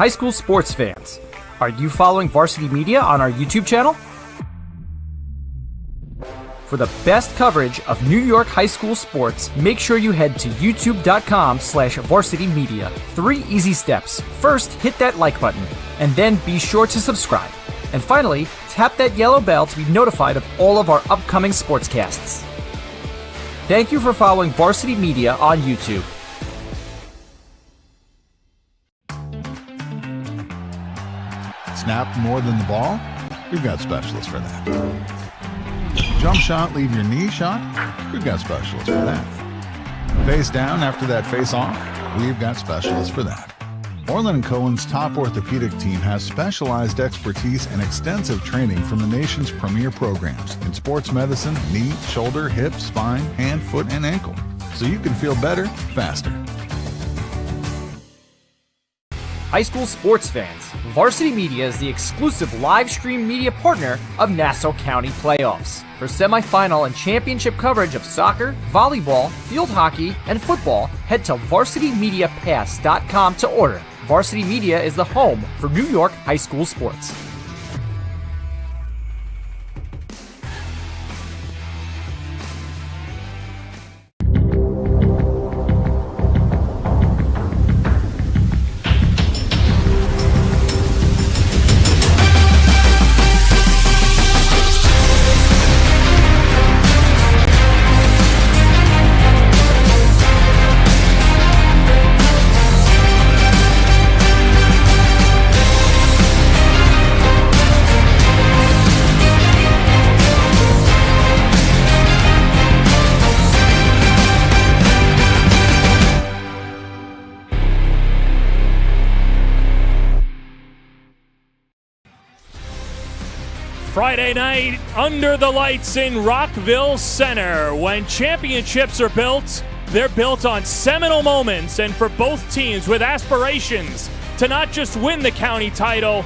High school sports fans, are you following Varsity Media on our YouTube channel? For the best coverage of New York high school sports, make sure you head to youtube.com/varsitymedia. 3 easy steps. First, hit that like button, and then be sure to subscribe. And finally, tap that yellow bell to be notified of all of our upcoming sportscasts. Thank you for following Varsity Media on YouTube. Snap more than the ball? We've got specialists for that. Jump shot, leave your knee shot? We've got specialists for that. Face down after that face off? We've got specialists for that. Orland & Cohen's top orthopedic team has specialized expertise and extensive training from the nation's premier programs in sports medicine, knee, shoulder, hip, spine, hand, foot, and ankle. So you can feel better, faster. High school sports fans, Varsity Media is the exclusive live stream media partner of Nassau County playoffs. For semifinal and championship coverage of soccer, volleyball, field hockey, and football, head to varsitymediapass.com to order. Varsity Media is the home for New York high school sports. Friday night under the lights in Rockville Center. When championships are built, they're built on seminal moments, and for both teams with aspirations to not just win the county title,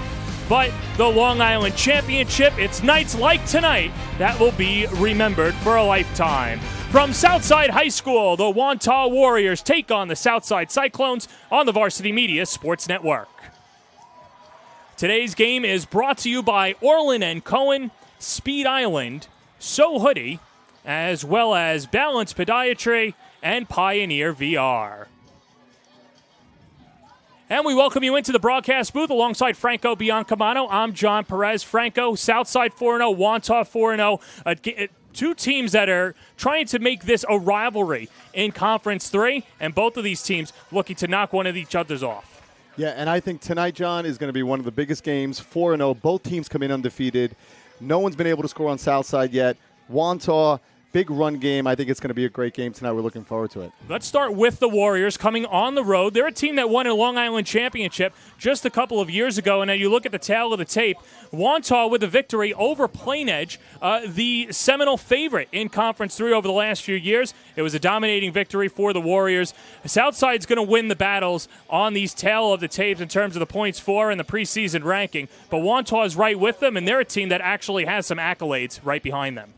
but the Long Island Championship, it's nights like tonight that will be remembered for a lifetime. From Southside High School, the Wantagh Warriors take on the Southside Cyclones on the Varsity Media Sports Network. Today's game is brought to you by Orland & Cohen, Speed Island, So Hoodie, as well as Balance Podiatry and Pioneer VR. And we welcome you into the broadcast booth alongside Franco Biancamano. I'm John Perez. Franco, Southside 4-0, Wantagh 4-0. Two teams that are trying to make this a rivalry in Conference 3, and both of these teams looking to knock one of each other's off. Yeah, and I think tonight, John, is going to be one of the biggest games. 4-0, both teams come in undefeated. No one's been able to score on Southside yet. Wantagh, big run game. I think it's going to be a great game tonight. We're looking forward to it. Let's start with the Warriors coming on the road. They're a team that won a Long Island Championship just a couple of years ago, and now you look at the tail of the tape. Wantagh with a victory over Plain Edge, the seminal favorite in Conference 3 over the last few years. It was a dominating victory for the Warriors. Southside's going to win the battles on these tail of the tapes in terms of the points for and the preseason ranking, but Wantagh is right with them, and they're a team that actually has some accolades right behind them.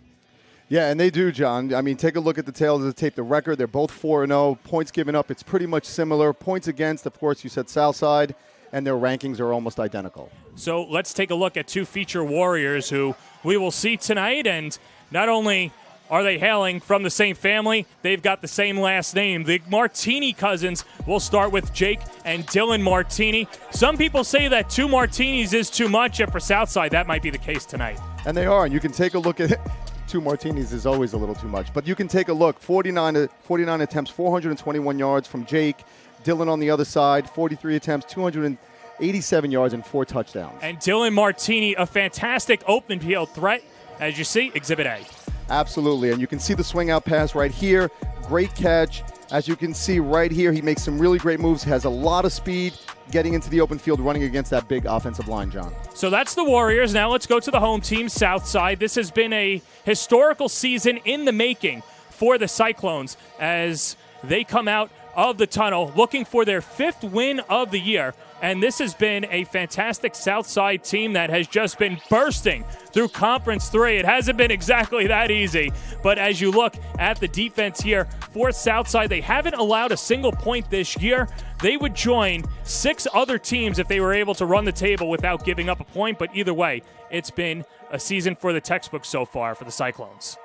Yeah, and they do, John. I mean, take a look at the tail of the tape, the record. They're both 4-0. Points given up, it's pretty much similar. Points against, of course, you said Southside, and their rankings are almost identical. So let's take a look at two feature Warriors who we will see tonight. And not only are they hailing from the same family, they've got the same last name. The Martini cousins. We'll start with Jake and Dylan Martini. Some people say that 2 Martinis is too much, and for Southside, that might be the case tonight. And they are, and you can take a look at it. 2 Martinis is always a little too much. But you can take a look. 49 attempts, 421 yards from Jake. Dylan on the other side, 43 attempts, 287 yards, and 4 touchdowns. And Dylan Martini, a fantastic open field threat, as you see, Exhibit A. Absolutely, and you can see the swing out pass right here. Great catch. As you can see right here, he makes some really great moves, has a lot of speed, getting into the open field, running against that big offensive line, John. So that's the Warriors. Now let's go to the home team, Southside. This has been a historical season in the making for the Cyclones as they come out of the tunnel looking for their 5th win of the year And this has been a fantastic Southside team that has just been bursting through Conference 3. It hasn't been exactly that easy, but as you look at the defense here for Southside, they haven't allowed a single point this year. They would join 6 other teams if they were able to run the table without giving up a point, but either way, it's been a season for the textbook so far for the Cyclones.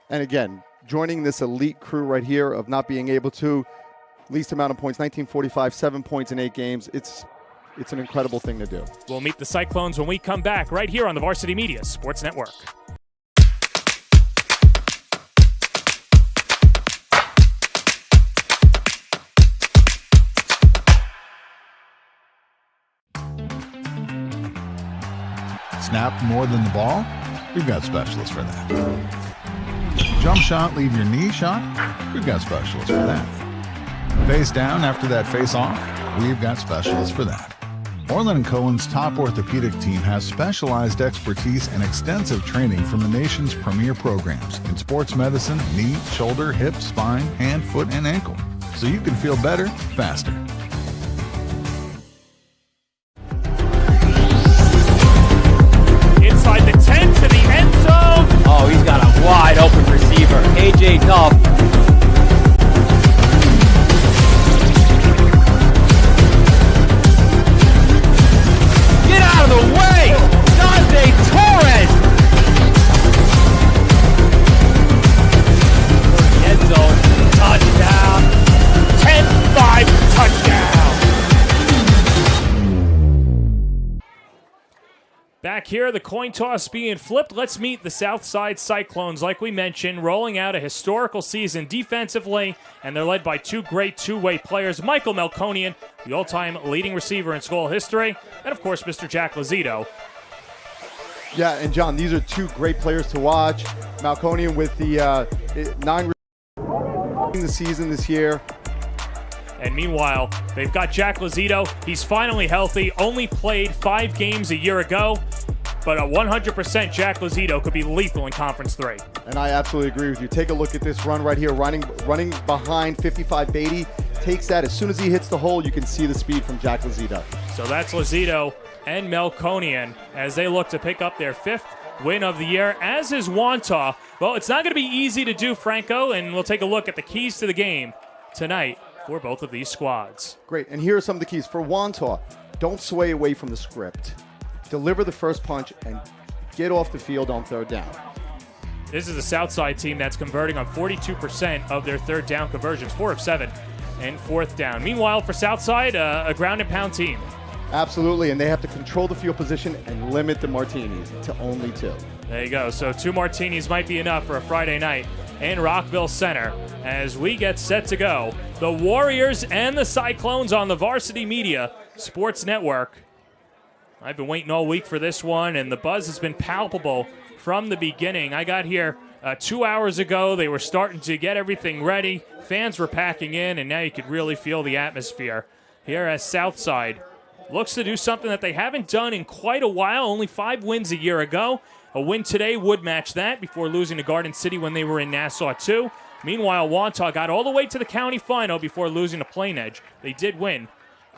And again, joining this elite crew right here of not being able to, least amount of points, 1945, 7 points in 8 games. It's an incredible thing to do. We'll meet the Cyclones when we come back right here on the Varsity Media Sports Network. Snap more than the ball? We've got specialists for that. Jump shot, leave your knee shot? We've got specialists for that. Face down after that face off? We've got specialists for that. Orland & Cohen's top orthopedic team has specialized expertise and extensive training from the nation's premier programs in sports medicine, knee, shoulder, hip, spine, hand, foot, and ankle. So you can feel better, faster. Inside the 10 to the end zone. Oh, he's got a wide open receiver. A.J. Duff. Get out of the way! Dante Torres! End zone. Touchdown. 10-5 touchdown. Back here, the coin toss being flipped. Let's meet the Southside Cyclones. Like we mentioned, rolling out a historical season defensively, and they're led by 2 great two-way players, Michael Melkonian, the all-time leading receiver in school history, and of course, Mr. Jack Lazito. Yeah, and John, these are 2 great players to watch. Malconian with the 9 in the season this year. And meanwhile, they've got Jack Lazito. He's finally healthy, only played 5 games a year ago, but a 100% Jack Lazito could be lethal in Conference 3. And I absolutely agree with you. Take a look at this run right here, running behind 55 Beatty. Takes that. As soon as he hits the hole, you can see the speed from Jack Lazito. So that's Lazito and Melkonian as they look to pick up their 5th win of the year, as is Wantagh. Well, it's not going to be easy to do, Franco, and we'll take a look at the keys to the game tonight for both of these squads. Great, and here are some of the keys. For Wantagh, don't sway away from the script. Deliver the first punch and get off the field on 3rd down. This is a Southside team that's converting on 42% of their 3rd down conversions, 4 of 7, and 4th down. Meanwhile, for Southside, a ground and pound team. Absolutely, and they have to control the field position and limit the martinis to only 2. There you go. So 2 martinis might be enough for a Friday night in Rockville Center as we get set to go. The Warriors and the Cyclones on the Varsity Media Sports Network. I've been waiting all week for this one, and the buzz has been palpable from the beginning. I got here 2 hours ago. They were starting to get everything ready. Fans were packing in, and now you could really feel the atmosphere here as Southside looks to do something that they haven't done in quite a while, only 5 wins a year ago. A win today would match that before losing to Garden City when they were in Nassau, too. Meanwhile, Wantagh got all the way to the county final before losing to Plain Edge. They did win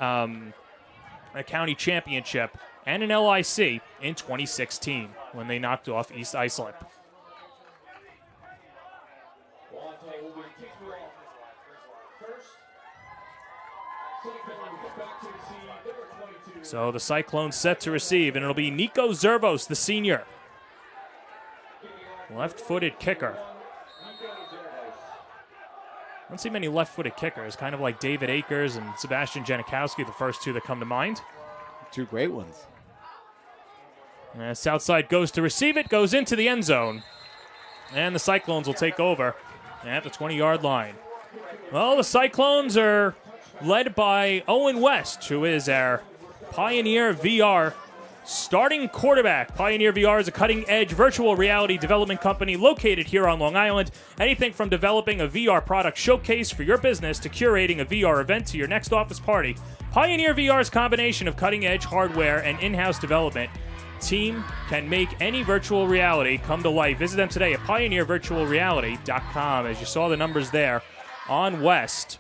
a county championship and an LIC in 2016 when they knocked off East Islip. So the Cyclones set to receive, and it'll be Nico Zervos, the senior. Left-footed kicker. Don't see many left-footed kickers, kind of like David Akers and Sebastian Janikowski, the first 2 that come to mind. 2 great ones. Southside goes to receive it, goes into the end zone. And the Cyclones will take over at the 20-yard line. Well, the Cyclones are led by Owen West, who is our Pioneer VR starting quarterback. Pioneer VR is a cutting-edge virtual reality development company located here on Long Island. Anything from developing a VR product showcase for your business to curating a VR event to your next office party. Pioneer VR's combination of cutting-edge hardware and in-house development team can make any virtual reality come to life. Visit them today at pioneervirtualreality.com. As you saw the numbers there on West.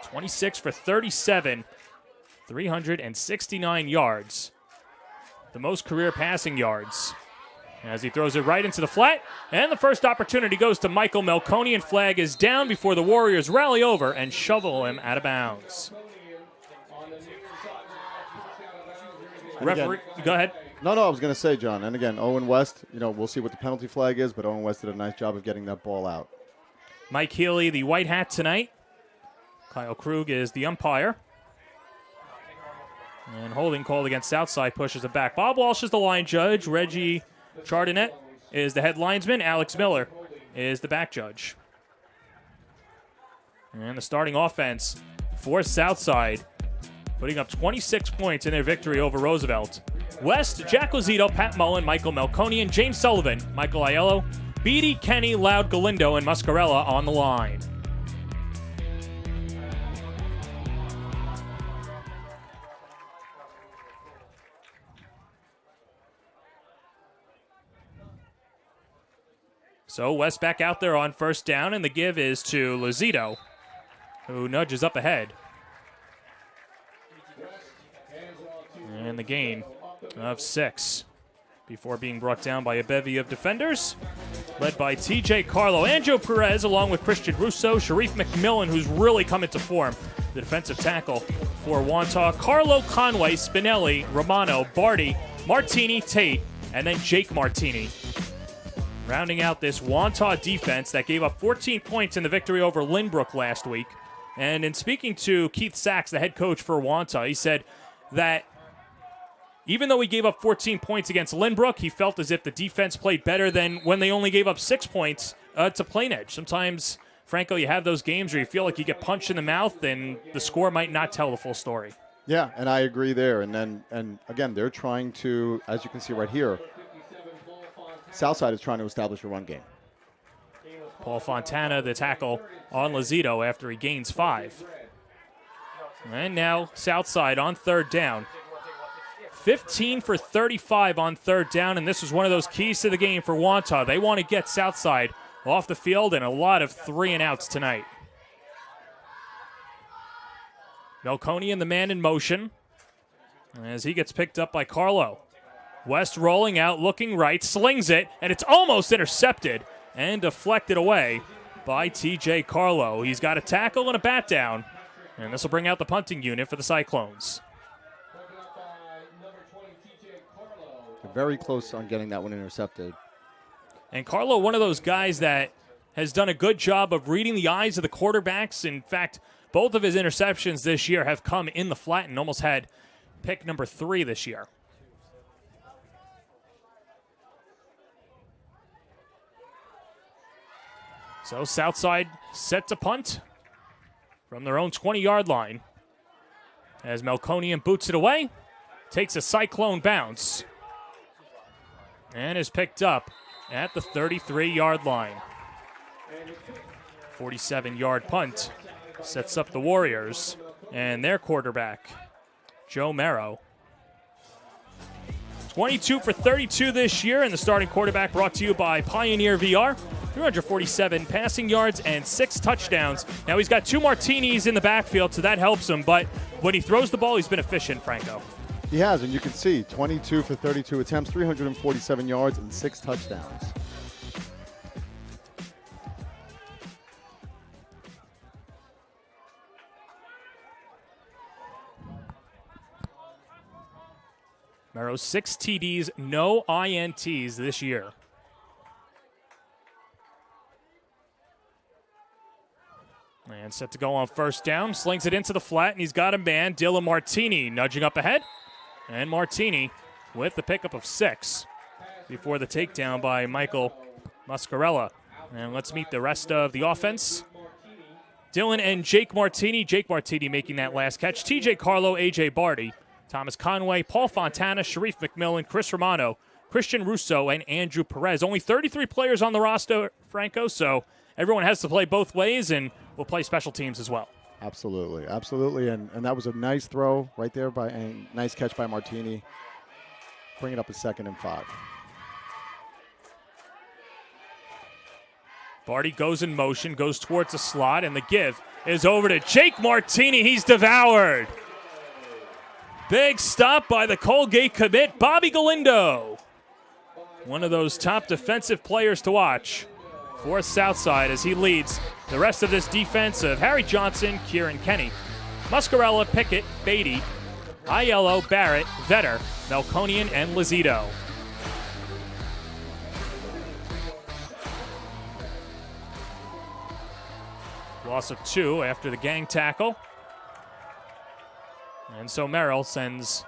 26 for 37 369 yards. The most career passing yards. As he throws it right into the flat. And the first opportunity goes to Michael Melkonian. Flag is down before the Warriors rally over and shovel him out of bounds. Referee, go ahead. No, I was going to say, John, and again, Owen West, we'll see what the penalty flag is, but Owen West did a nice job of getting that ball out. Mike Healy, the white hat tonight. Kyle Krug is the umpire. And holding called against Southside pushes it back. Bob Walsh is the line judge. Reggie Chardonnette is the head linesman. Alex Miller is the back judge. And the starting offense for Southside, putting up 26 points in their victory over Roosevelt. West, Jack Lozito, Pat Mullen, Michael Melkonian, James Sullivan, Michael Aiello, Beatty, Kenny, Loud, Galindo, and Muscarella on the line. So West back out there on first down, and the give is to Lozito, who nudges up ahead. And the gain of 6 before being brought down by a bevy of defenders, led by T.J. Carlo, Anjo Perez, along with Christian Russo, Sharif McMillan, who's really come into form, the defensive tackle for Wantagh, Carlo, Conway, Spinelli, Romano, Barty, Martini, Tate, and then Jake Martini. Rounding out this Wantagh defense that gave up 14 points in the victory over Lynbrook last week. And in speaking to Keith Sachs, the head coach for Wantagh, he said that even though he gave up 14 points against Lynbrook, he felt as if the defense played better than when they only gave up 6 points to Plain Edge. Sometimes, Franco, you have those games where you feel like you get punched in the mouth and the score might not tell the full story. Yeah, and I agree there. And again, they're trying to, as you can see right here, Southside is trying to establish a run game. Paul Fontana, the tackle on Lozito after he gains 5. And now Southside on third down. 15 for 35 on third down, and this was one of those keys to the game for Wantagh. They want to get Southside off the field, and a lot of 3-and-outs tonight. Melkonian, the man in motion, as he gets picked up by Carlo. West rolling out, looking right, slings it, and it's almost intercepted and deflected away by T.J. Carlo. He's got a tackle and a bat down, and this will bring out the punting unit for the Cyclones. Very close on getting that one intercepted. And Carlo, one of those guys that has done a good job of reading the eyes of the quarterbacks. In fact, both of his interceptions this year have come in the flat and almost had pick number 3 this year. So Southside set to punt from their own 20-yard line as Melkonian boots it away, takes a Cyclone bounce, and is picked up at the 33-yard line. 47-yard punt sets up the Warriors and their quarterback, Joe Merrow. 22 for 32 this year, and the starting quarterback brought to you by Pioneer VR. 347 passing yards and 6 touchdowns. Now he's got 2 martinis in the backfield, so that helps him, but when he throws the ball, he's been efficient, Franco. He has, and you can see 22 for 32 attempts, 347 yards, and 6 touchdowns. Merrow, 6 TDs, no INTs this year. And set to go on first down, slings it into the flat, and he's got a man, Dylan Martini, nudging up ahead. And Martini with the pickup of 6 before the takedown by Michael Muscarella. And let's meet the rest of the offense. Dylan and Jake Martini. Jake Martini making that last catch. T.J. Carlo, A.J. Barty, Thomas Conway, Paul Fontana, Sharif McMillan, Chris Romano, Christian Russo, and Andrew Perez. Only 33 players on the roster, Franco, so everyone has to play both ways, and we'll play special teams as well. Absolutely, absolutely, and that was a nice throw right there, and nice catch by Martini. Bring it up a 2nd and 5. Barty goes in motion, goes towards the slot, and the give is over to Jake Martini. He's devoured. Big stop by the Colgate commit, Bobby Galindo. One of those top defensive players to watch for Southside as he leads the rest of this defense of Harry Johnson, Kieran Kenny, Muscarella, Pickett, Beatty, Aiello, Barrett, Vetter, Melkonian, and Lizito. Loss of 2 after the gang tackle. And so Merrill sends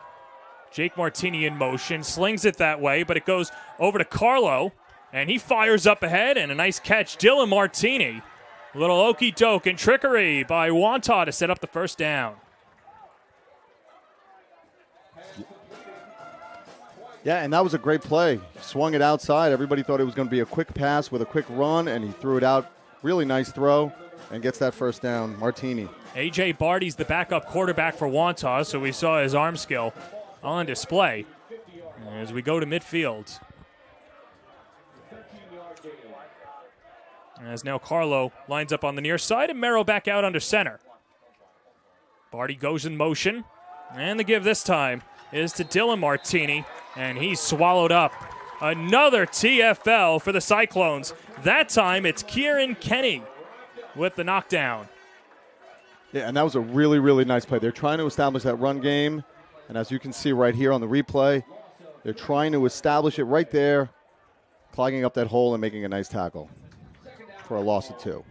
Jake Martini in motion, slings it that way, but it goes over to Carlo, and he fires up ahead, and a nice catch, Dylan Martini. A little okey-doke and trickery by Wantagh to set up the first down. Yeah, and that was a great play. Swung it outside. Everybody thought it was going to be a quick pass with a quick run, and he threw it out. Really nice throw, and gets that first down. Martini. A.J. Barty's the backup quarterback for Wantagh, so we saw his arm skill on display as we go to midfield. As now Carlo lines up on the near side, and Merrill back out under center. Barty goes in motion, and the give this time is to Dylan Martini, and he's swallowed up. Another TFL for the Cyclones. That time it's Kieran Kenny with the knockdown. Yeah, and that was a really, really nice play. They're trying to establish that run game, and as you can see right here on the replay, they're trying to establish it right there, clogging up that hole and making a nice tackle for a loss of 2.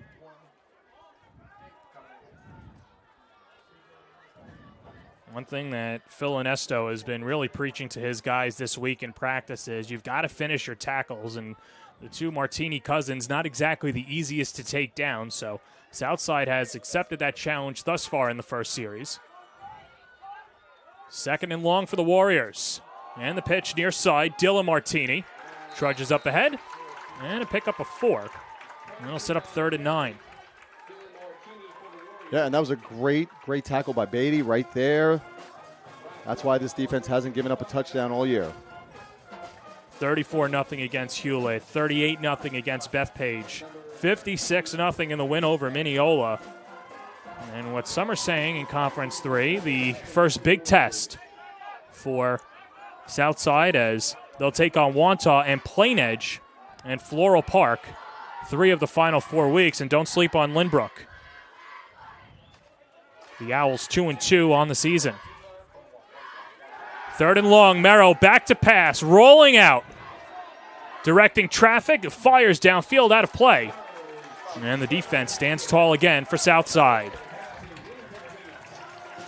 One thing that Phil Onesto has been really preaching to his guys this week in practice is you've got to finish your tackles, and the 2 Martini cousins, not exactly the easiest to take down, so Southside has accepted that challenge thus far in the first series. 2nd and long for the Warriors. And the pitch near side, Dylan Martini trudges up ahead, and a pickup of 4. And it'll set up 3rd and 9. Yeah, and that was a great, great tackle by Beatty right there. That's why this defense hasn't given up a touchdown all year. 34-0 against Hewlett, 38-0 against Bethpage, 56-0 in the win over Mineola. And what some are saying in Conference 3, the first big test for Southside as they'll take on Wantagh and Plain Edge and Floral Park, 3 of the final 4 weeks, and don't sleep on Lynbrook. The Owls 2-2 on the season. 3rd and long, Merrill back to pass, rolling out. Directing traffic, fires downfield out of play. And the defense stands tall again for Southside.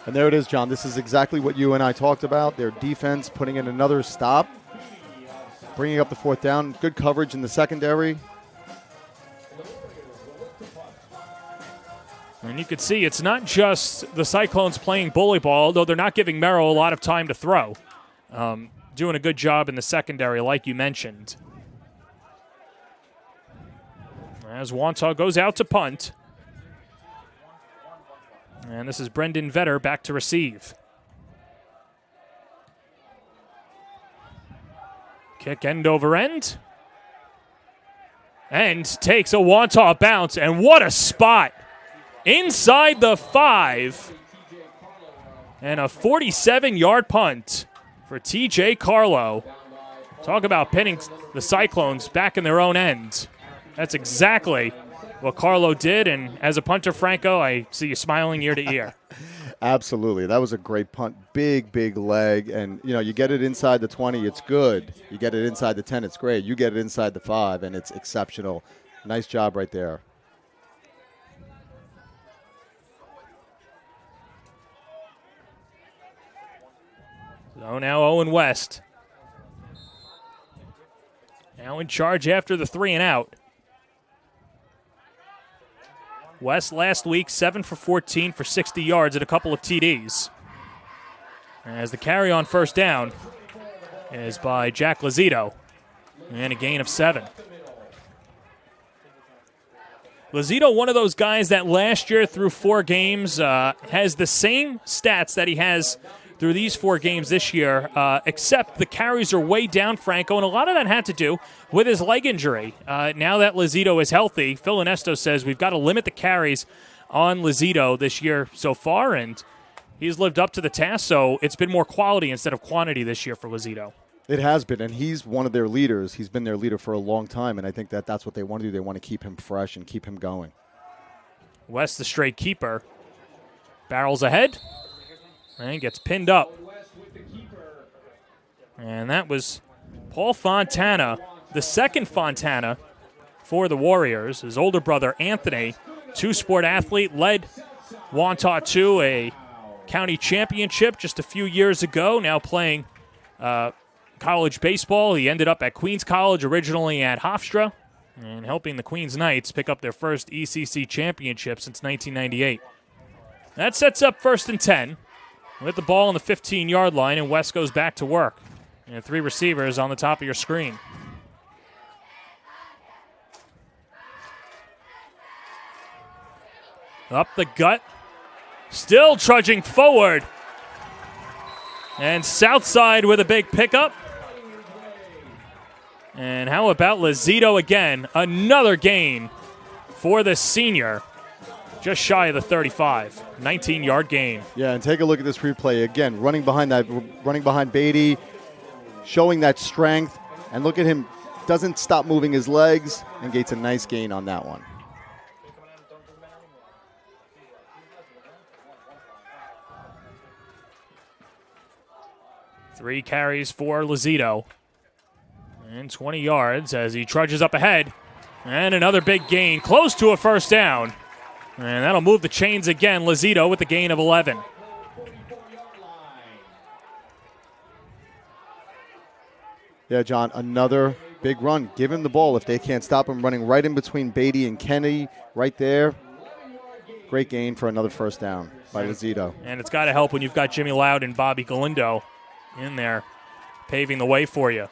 And there it is, John. This is exactly what you and I talked about. Their defense putting in another stop, bringing up the 4th down. Good coverage in the secondary. And you can see it's not just the Cyclones playing bully ball, though they're not giving Merrill a lot of time to throw. Doing a good job in the secondary, like you mentioned. As Wantagh goes out to punt. And this is Brendan Vetter back to receive. Kick end over end. And takes a Wantagh bounce, and what a spot! Inside the 5. And a 47-yard punt for TJ Carlo. Talk about pinning the Cyclones back in their own end. That's exactly what Carlo did, and as a punter, Franco, I see you smiling ear to ear. Absolutely. That was a great punt. Big, big leg. And, you know, you get it inside the 20, it's good. You get it inside the 10, it's great. You get it inside the 5, and it's exceptional. Nice job right there. So now Owen West. Now in charge after the 3 and out. West last week, 7 for 14 for 60 yards and a couple of TDs. As the carry on first down is by Jack Lizito, and a gain of 7. Lizito, one of those guys that last year through 4 games has the same stats that he has through these 4 games this year, except the carries are way down, Franco, and a lot of that had to do with his leg injury. Now that Lizito is healthy, Phil Onesto says we've got to limit the carries on Lizito this year so far, and he's lived up to the task, so it's been more quality instead of quantity this year for Lozito. It has been, and he's one of their leaders. He's been their leader for a long time, and I think that's what they want to do. They want to keep him fresh and keep him going. West, the straight keeper, barrels ahead and gets pinned up. And that was Paul Fontana, the second Fontana for the Warriors. His older brother, Anthony, two-sport athlete, led Wantagh to a county championship just a few years ago, now playing college baseball. He ended up at Queens College, originally at Hofstra, and helping the Queens Knights pick up their first ECC championship since 1998. That sets up 1st and 10 with the ball on the 15-yard line, and West goes back to work. And 3 receivers on the top of your screen. Up the gut, still trudging forward. And Southside with a big pickup. And how about Lozito again? Another gain for the senior. Just shy of the 35. 19-yard gain. Yeah, and take a look at this replay. Again, running behind Beatty, showing that strength. And look at him, doesn't stop moving his legs and gets a nice gain on that one. Three carries for Lozito. And 20 yards as he trudges up ahead. And another big gain, close to a first down. And that'll move the chains again. Lozito with the gain of 11. Yeah, John, another big run. Give him the ball if they can't stop him running right in between Beatty and Kennedy right there. Great gain for another first down by Lozito. And it's got to help when you've got Jimmy Loud and Bobby Galindo in there paving the way for you.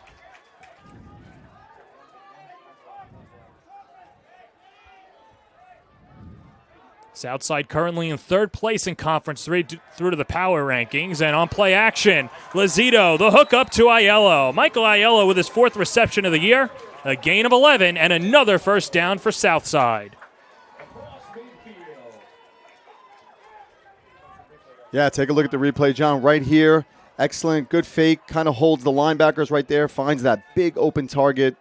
Southside currently in 3rd place in Conference 3 through to the power rankings. And on play action, Lozito, the hook up to Aiello. Michael Aiello with his 4th reception of the year, a gain of 11, and another first down for Southside. Yeah, take a look at the replay, John. Right here, excellent, good fake, kind of holds the linebackers right there, finds that big open target.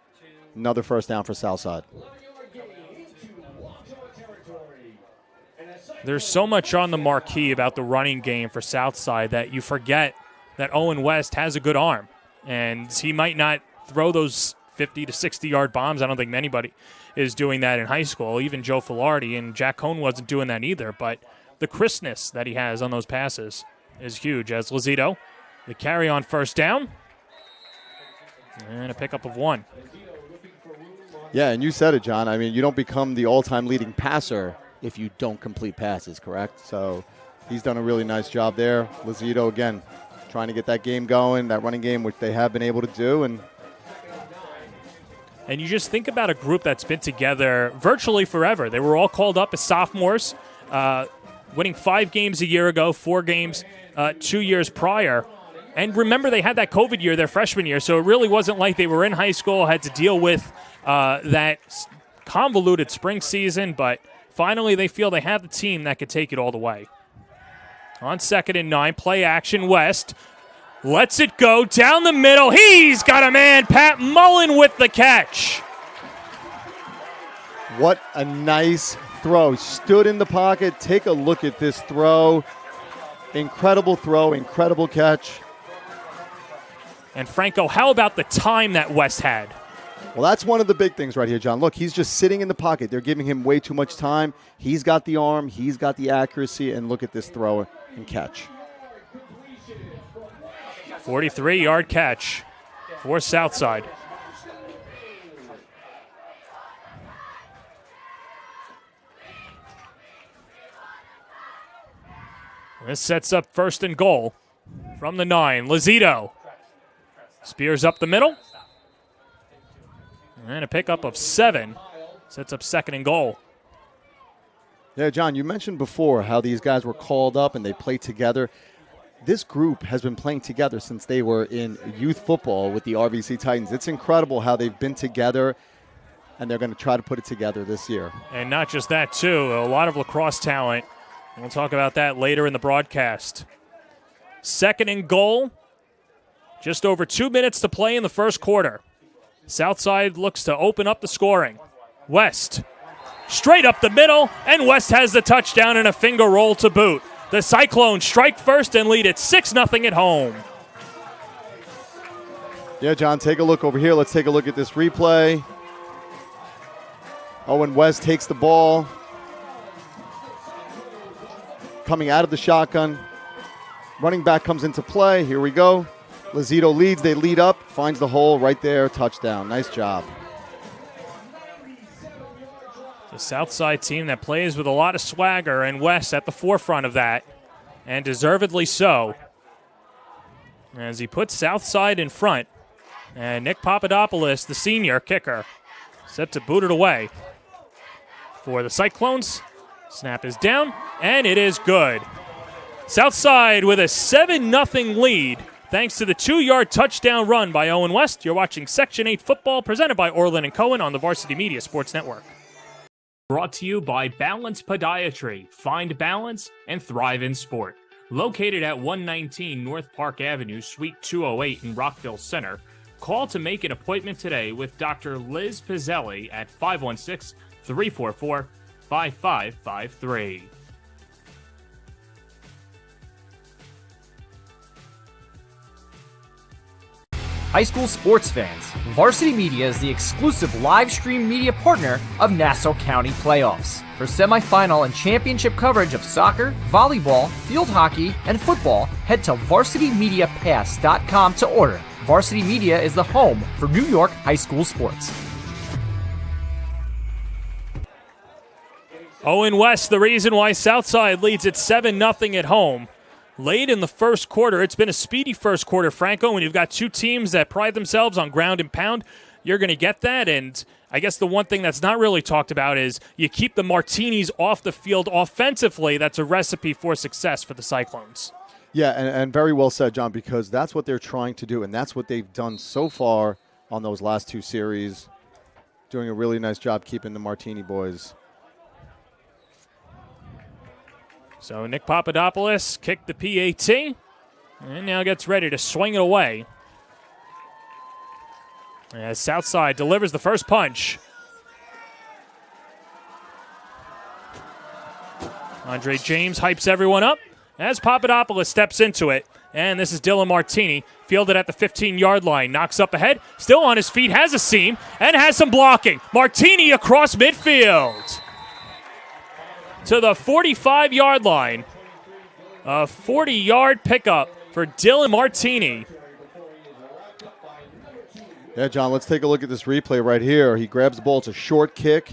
Another first down for Southside. There's so much on the marquee about the running game for Southside that you forget that Owen West has a good arm. And he might not throw those 50 to 60-yard bombs. I don't think anybody is doing that in high school. Even Joe Filardi and Jack Cohn wasn't doing that either. But the crispness that he has on those passes is huge. As Lozito, the carry on first down, and a pickup of 1. Yeah, and you said it, John. I mean, you don't become the all-time leading passer if you don't complete passes, correct? So he's done a really nice job there. Lozito, again, trying to get that game going, that running game, which they have been able to do. And you just think about a group that's been together virtually forever. They were all called up as sophomores, winning 5 games a year ago, 4 games 2 years prior. And remember, they had that COVID year, their freshman year, so it really wasn't like they were in high school, had to deal with that convoluted spring season, but finally, they feel they have the team that could take it all the way. On 2nd and 9, play action, West lets it go down the middle. He's got a man, Pat Mullen with the catch. What a nice throw. Stood in the pocket. Take a look at this throw. Incredible throw, incredible catch. And Franco, how about the time that West had? Well, that's one of the big things right here, John. Look, he's just sitting in the pocket. They're giving him way too much time. He's got the arm. He's got the accuracy. And look at this throw and catch. 43-yard catch for Southside. This sets up 1st and goal from the 9. Lozito spears up the middle. And a pickup of 7 sets up 2nd and goal. Yeah, John, you mentioned before how these guys were called up and they played together. This group has been playing together since they were in youth football with the RVC Titans. It's incredible how they've been together, and they're going to try to put it together this year. And not just that, too. A lot of lacrosse talent. We'll talk about that later in the broadcast. 2nd and goal. Just over 2 minutes to play in the first quarter. Southside looks to open up the scoring. West, straight up the middle, and West has the touchdown and a finger roll to boot. The Cyclones strike first and lead it 6-0 at home. Yeah, John, take a look over here. Let's take a look at this replay. Owen West takes the ball. Coming out of the shotgun. Running back comes into play. Here we go. Lazito leads. They lead up. Finds the hole right there. Touchdown. Nice job. The Southside team that plays with a lot of swagger, and West at the forefront of that, and deservedly so. As he puts Southside in front. And Nick Papadopoulos, the senior kicker, set to boot it away for the Cyclones. Snap is down, and it is good. Southside with a 7-0 lead thanks to the 2-yard touchdown run by Owen West. You're watching Section 8 football presented by Orland & Cohen on the Varsity Media Sports Network. Brought to you by Balance Podiatry. Find balance and thrive in sport. Located at 119 North Park Avenue, Suite 208 in Rockville Center. Call to make an appointment today with Dr. Liz Pizzelli at 516-344-5553. High school sports fans, Varsity Media is the exclusive live stream media partner of Nassau County Playoffs. For semifinal and championship coverage of soccer, volleyball, field hockey, and football, head to varsitymediapass.com to order. Varsity Media is the home for New York high school sports. Owen West, the reason why Southside leads at 7-0 at home. Late in the first quarter, it's been a speedy first quarter, Franco. When you've got two teams that pride themselves on ground and pound, you're going to get that. And I guess the one thing that's not really talked about is you keep the Martinis off the field offensively. That's a recipe for success for the Cyclones. Yeah, and very well said, John, because that's what they're trying to do, and that's what they've done so far on those last two series. Doing a really nice job keeping the Martini boys. So Nick Papadopoulos kicked the PAT and now gets ready to swing it away. As Southside delivers the first punch. Andre James hypes everyone up as Papadopoulos steps into it. And this is Dylan Martini, fielded at the 15-yard line. Knocks up ahead, still on his feet, has a seam, and has some blocking. Martini across midfield to the 45-yard line. A 40-yard pickup for Dylan Martini. Yeah, John, let's take a look at this replay right here. He grabs the ball. It's a short kick,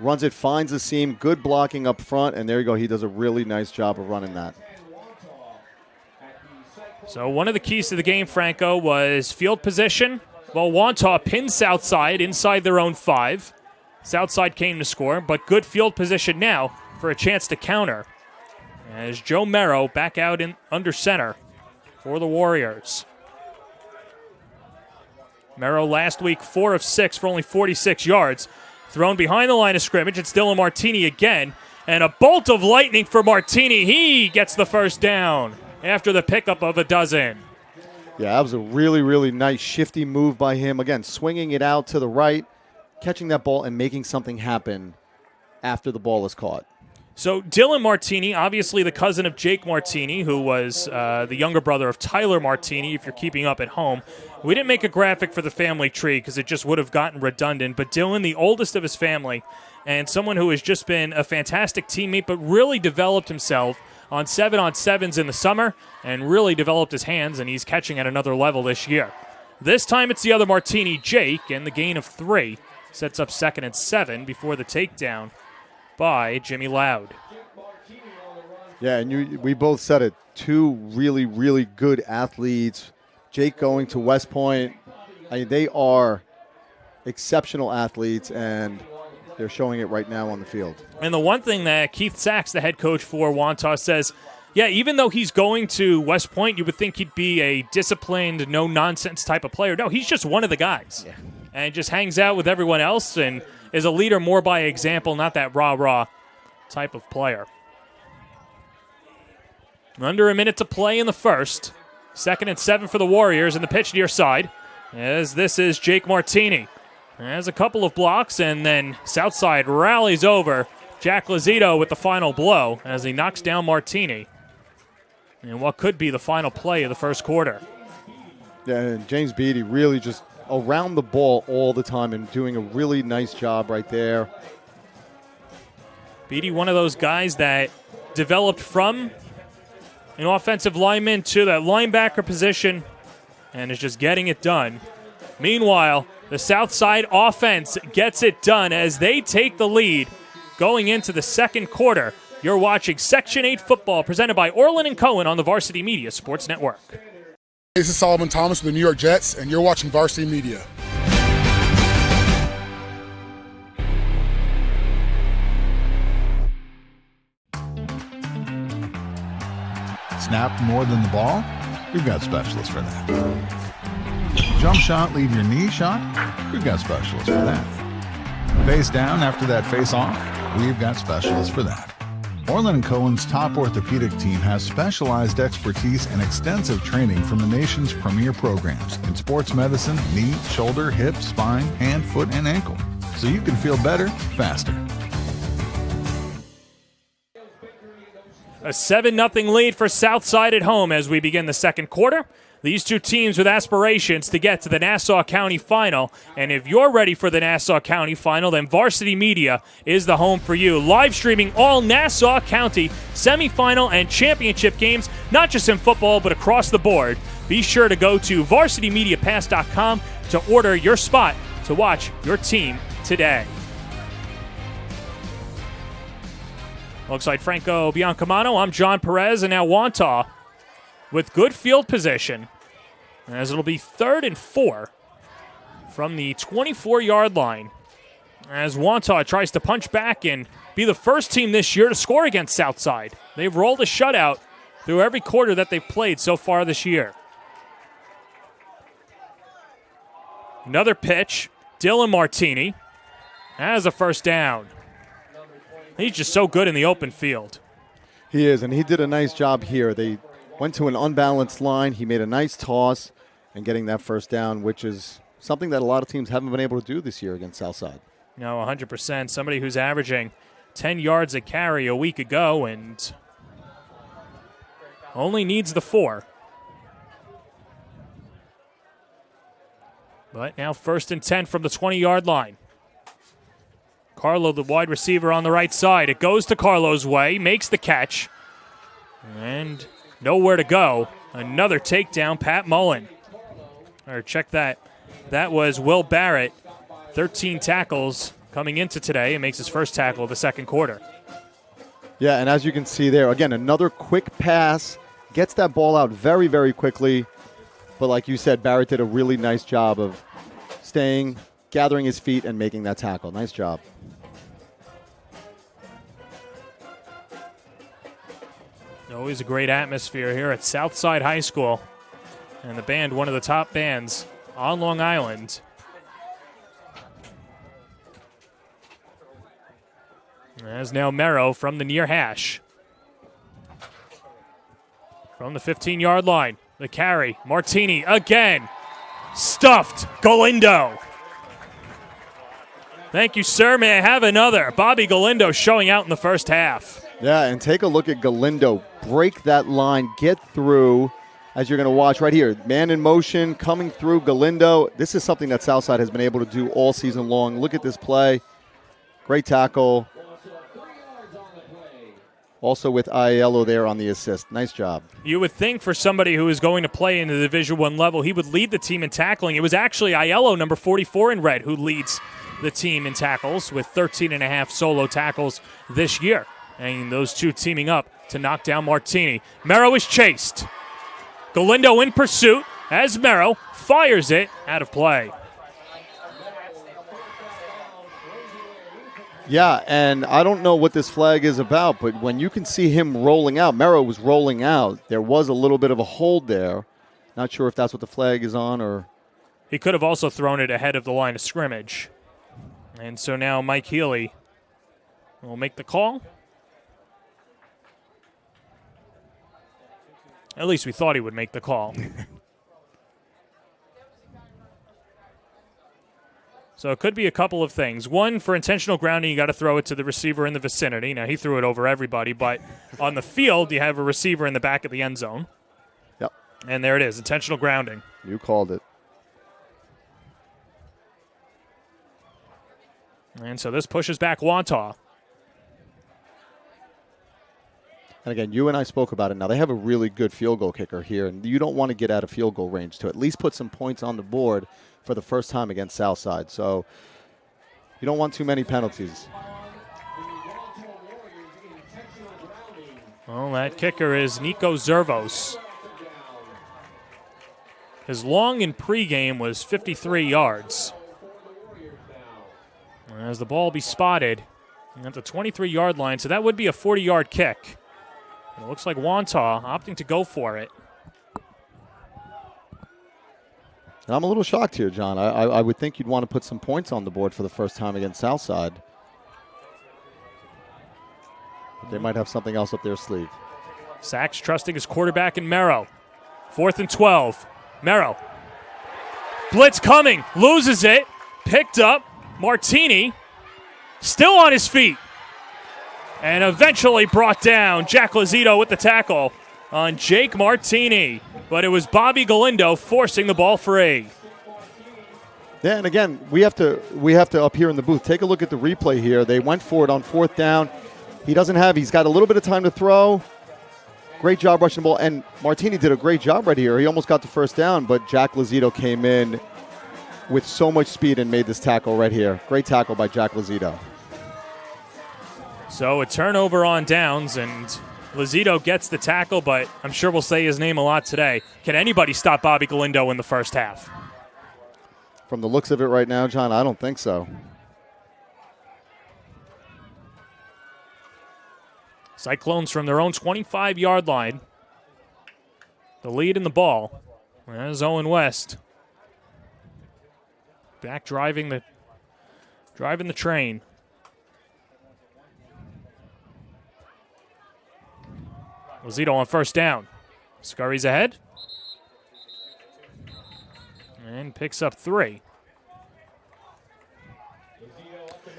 runs it, finds the seam, good blocking up front, and there you go. He does a really nice job of running that. So one of the keys to the game, Franco, was field position. Well, Wantagh pinned Southside inside their own 5. Southside came to score, but good field position now for a chance to counter. As Joe Merrow back out in under center for the Warriors. Merrow last week 4 of 6 for only 46 yards. Thrown behind the line of scrimmage. It's Dylan Martini again. And a bolt of lightning for Martini. He gets the first down after the pickup of a dozen. Yeah, that was a really, really nice shifty move by him. Again, swinging it out to the right, catching that ball and making something happen after the ball is caught. So Dylan Martini, obviously the cousin of Jake Martini, who was the younger brother of Tyler Martini, if you're keeping up at home. We didn't make a graphic for the family tree because it just would have gotten redundant. But Dylan, the oldest of his family, and someone who has just been a fantastic teammate, but really developed himself on 7-on-7s in the summer and really developed his hands, and he's catching at another level this year. This time it's the other Martini, Jake, and the gain of 3 sets up 2nd and 7 before the takedown by Jimmy Loud. Yeah, and we both said it. 2 really, really good athletes. Jake going to West Point. I mean, they are exceptional athletes, and they're showing it right now on the field. And the one thing that Keith Sachs, the head coach for Wantagh, says, yeah, even though he's going to West Point, you would think he'd be a disciplined, no-nonsense type of player. No, he's just one of the guys. Yeah. And just hangs out with everyone else and is a leader more by example, not that rah-rah type of player. Under a minute to play in the first. 2nd and 7 for the Warriors in the pitch near side, as this is Jake Martini. Has a couple of blocks, and then Southside rallies over Jack Lazito with the final blow as he knocks down Martini. And what could be the final play of the first quarter. Yeah, and James Beatty really just around the ball all the time and doing a really nice job right there. Beatty, one of those guys that developed from an offensive lineman to that linebacker position and is just getting it done. Meanwhile, the Southside offense gets it done as they take the lead going into the second quarter. You're watching Section 8 football presented by Orland & Cohen on the Varsity Media Sports Network. This is Solomon Thomas with the New York Jets, and you're watching Varsity Media. Snap more than the ball? We've got specialists for that. Jump shot, leave your knee shot? We've got specialists for that. Face down after that face off? We've got specialists for that. Orland & Cohen's top orthopedic team has specialized expertise and extensive training from the nation's premier programs in sports medicine, knee, shoulder, hip, spine, hand, foot, and ankle. So you can feel better, faster. A 7-0 lead for Southside at home as we begin the second quarter. These two teams with aspirations to get to the Nassau County Final. And if you're ready for the Nassau County Final, then Varsity Media is the home for you. Live streaming all Nassau County semifinal and championship games, not just in football, but across the board. Be sure to go to varsitymediapass.com to order your spot to watch your team today. Alongside Franco Biancamano, I'm John Perez, and now Wantagh with good field position, as it'll be 3rd and 4 from the 24-yard line, as Wantagh tries to punch back and be the first team this year to score against Southside. They've rolled a shutout through every quarter that they've played so far this year. Another pitch. Dylan Martini has a first down. He's just so good in the open field. He is, and he did a nice job here. They went to an unbalanced line. He made a nice toss and getting that first down, which is something that a lot of teams haven't been able to do this year against Southside. No, 100%. Somebody who's averaging 10 yards a carry a week ago and only needs the 4. But now 1st and 10 from the 20-yard line. Carlo, the wide receiver on the right side. It goes to Carlo's way, makes the catch, and nowhere to go. Another takedown, Pat Mullen. Or check that. That was Will Barrett. 13 tackles coming into today and makes his first tackle of the second quarter. Yeah, and as you can see there, again, another quick pass. Gets that ball out very, very quickly. But like you said, Barrett did a really nice job of staying, gathering his feet, and making that tackle. Nice job. Always a great atmosphere here at Southside High School. And the band, one of the top bands on Long Island. As now Merrow from the near hash. From the 15-yard line, the carry. Martini again. Stuffed. Galindo. Thank you, sir. May I have another? Bobby Galindo showing out in the first half. Yeah, and take a look at Galindo. Break that line, get through, as you're going to watch right here. Man in motion, coming through Galindo. This is something that Southside has been able to do all season long. Look at this play. Great tackle. Also with Aiello there on the assist. Nice job. You would think for somebody who is going to play in the Division I level, he would lead the team in tackling. It was actually Aiello, number 44 in red, who leads the team in tackles with 13.5 solo tackles this year. And those two teaming up to knock down Martini. Merrow is chased. Galindo in pursuit as Merrow fires it out of play. Yeah, and I don't know what this flag is about, but when you can see him rolling out, Merrow was rolling out, there was a little bit of a hold there. Not sure if that's what the flag is on or... He could have also thrown it ahead of the line of scrimmage. And so now Mike Healy will make the call. At least we thought he would make the call. So it could be a couple of things. One, for intentional grounding, you got to throw it to the receiver in the vicinity. Now, he threw it over everybody, but on the field, you have a receiver in the back of the end zone. Yep. And there it is, intentional grounding. You called it. And so this pushes back Wantagh. And again, you and I spoke about it. Now, they have a really good field goal kicker here, and you don't want to get out of field goal range to at least put some points on the board for the first time against Southside. So you don't want too many penalties. Well, that kicker is Nico Zervos. His long in pregame was 53 yards. As the ball be spotted at the 23-yard line, so that would be a 40-yard kick. It looks like Wantagh opting to go for it. And I'm a little shocked here, John. I would think you'd want to put some points on the board for the first time against Southside. But they might have something else up their sleeve. Sachs trusting his quarterback in Merrow. 4th and 12. Merrow. Blitz coming. Loses it. Picked up. Martini. Still on his feet. And eventually brought down. Jack Lazito with the tackle on Jake Martini. But it was Bobby Galindo forcing the ball free. Yeah, and again, we have to up here in the booth take a look at the replay here. They went for it on 4th down. He's got a little bit of time to throw. Great job rushing the ball, and Martini did a great job right here. He almost got the first down, but Jack Lazito came in with so much speed and made this tackle right here. Great tackle by Jack Lazito. So a turnover on downs, and Lazito gets the tackle, but I'm sure we'll say his name a lot today. Can anybody stop Bobby Galindo in the first half? From the looks of it right now, John, I don't think so. Cyclones from their own 25-yard line. The lead in the ball. There's Owen West. Back driving the train. Lazito on first down. Scurries ahead. And picks up 3.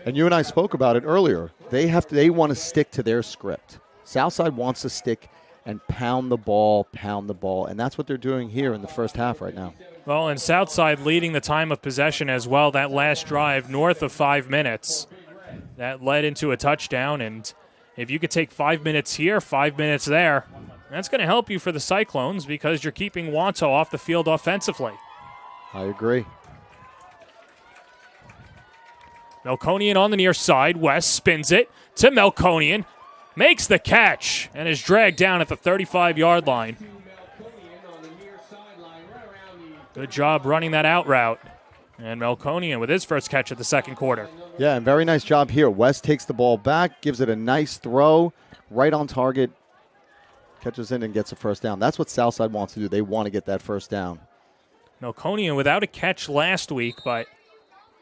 And you and I spoke about it earlier. They want to stick to their script. Southside wants to stick and pound the ball, and that's what they're doing here in the first half right now. Well, and Southside leading the time of possession as well. That last drive north of 5 minutes. That led into a touchdown, and if you could take 5 minutes here, 5 minutes there, that's going to help you for the Cyclones because you're keeping Wantagh off the field offensively. I agree. Melkonian on the near side. West spins it to Melkonian. Makes the catch and is dragged down at the 35-yard line. Good job running that out route. And Melkonian with his first catch of the second quarter. Yeah, and very nice job here. West takes the ball back, gives it a nice throw, right on target, catches in and gets a first down. That's what Southside wants to do. They want to get that first down. Melkonian without a catch last week, but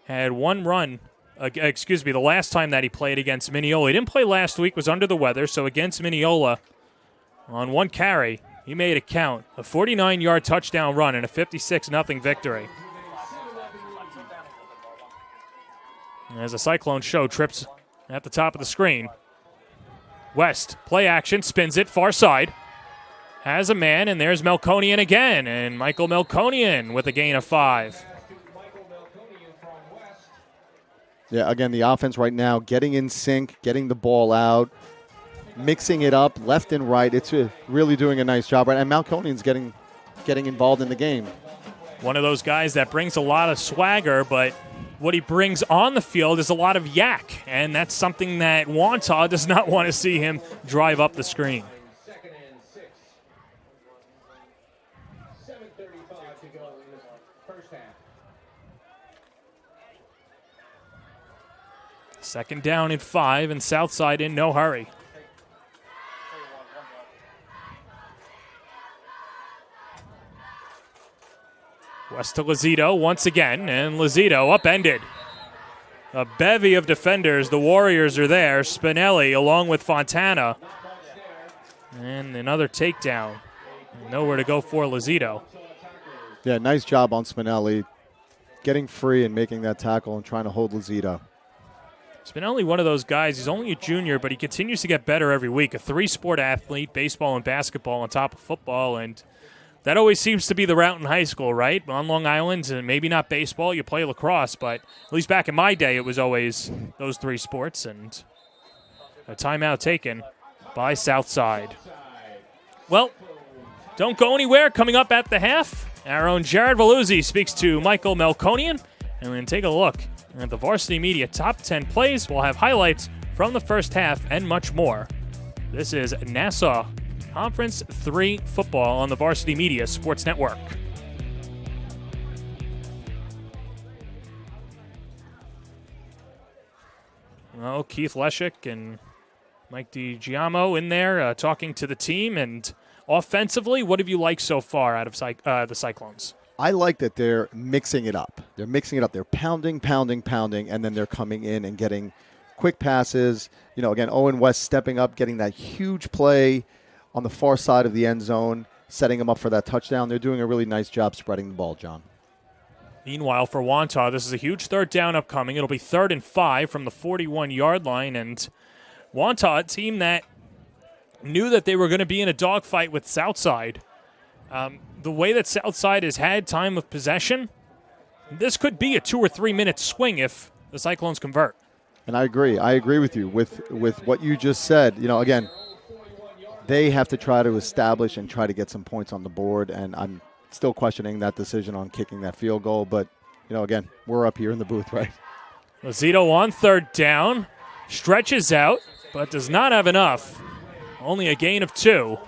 had one run. The last time that he played against Mineola. He didn't play last week, was under the weather, so against Mineola, on one carry, he made it count. A 49-yard touchdown run and a 56-0 victory. As a Cyclone show trips at the top of the screen. West, play action, spins it, far side. Has a man, and there's Melkonian again. And Michael Melkonian with a gain of 5. Yeah, again, the offense right now getting in sync, getting the ball out, mixing it up left and right. It's really doing a nice job. Right? And Melkonian's getting involved in the game. One of those guys that brings a lot of swagger, but what he brings on the field is a lot of yak. And that's something that Wantagh does not want to see him drive up the screen. Second down and 5, and Southside in no hurry. West to Lazito once again, and Lazito upended. A bevy of defenders. The Warriors are there. Spinelli along with Fontana. And another takedown. Nowhere to go for Lozito. Yeah, nice job on Spinelli getting free and making that tackle and trying to hold Lozito. Spinelli, one of those guys, he's only a junior, but he continues to get better every week. A three-sport athlete, baseball and basketball on top of football, and that always seems to be the route in high school, right? On Long Island, and maybe not baseball, you play lacrosse, but at least back in my day, it was always those three sports, and a timeout taken by Southside. Well, don't go anywhere. Coming up at the half, our own Jared Valuzzi speaks to Michael Melkonian, and we're going to take a look at the Varsity Media Top 10 Plays. We'll have highlights from the first half and much more. This is Nassau Conference 3 football on the Varsity Media Sports Network. Well, Keith Leshik and Mike DiGiamo in there talking to the team. And offensively, what have you liked so far out of the Cyclones? I like that they're mixing it up. They're mixing it up. They're pounding, and then they're coming in and getting quick passes. You know, again, Owen West stepping up, getting that huge play on the far side of the end zone, setting them up for that touchdown. They're doing a really nice job spreading the ball, John. Meanwhile, for Wantagh, this is a huge third down upcoming. It'll be 3rd and 5 from the 41-yard line. And Wantagh, a team that knew that they were going to be in a dogfight with Southside. The way that Southside has had time of possession, this could be a 2 or 3 minute swing if the Cyclones convert. And I agree. I agree with you with what you just said. You know, again, they have to try to establish and try to get some points on the board, and I'm still questioning that decision on kicking that field goal. But, you know, again, we're up here in the booth, right? Lozito on 3rd down, stretches out, but does not have enough. Only a gain of 2.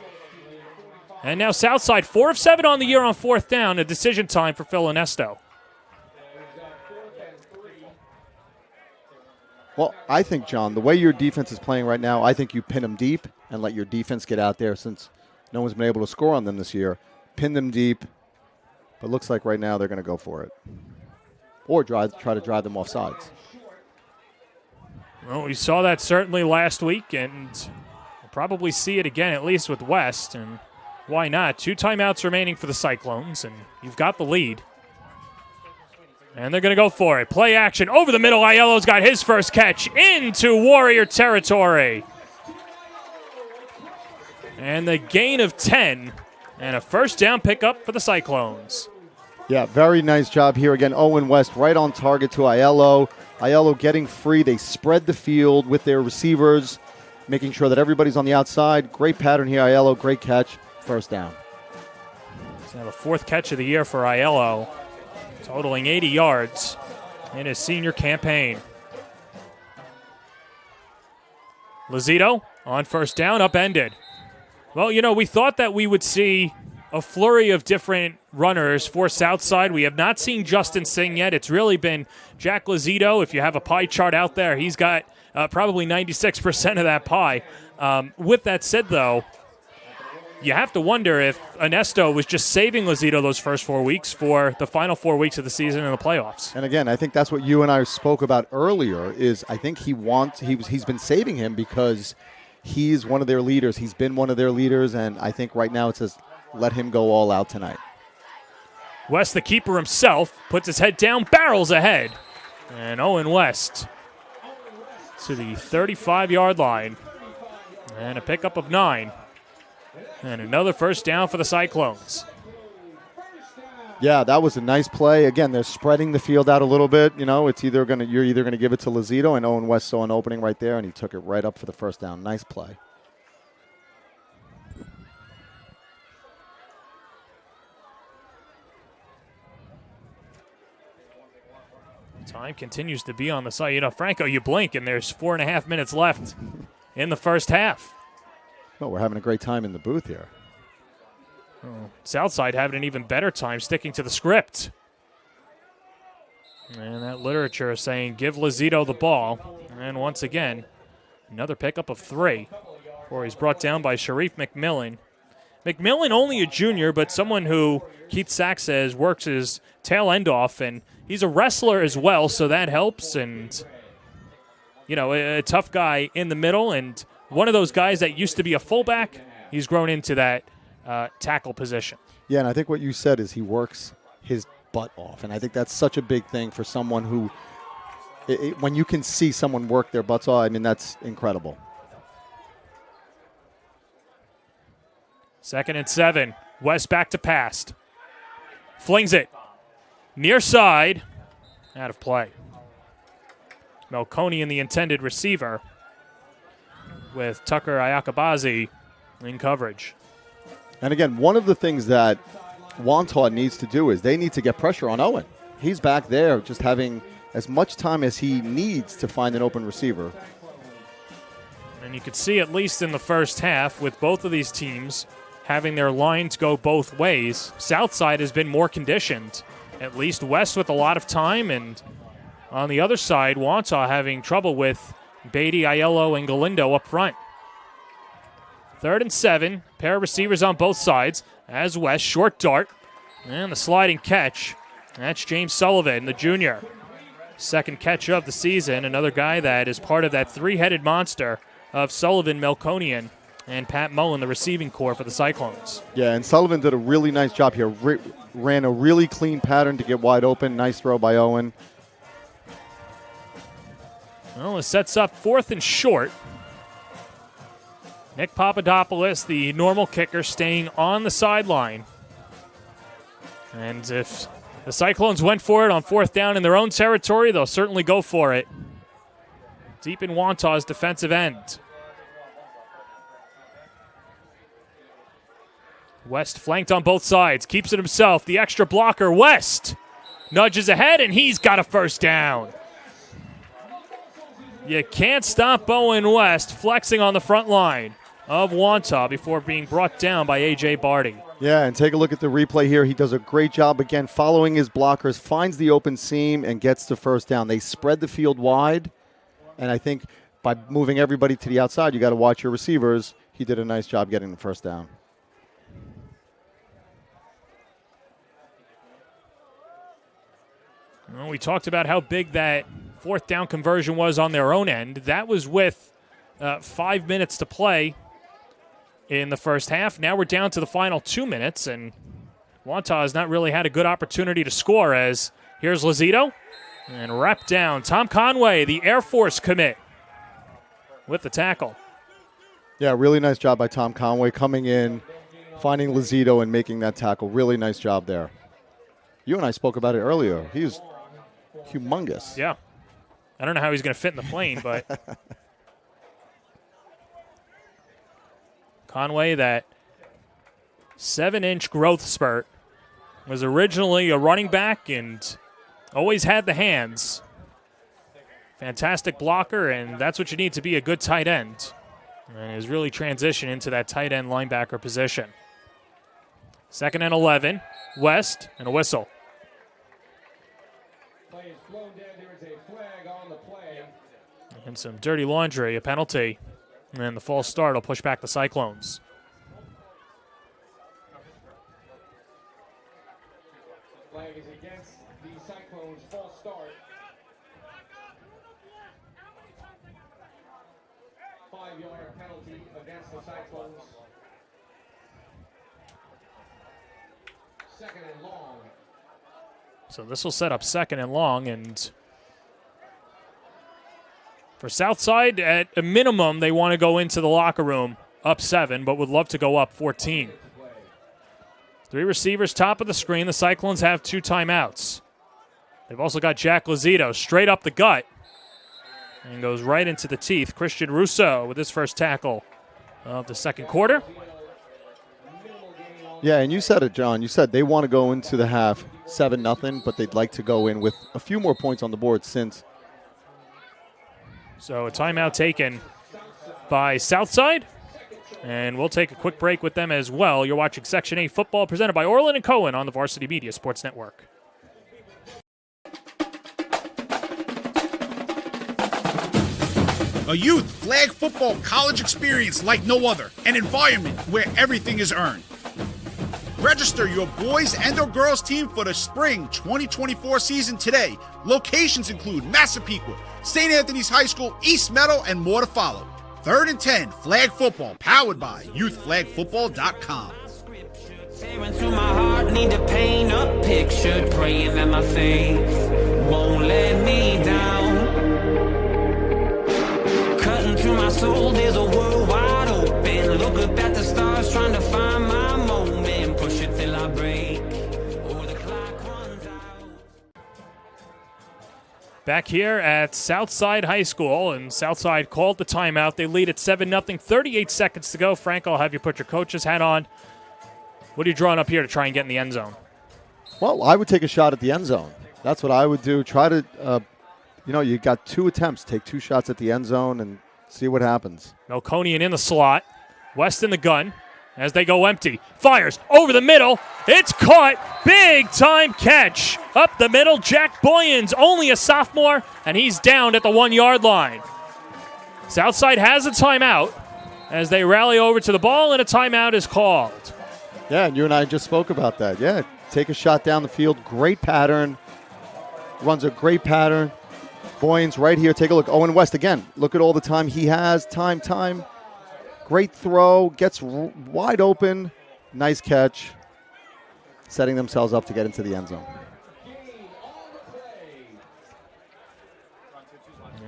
And now Southside, 4 of 7 on the year on 4th down, a decision time for Phil Onesto. Well, I think, John, the way your defense is playing right now, I think you pin them deep and let your defense get out there since no one's been able to score on them this year. Pin them deep, but looks like right now they're going to go for it. Or try to drive them off sides. Well, we saw that certainly last week, and we'll probably see it again, at least with West, and why not? 2 timeouts remaining for the Cyclones, and you've got the lead. And they're going to go for it. Play action over the middle. Aiello's got his first catch into Warrior territory. And the gain of 10 and a first down pickup for the Cyclones. Yeah, very nice job here. Again, Owen West right on target to Aiello. Aiello getting free. They spread the field with their receivers, making sure that everybody's on the outside. Great pattern here, Aiello. Great catch. First down. It's now the 4th catch of the year for Aiello, totaling 80 yards in his senior campaign. Lozito on first down, upended. Well, you know, we thought that we would see a flurry of different runners for Southside. We have not seen Justin Singh yet. It's really been Jack Lozito. If you have a pie chart out there, he's got probably 96% of that pie. With that said, though, you have to wonder if Onesto was just saving Lozito those first 4 weeks for the final 4 weeks of the season and the playoffs. And again, I think that's what you and I spoke about earlier. Is I think he's been saving him because he's one of their leaders. He's been one of their leaders, and I think right now it says let him go all out tonight. West, the keeper himself, puts his head down, barrels ahead, and Owen West to the 35-yard line, and a pickup of 9. And another first down for the Cyclones. Yeah, that was a nice play. Again, they're spreading the field out a little bit. You know, you're either gonna give it to Lozito, and Owen West saw an opening right there, and he took it right up for the first down. Nice play. Time continues to be on the side. You know, Franco, you blink, and there's 4.5 minutes left in the first half. Well, we're having a great time in the booth here. Southside having an even better time sticking to the script. And that literature is saying give Lozito the ball. And once again, another pickup of 3 before he's brought down by Sharif McMillan. McMillan only a junior, but someone who Keith Sack says works his tail end off, and he's a wrestler as well, so that helps. And, you know, a tough guy in the middle, and one of those guys that used to be a fullback, he's grown into that tackle position. Yeah, and I think what you said is he works his butt off. And I think that's such a big thing for someone who, when you can see someone work their butts off, I mean, that's incredible. 2nd and 7. West back to pass. Flings it. Near side. Out of play. Melkonian, the intended receiver, with Tucker Ayakabazi in coverage. And again, one of the things that Wantagh needs to do is they need to get pressure on Owen. He's back there just having as much time as he needs to find an open receiver. And you could see, at least in the first half, with both of these teams having their lines go both ways, Southside has been more conditioned. At least West with a lot of time, and on the other side, Wantagh having trouble with Beatty, Aiello, and Galindo up front. 3rd and 7, pair of receivers on both sides. As West, short dart, and the sliding catch. That's James Sullivan, the junior. 2nd catch of the season, another guy that is part of that three-headed monster of Sullivan, Melkonian, and Pat Mullen, the receiving core for the Cyclones. Yeah, and Sullivan did a really nice job here. Ran a really clean pattern to get wide open. Nice throw by Owen. Well, it sets up 4th and short. Nick Papadopoulos, the normal kicker, staying on the sideline. And if the Cyclones went for it on 4th down in their own territory, they'll certainly go for it. Deep in Wantagh's defensive end. West flanked on both sides, keeps it himself. The extra blocker, West, nudges ahead, and he's got a first down. You can't stop Owen West flexing on the front line of Wantagh before being brought down by A.J. Barty. Yeah, and take a look at the replay here. He does a great job, again, following his blockers, finds the open seam, and gets the first down. They spread the field wide, and I think by moving everybody to the outside, you got to watch your receivers. He did a nice job getting the first down. Well, we talked about how big that 4th down conversion was on their own end. That was with 5 minutes to play in the first half. Now we're down to the final 2 minutes, and Wantagh has not really had a good opportunity to score, as here's Lazito, and wrapped down. Tom Conway, the Air Force commit, with the tackle. Yeah, really nice job by Tom Conway coming in, finding Lazito, and making that tackle. Really nice job there. You and I spoke about it earlier. He's humongous. Yeah. I don't know how he's going to fit in the plane, but Conway, that 7-inch growth spurt, was originally a running back and always had the hands. Fantastic blocker, and that's what you need to be a good tight end. And has really transitioned into that tight end linebacker position. 2nd and 11, West, and a whistle. And some dirty laundry, a penalty. And then the false start will push back the Cyclones. Flag is against the Cyclones, false start. 5-yard penalty against the Cyclones. 2nd and long. So this will set up 2nd and long, and for Southside, at a minimum, they want to go into the locker room up 7, but would love to go up 14. 3 receivers, top of the screen. The Cyclones have 2 timeouts. They've also got Jack Lazito straight up the gut and goes right into the teeth. Christian Russo with his first tackle of the 2nd quarter. Yeah, and you said it, John. You said they want to go into the half 7-0, but they'd like to go in with a few more points on the board since. So a timeout taken by Southside, and we'll take a quick break with them as well. You're watching Section 8 football presented by Orland & Cohen on the Varsity Media Sports Network. A youth flag football college experience like no other. An environment where everything is earned. Register your boys and or girls team for the spring 2024 season today. Locations include Massapequa, St. Anthony's High School, East Meadow, and more to follow. 3rd and 10 flag football powered by youthflagfootball.com. Into my heart, need to paint a picture, praying that my faith won't let me down. Cutting through my soul, there's a world wide open. Look up at the stars, trying to find my moment. Push it till I break, or the clock runs out. Back here at Southside High School, and Southside called the timeout. They lead at 7-0, 38 seconds to go. Frank, I'll have you put your coach's hat on. What are you drawing up here to try and get in the end zone? Well, I would take a shot at the end zone. That's what I would do. Try to, you got 2 attempts. Take 2 shots at the end zone and see what happens. Melkonian in the slot. West in the gun as they go empty. Fires over the middle. It's caught. Big time catch. Up the middle. Jack Boyens, only a sophomore, and he's down at the 1-yard line. Southside has a timeout as they rally over to the ball, and a timeout is called. Yeah, and you and I just spoke about that. Yeah, take a shot down the field. Great pattern. Runs a great pattern. Boyens right here. Take a look. Owen West again. Look at all the time he has. Time. Great throw. Gets wide open. Nice catch. Setting themselves up to get into the end zone.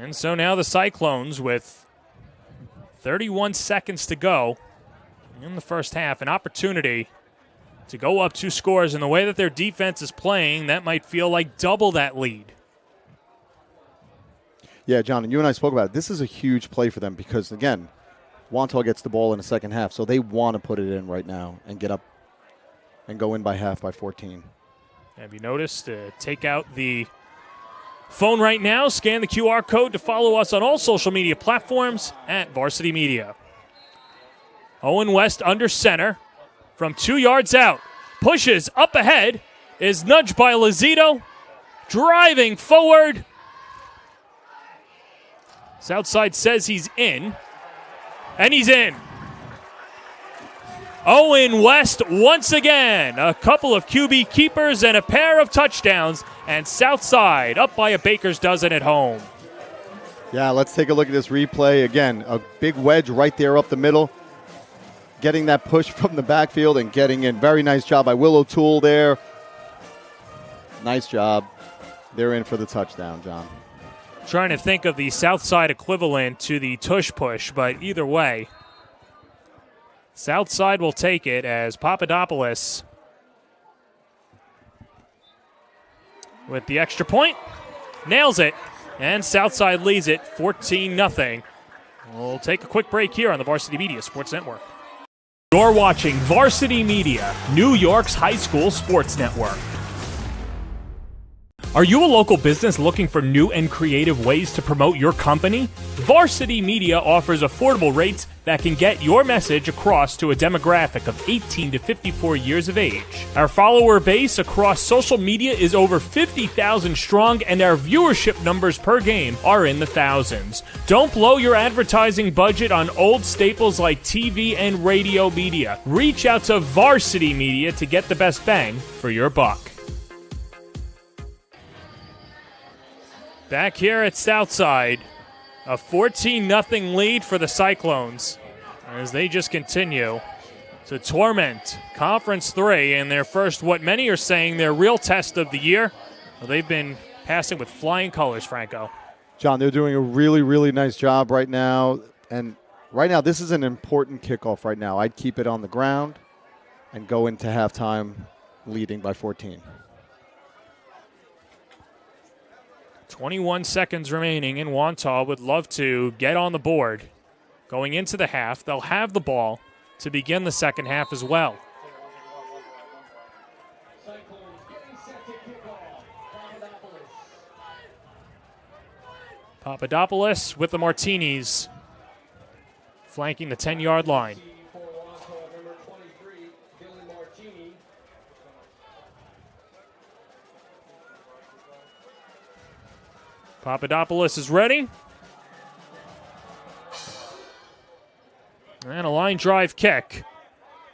And so now the Cyclones with 31 seconds to go in the first half, an opportunity to go up 2 scores. And the way that their defense is playing, that might feel like double that lead. Yeah, John, and you and I spoke about it. This is a huge play for them because, again, Wantagh gets the ball in the second half, so they want to put it in right now and get up and go in by half by 14. Have you noticed? Take out the phone right now, scan the QR code to follow us on all social media platforms at Varsity Media. Owen West under center from 2 yards out. Pushes up ahead, is nudged by Lazito. Driving forward. Southside says he's in. And he's in. Owen West once again. A couple of QB keepers and a pair of touchdowns. And Southside up by a baker's dozen at home. Yeah, let's take a look at this replay. Again, a big wedge right there up the middle. Getting that push from the backfield and getting in. Very nice job by Will O'Toole there. Nice job. They're in for the touchdown, John. Trying to think of the Southside equivalent to the tush push, but either way, Southside will take it as Papadopoulos with the extra point. Nails it, and Southside leads it 14-0. We'll take a quick break here on the Varsity Media Sports Network. You're watching Varsity Media, New York's high school sports network. Are you a local business looking for new and creative ways to promote your company? Varsity Media offers affordable rates that can get your message across to a demographic of 18 to 54 years of age. Our follower base across social media is over 50,000 strong, and our viewership numbers per game are in the thousands. Don't blow your advertising budget on old staples like TV and radio media. Reach out to Varsity Media to get the best bang for your buck. Back here at Southside, a 14-0 lead for the Cyclones as they just continue to torment Conference 3 in their first, what many are saying, their real test of the year. Well, they've been passing with flying colors, Franco. John, they're doing a really, really nice job right now. And right now, this is an important kickoff right now. I'd keep it on the ground and go into halftime leading by 14. 21 seconds remaining, and Wantagh would love to get on the board. Going into the half, they'll have the ball to begin the second half as well. Papadopoulos with the martinis, flanking the 10-yard line. Papadopoulos is ready. And a line drive kick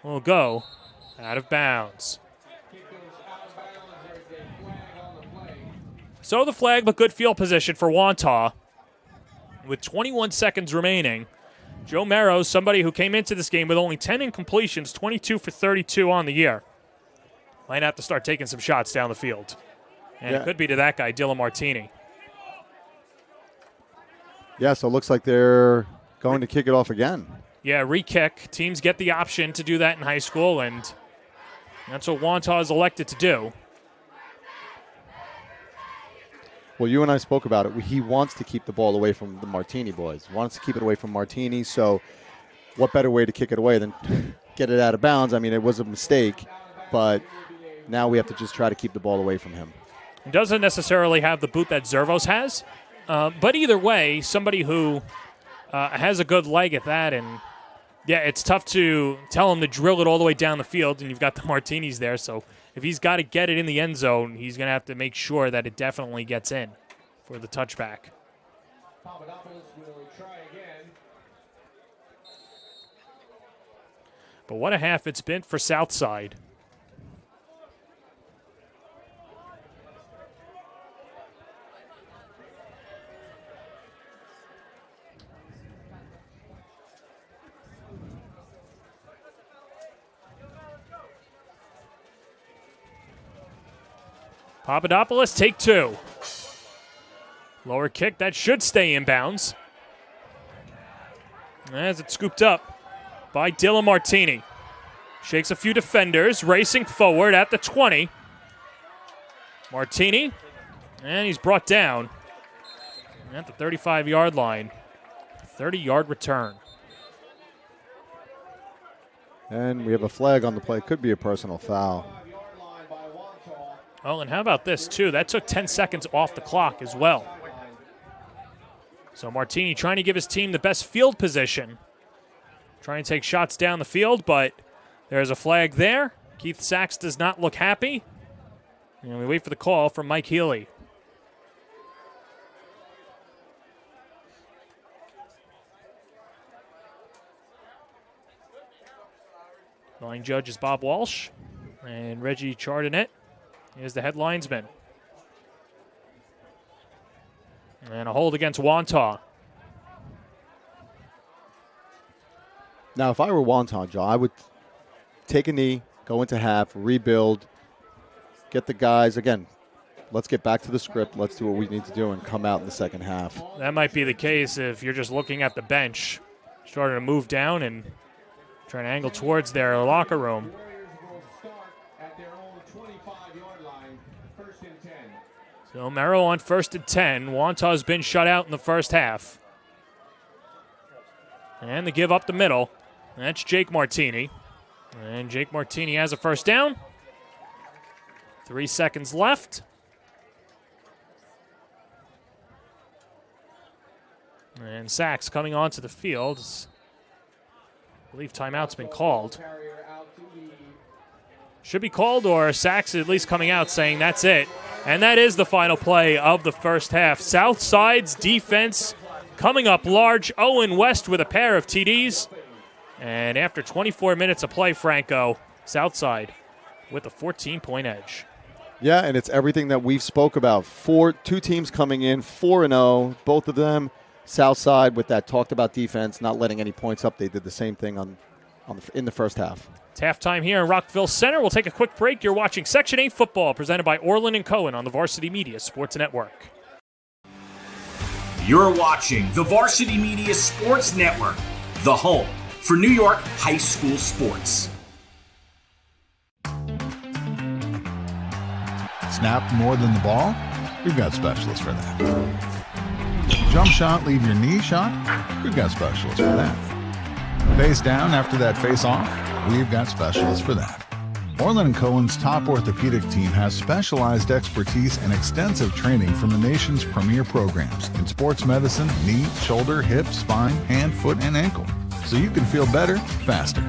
will go out of bounds. So the flag, but good field position for Wantagh. With 21 seconds remaining, Joe Merrow, somebody who came into this game with only 10 incompletions, 22 for 32 on the year. might have to start taking some shots down the field. And Yeah. it could be to that guy, Dylan Martini. Yeah, so it looks like they're going to kick it off again. Yeah, re-kick. Teams get the option to do that in high school, and that's what Wantagh has elected to do. Well, you and I spoke about it. He wants to keep the ball away from the Martini boys. He wants to keep it away from Martini, so what better way to kick it away than get it out of bounds? I mean, it was a mistake, but now we have to just try to keep the ball away from him. He doesn't necessarily have the boot that Zervos has, but either way, somebody who has a good leg at that, and yeah, it's tough to tell him to drill it all the way down the field, and you've got the Martinis there, so if he's got to get it in the end zone, he's going to have to make sure that it definitely gets in for the touchback. Papadopoulos will try again. But what a half it's been for Southside. Papadopoulos, take two. Lower kick, that should stay in bounds. As it's scooped up by Dylan Martini. Shakes a few defenders, racing forward at the 20. Martini, and he's brought down at the 35-yard line. 30-yard return. And we have a flag on the play. Could be a personal foul. Oh, and how about this, too? That took 10 seconds off the clock as well. So Martini trying to give his team the best field position. Trying to take shots down the field, but there's a flag there. Keith Sachs does not look happy. And we wait for the call from Mike Healy. Line judge is Bob Walsh. And Reggie Chardonnette is the head linesman. And a hold against Wantagh. Now, if I were Wantagh, Joe, I would take a knee, go into half, rebuild, get the guys. Again, let's get back to the script. Let's do what we need to do and come out in the second half. That might be the case if you're just looking at the bench, starting to move down and trying to angle towards their locker room. So Merrill on 1st and 10. Wantagh's been shut out in the first half. And the give up the middle. That's Jake Martini. And Jake Martini has a first down. 3 seconds left. And Sachs coming onto the field. I believe timeout's been called. Should be called, or Sachs at least coming out saying that's it. And that is the final play of the first half. Southside's defense coming up large. Owen West with a pair of TDs. And after 24 minutes of play, Franco, Southside with a 14-point edge. Yeah, and it's everything that we've spoke about. Two teams coming in, 4-0. Both of them, Southside with that talked about defense, not letting any points up. They did the same thing in the first half. It's halftime here in Rockville Center. We'll take a quick break. You're watching Section 8 football presented by Orland and Cohen on the Varsity Media Sports Network. You're watching the Varsity Media Sports Network, the home for New York high school sports. Snap more than the ball? We've got specialists for that. Jump shot, leave your knee shot? We've got specialists for that. Face down after that face off? We've got specialists for that. Orland & Cohen's top orthopedic team has specialized expertise and extensive training from the nation's premier programs in sports medicine, knee, shoulder, hip, spine, hand, foot, and ankle. So you can feel better, faster.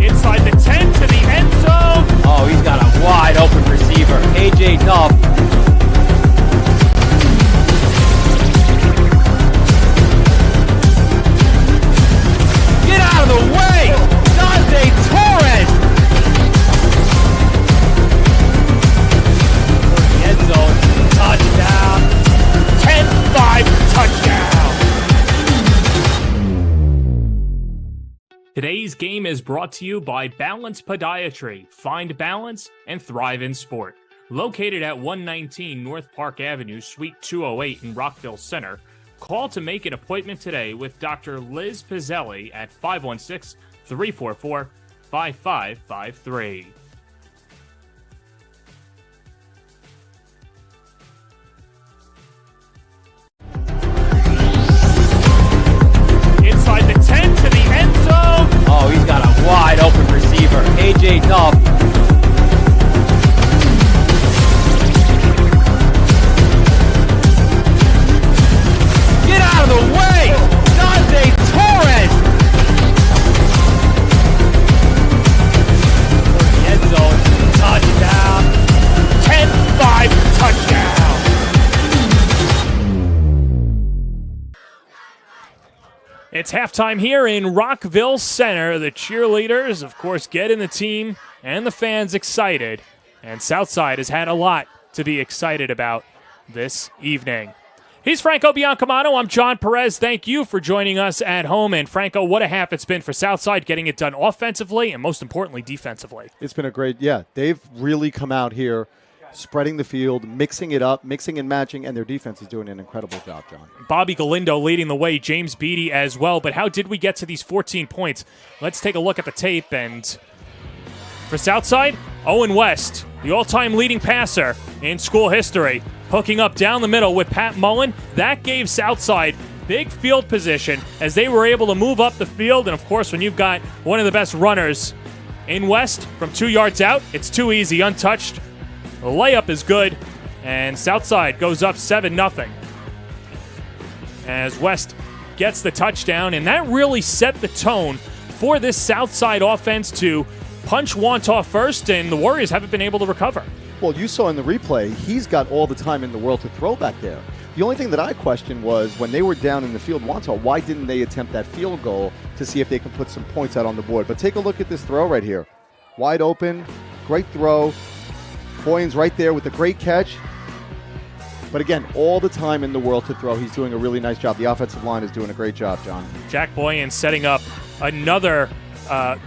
Inside the 10 to the end zone. Oh, he's got a wide open receiver. A.J. Duff. Get out of the way! Dante Torres! End zone. Touchdown. 10-5 touchdown. game is brought to you by Balance Podiatry. Find balance and thrive in sport. Located at 119 North Park Avenue, Suite 208 in Rockville Center. Call to make an appointment today with Dr. Liz Pizzelli at 516-344-5553. Inside the 10 to the end zone. Oh, he's got a wide open receiver. AJ Duff. Get out of the way! Dante Torres! The end zone. Touchdown. 10-5 touchdown. It's halftime here in Rockville Center. The cheerleaders, of course, getting the team and the fans excited. And Southside has had a lot to be excited about this evening. He's Franco Biancamano. I'm John Perez. Thank you for joining us at home. And Franco, what a half it's been for Southside, getting it done offensively and most importantly defensively. It's been a great, they've really come out here spreading the field, mixing it up, mixing and matching, and their defense is doing an incredible job, John. Bobby Galindo leading the way, James Beatty as well. But how did we get to these 14 points? Let's take a look at the tape. And for Southside, Owen West, the all-time leading passer in school history, hooking up down the middle with Pat Mullen. That gave Southside big field position as they were able to move up the field. And, of course, when you've got one of the best runners in West from 2 yards out, it's too easy, untouched. The layup is good, and Southside goes up 7-0 as West gets the touchdown, and that really set the tone for this Southside offense to punch Wantagh first, and the Warriors haven't been able to recover. Well, you saw in the replay, he's got all the time in the world to throw back there. The only thing that I questioned was when they were down in the field, Wantagh, why didn't they attempt that field goal to see if they can put some points out on the board? But take a look at this throw right here. Wide open, great throw. Boyan's right there with a great catch. But again, all the time in the world to throw. He's doing a really nice job. The offensive line is doing a great job, John. Jack Boyan setting up another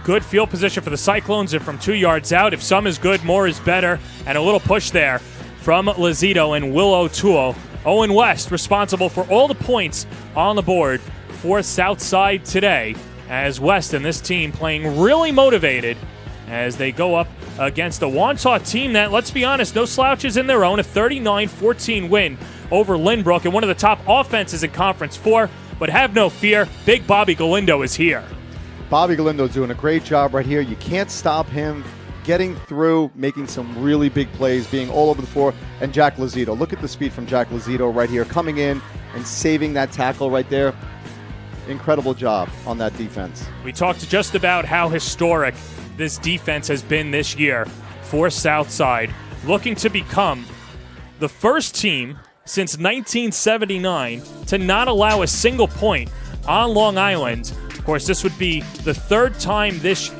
good field position for the Cyclones. And from 2 yards out, if some is good, more is better. And a little push there from Lazito and Will O'Toole. Owen West responsible for all the points on the board for Southside today, as West and this team playing really motivated as they go up against a Wantagh team that, let's be honest, no slouches in their own. A 39-14 win over Lynbrook and one of the top offenses in Conference 4. But have no fear, Big Bobby Galindo is here. Bobby Galindo's doing a great job right here. You can't stop him getting through, making some really big plays, being all over the floor. And Jack Lazito, look at the speed from Jack Lazito right here, coming in and saving that tackle right there. Incredible job on that defense. We talked just about how historic this defense has been this year for Southside, looking to become the first team since 1979 to not allow a single point on Long Island. Of course, this would be the third time this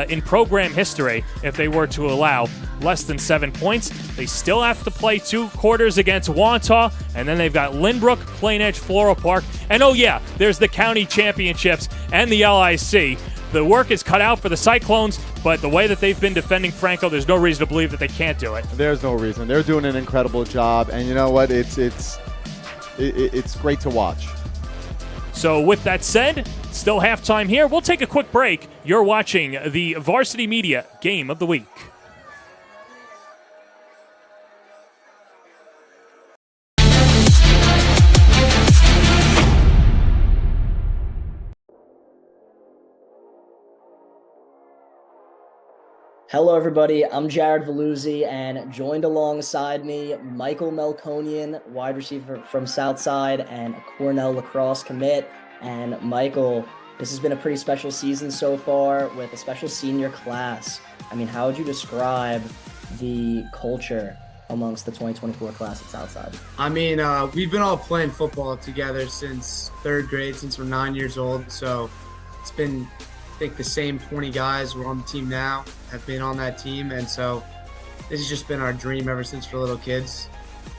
in program history if they were to allow less than 7 points. They still have to play 2 quarters against Wantagh, and then they've got Lynbrook, Plain Edge, Floral Park, and oh yeah, there's the county championships and the LIC. The work is cut out for the Cyclones, but the way that they've been defending Franco, there's no reason to believe that they can't do it. There's no reason. They're doing an incredible job, and you know what? It's great to watch. So with that said, still halftime here. We'll take a quick break. You're watching the Varsity Media Game of the Week. Hello, everybody. I'm Jared Veluzzi, and joined alongside me, Michael Melkonian, wide receiver from Southside and Cornell lacrosse commit. And Michael, this has been a pretty special season so far with a special senior class. I mean, how would you describe the culture amongst the 2024 class at Southside? I mean, we've been all playing football together since 3rd grade, since we're 9 years old. So it's been, I think, the same 20 guys who are on the team now have been on that team. And so this has just been our dream ever since we're little kids.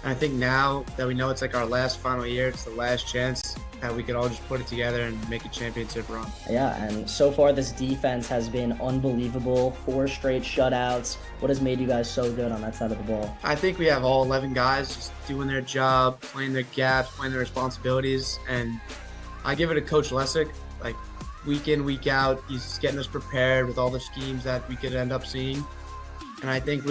And I think now that we know it's like our last final year, it's the last chance. that we could all just put it together and make a championship run. Yeah, and so far this defense has been unbelievable. 4 straight shutouts. What has made you guys so good on that side of the ball? I think we have all 11 guys just doing their job, playing their gaps, playing their responsibilities, and I give it to Coach Lessick. Like, week in, week out, he's getting us prepared with all the schemes that we could end up seeing. And I think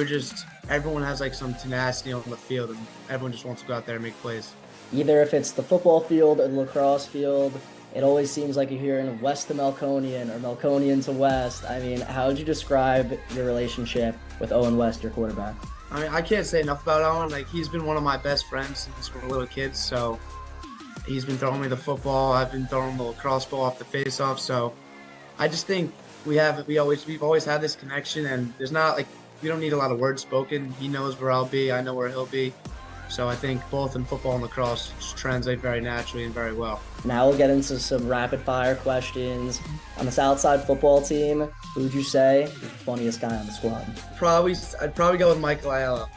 everyone has like some tenacity on the field, and everyone just wants to go out there and make plays. Either if it's the football field or the lacrosse field, it always seems like you're hearing West to Melconian or Melconian to West. I mean, how would you describe your relationship with Owen West, your quarterback? I mean, I can't say enough about Owen. Like, he's been one of my best friends since we were little kids, so he's been throwing me the football. I've been throwing the lacrosse ball off the face-off. So I just think we've always had this connection, and we don't need a lot of words spoken. He knows where I'll be. I know where he'll be. So I think both in football and lacrosse just translate very naturally and very well. Now we'll get into some rapid-fire questions. On the Southside football team, who would you say is the funniest guy on the squad? I'd probably go with Michael Aiello.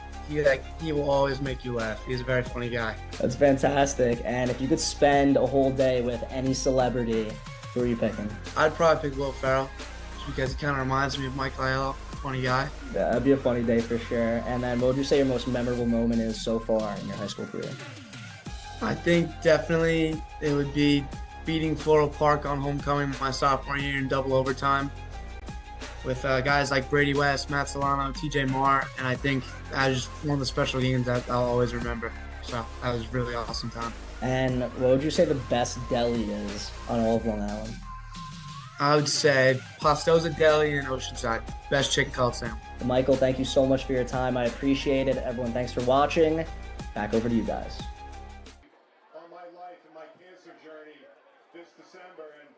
He will always make you laugh. He's a very funny guy. That's fantastic. And if you could spend a whole day with any celebrity, who are you picking? I'd probably pick Will Ferrell, just because he kind of reminds me of Michael Aiello. Funny guy. Yeah, that'd be a funny day for sure. And then what would you say your most memorable moment is so far in your high school career? I think definitely it would be beating Floral Park on homecoming my sophomore year in double overtime with guys like Brady West, Matt Solano, TJ Marr, and I think that was just one of the special games that I'll always remember. So that was a really awesome time. And what would you say the best deli is on all of Long Island? I would say Pastosa Deli in Oceanside. Best chicken called Sam. Michael, thank you so much for your time. I appreciate it. Everyone, thanks for watching. Back over to you guys. On my life and my cancer journey this December, and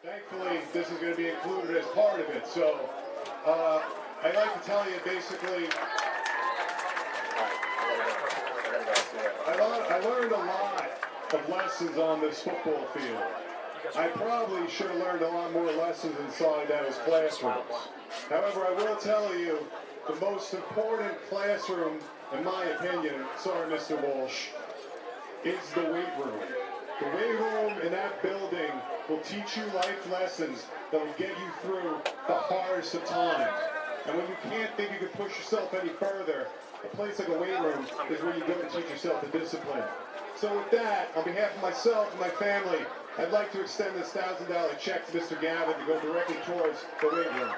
thankfully this is going to be included as part of it. So I'd like to tell you basically, I learned a lot of lessons on this football field. I probably should have learned a lot more lessons inside those classrooms. However, I will tell you, the most important classroom, in my opinion, sorry Mr. Walsh, is the weight room. The weight room in that building will teach you life lessons that will get you through the hardest of times. And when you can't think you can push yourself any further, a place like a weight room is where you go to teach yourself the discipline. So with that, on behalf of myself and my family, I'd like to extend this $1,000 check to Mr. Gavin to go directly towards the weight room.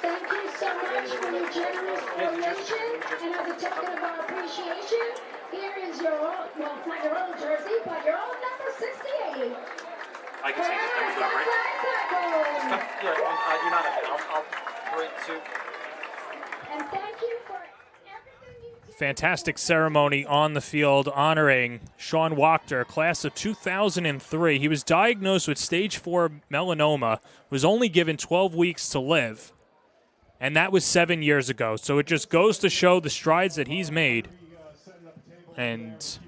Thank you so much for your generous donation, and as a token of our appreciation, here is your own, well, it's not your own jersey, but your own number 68. I can take it. Then we go to break. Yeah, you're not ahead. I'll break too. And thank you for fantastic ceremony on the field honoring Sean Wachter, class of 2003. He was diagnosed with stage 4 melanoma, was only given 12 weeks to live, and that was 7 years ago. So it just goes to show the strides that he's made. And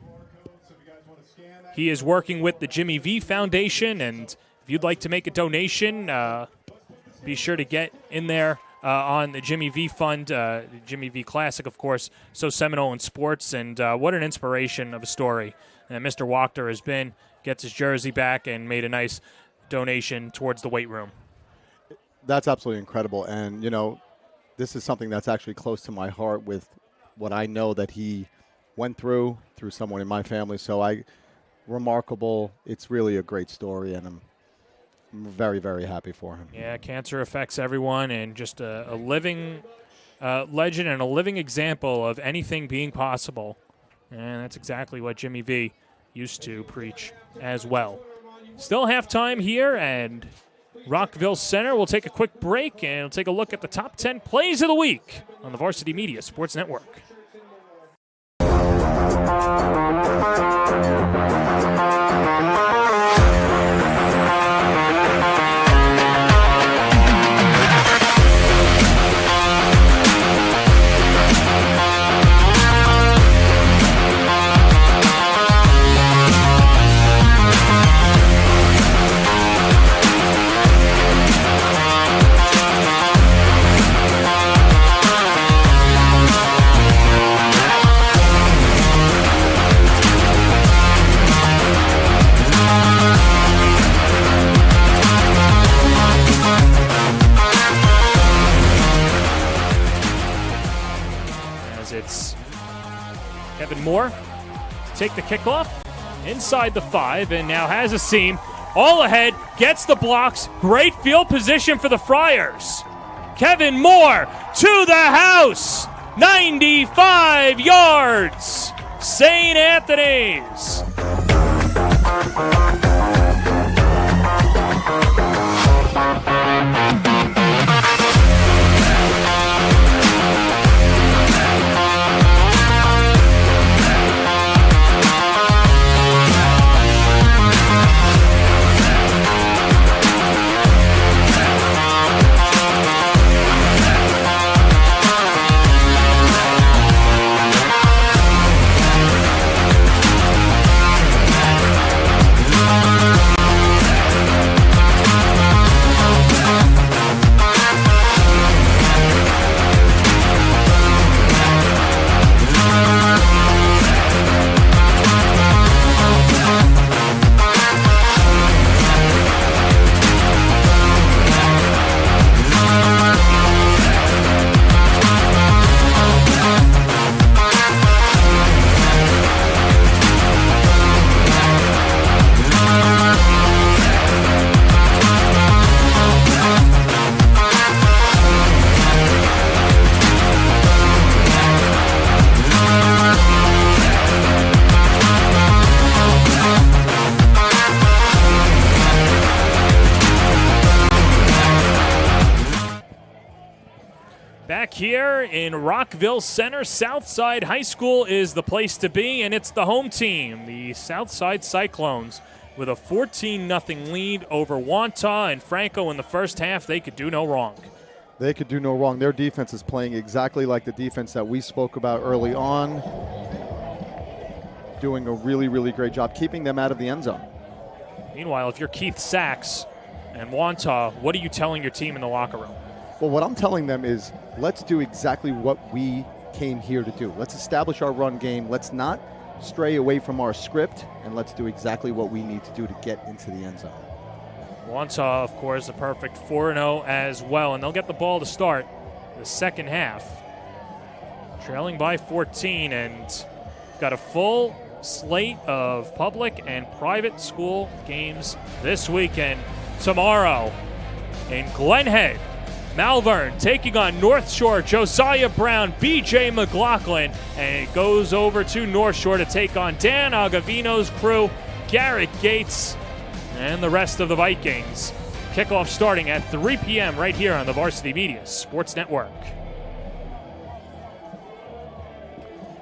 he is working with the Jimmy V Foundation, and if you'd like to make a donation, be sure to get in there on the Jimmy V Fund, the Jimmy V Classic, of course, so seminal in sports, and what an inspiration of a story. And Mr. Wachter has been, gets his jersey back, and made a nice donation towards the weight room. That's absolutely incredible, and, you know, this is something that's actually close to my heart with what I know that he went through someone in my family, so remarkable. It's really a great story, and I'm very, very happy for him. Yeah, cancer affects everyone, and just a living legend and a living example of anything being possible. And that's exactly what Jimmy V used to preach as well. Still halftime here, and Rockville Center. We'll take a quick break, and we'll take a look at the top 10 plays of the week on the Varsity Media Sports Network. Kevin Moore take the kickoff inside the 5 and now has a seam. All ahead, gets the blocks. Great field position for the Friars. Kevin Moore to the house. 95 yards. St. Anthony's. Back here in Rockville Center, Southside High School is the place to be, and it's the home team, the Southside Cyclones, with a 14-0 lead over Wantagh and Franco in the first half. They could do no wrong. They could do no wrong. Their defense is playing exactly like the defense that we spoke about early on. Doing a really, really great job keeping them out of the end zone. Meanwhile, if you're Keith Sachs and Wantagh, what are you telling your team in the locker room? Well, what I'm telling them is let's do exactly what we came here to do. Let's establish our run game. Let's not stray away from our script, and let's do exactly what we need to do to get into the end zone. Wantagh, of course, a perfect 4-0 as well, and they'll get the ball to start the second half. Trailing by 14, and got a full slate of public and private school games this weekend. Tomorrow in Glen Head, Malvern taking on North Shore, Josiah Brown, BJ McLaughlin, and it goes over to North Shore to take on Dan Agavino's crew, Garrett Gates, and the rest of the Vikings. Kickoff starting at 3 p.m. right here on the Varsity Media Sports Network.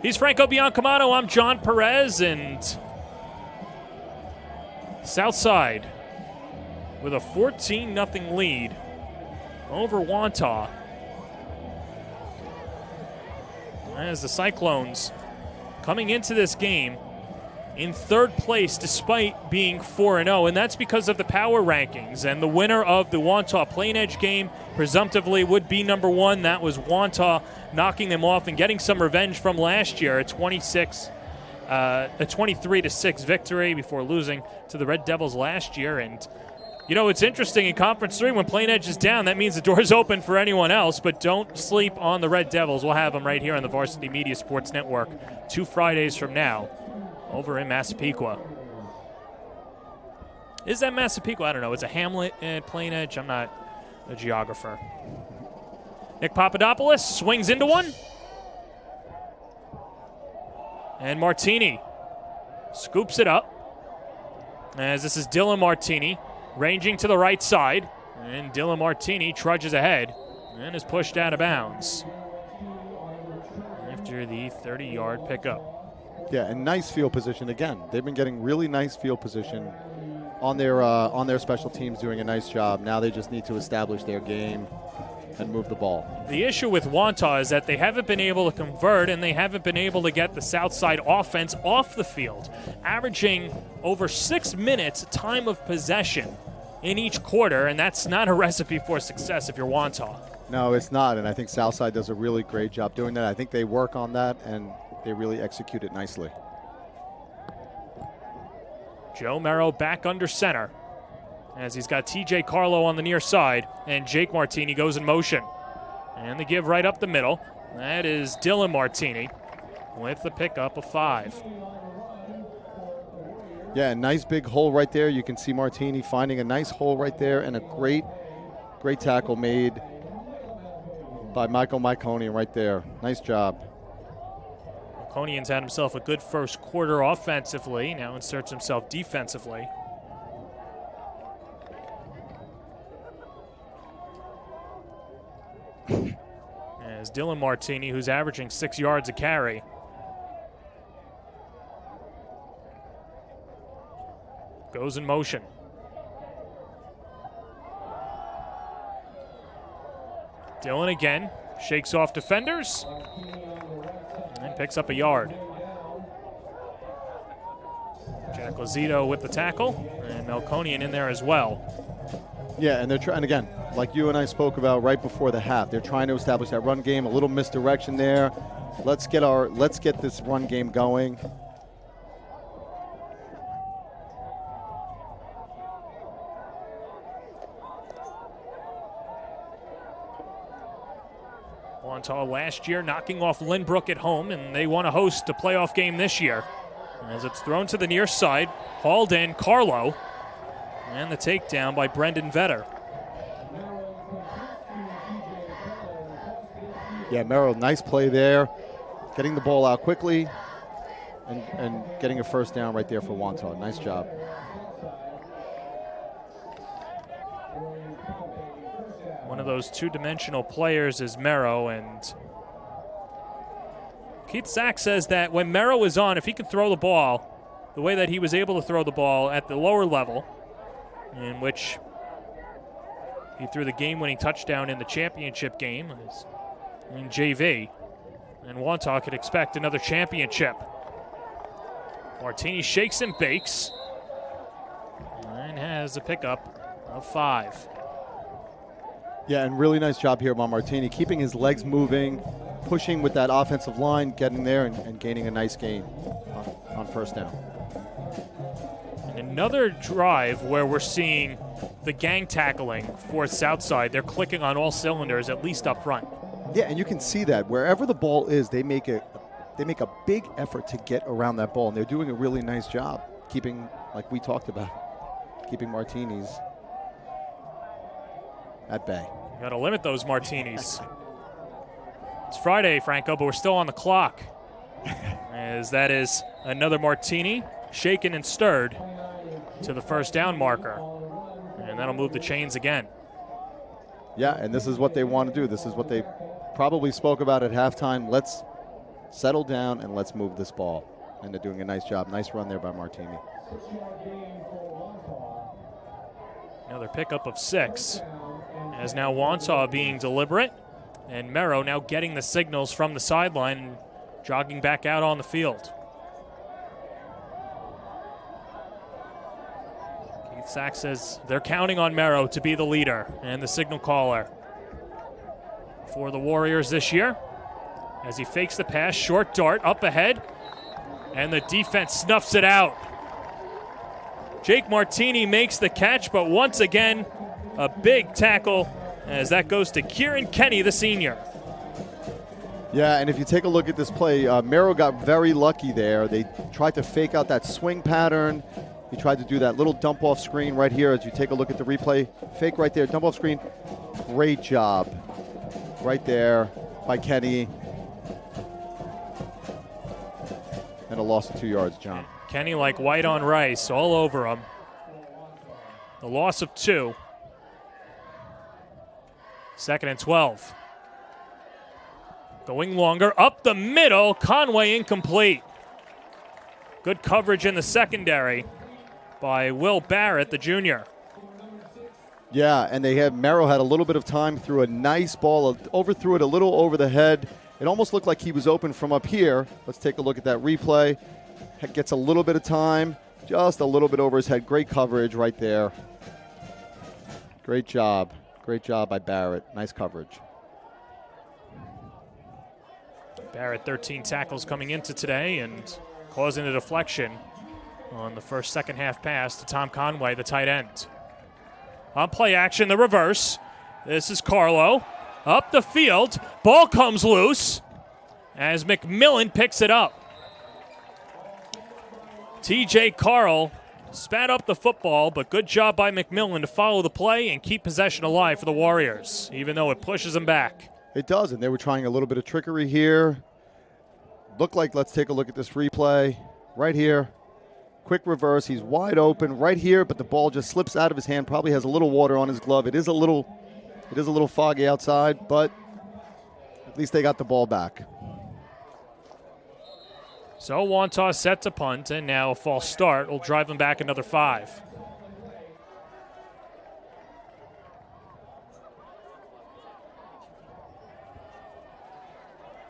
He's Franco Biancamano, I'm John Perez, and Southside with a 14-0 lead over Wantagh, as the Cyclones coming into this game in third place despite being 4-0, and that's because of the power rankings, and the winner of the Wantagh Plain Edge game presumptively would be number 1. That was Wantagh knocking them off and getting some revenge from last year, a 23-6 victory before losing to the Red Devils last year. And you know, it's interesting in Conference 3, when Plain Edge is down, that means the door's open for anyone else, but don't sleep on the Red Devils. We'll have them right here on the Varsity Media Sports Network 2 Fridays from now over in Massapequa. Is that Massapequa? I don't know. It's a hamlet at Plain Edge. I'm not a geographer. Nick Papadopoulos swings into one. And Martini scoops it up, as this is Dylan Martini ranging to the right side, and Dylan Martini trudges ahead and is pushed out of bounds after the 30-yard pickup. Yeah, and nice field position again. They've been getting really nice field position on their special teams, doing a nice job. Now they just need to establish their game and move the ball. The issue with Wantagh is that they haven't been able to convert, and they haven't been able to get the Southside offense off the field, averaging over 6 minutes time of possession in each quarter, and that's not a recipe for success if you're Wantagh. No, it's not, and I think Southside does a really great job doing that. I think they work on that, and they really execute it nicely. Joe Merrow back under center, as he's got TJ Carlo on the near side, and Jake Martini goes in motion. And the give right up the middle. That is Dylan Martini. with the pickup of 5. Yeah, a nice big hole right there. You can see Martini finding a nice hole right there, and a great tackle made by Michael Myconian right there. Nice job. Myconian's had himself a good first quarter offensively, now inserts himself defensively. As Dylan Martini, who's averaging 6 yards a carry. Goes in motion. Dylan again, shakes off defenders, and picks up a yard. Jack Lazito with the tackle, and Melconian in there as well. Yeah, and they're trying, again, like you and I spoke about right before the half, they're trying to establish that run game, a little misdirection there. Let's get this run game going. Wantagh last year knocking off Lynbrook at home, and they want to host a playoff game this year. As it's thrown to the near side, hauled in Carlo, and the takedown by Brendan Vetter. Yeah, Merrill, nice play there. Getting the ball out quickly and getting a first down right there for Wantagh. Nice job. One of those two-dimensional players is Merrow, and Keith Sack says that when Merrow is on, if he can throw the ball the way that he was able to throw the ball at the lower level, in which he threw the game-winning touchdown in the championship game in JV, and Wantagh could expect another championship. Martini shakes and bakes and has a pickup of 5. Yeah, and really nice job here by Martini, keeping his legs moving, pushing with that offensive line, getting there and gaining a nice gain on first down. And another drive where we're seeing the gang tackling for Southside. They're clicking on all cylinders, at least up front. Yeah, and you can see that wherever the ball is, they make a big effort to get around that ball, and they're doing a really nice job keeping, like we talked about, keeping Martinis at bay. Got to limit those martinis. It's Friday, Franco, but we're still on the clock. As that is another martini, shaken and stirred to the first down marker. And that'll move the chains again. Yeah, and this is what they want to do. This is what they probably spoke about at halftime. Let's settle down and let's move this ball. And they're doing a nice job. Nice run there by Martini. Another pickup of 6. As now Wantagh being deliberate, and Merrow now getting the signals from the sideline and jogging back out on the field. Keith Sack says they're counting on Merrow to be the leader and the signal caller for the Warriors this year. As he fakes the pass, short dart up ahead, and the defense snuffs it out. Jake Martini makes the catch, but once again, a big tackle as that goes to Kieran Kenny, the senior. Yeah, and if you take a look at this play, Merrow got very lucky there. They tried to fake out that swing pattern. He tried to do that little dump-off screen right here as you take a look at the replay. Fake right there, dump-off screen. Great job right there by Kenny. And a loss of 2 yards, John. Kenny like white on rice, all over him. The loss of 2. 2nd and 12. Going longer, up the middle, Conway incomplete. Good coverage in the secondary by Will Barrett, the junior. Yeah, and Merrow had a little bit of time, threw a nice ball, overthrew it a little over the head. It almost looked like he was open from up here. Let's take a look at that replay. Gets a little bit of time, just a little bit over his head. Great coverage right there. Great job. Great job by Barrett. Nice coverage. Barrett, 13 tackles coming into today and causing a deflection on the second half pass to Tom Conway, the tight end. On play action, the reverse. This is Carlo. Up the field. Ball comes loose. as McMillan picks it up. TJ Carl spat up the football, but good job by McMillan to follow the play and keep possession alive for the Warriors, even though it pushes them back. It does, and they were trying a little bit of trickery here. Look like, let's take a look at this replay. Right here, quick reverse. He's wide open right here, but the ball just slips out of his hand. Probably has a little water on his glove. It is a little foggy outside, but at least they got the ball back. So Wantagh set to punt, and now a false start will drive them back another 5.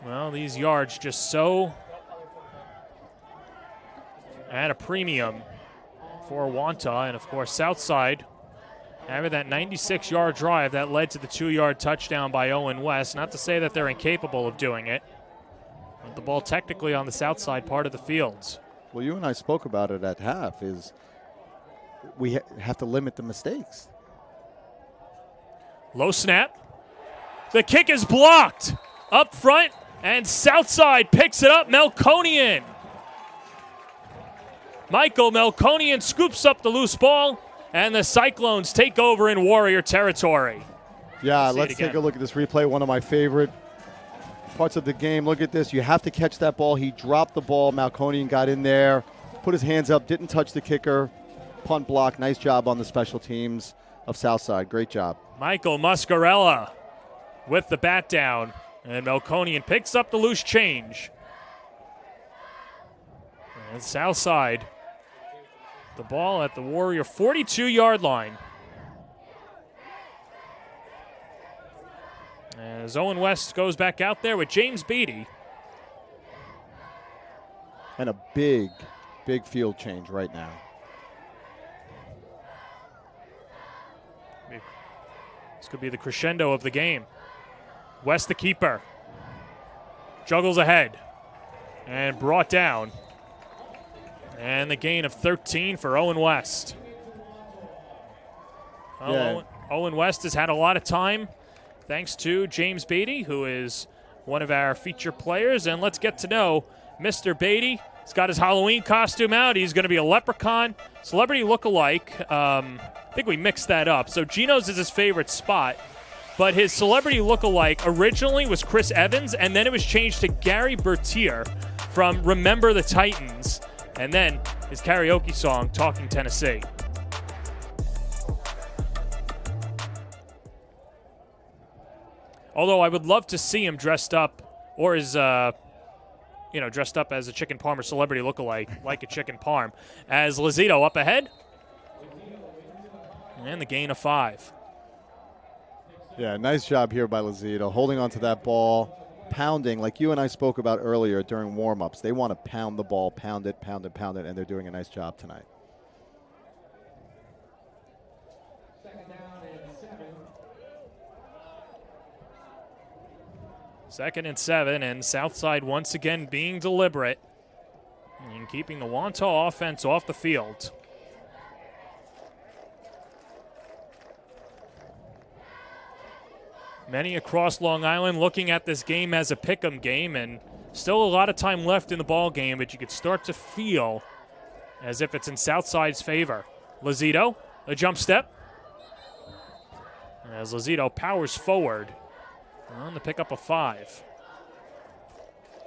Well, these yards just so at a premium for Wantagh, and of course Southside having that 96-yard drive that led to the 2-yard touchdown by Owen West. Not to say that they're incapable of doing it, but the ball technically on the south side part of the field. Well, you and I spoke about it at half, is we have to limit the mistakes. Low snap. The kick is blocked up front, and Southside picks it up. Melkonian. Michael Melkonian scoops up the loose ball, and the Cyclones take over in Warrior territory. Yeah, let's take a look at this replay. One of my favorite parts of the game. Look at this. You have to catch that ball. He dropped the ball. Melkonian got in there, put his hands up, didn't touch the kicker. Punt block. Nice job on the special teams of Southside. Great job. Michael Muscarella with the bat down, and Melkonian picks up the loose change. And Southside, the ball at the Warrior 42-yard line. As Owen West goes back out there with James Beatty. And a big field change right now. This could be the crescendo of the game. West, the keeper, juggles ahead and brought down. And the gain of 13 for Owen West. Owen West has had a lot of time thanks to James Beatty, who is one of our feature players. And let's get to know Mr. Beatty. He's got his Halloween costume out. He's going to be a leprechaun, celebrity look-alike. I think we mixed that up. So Gino's is his favorite spot, but his celebrity look-alike originally was Chris Evans, and then it was changed to Gary Bertier from Remember the Titans, and then his karaoke song, Talking Tennessee. Although I would love to see him dressed up, or as dressed up as a Chicken Parm or celebrity look-alike, like a Chicken Parm. As Lazito up ahead, and the gain of 5. Yeah, nice job here by Lazito, holding onto that ball, pounding, like you and I spoke about earlier during warm-ups. They want to pound the ball, pound it, and they're doing a nice job tonight. Second and 7, and Southside once again being deliberate and keeping the Wantagh offense off the field. Many across Long Island looking at this game as a pick'em game, and still a lot of time left in the ball game, but you could start to feel as if it's in Southside's favor. Lazito, a jump step. As Lazito powers forward on the pickup of 5.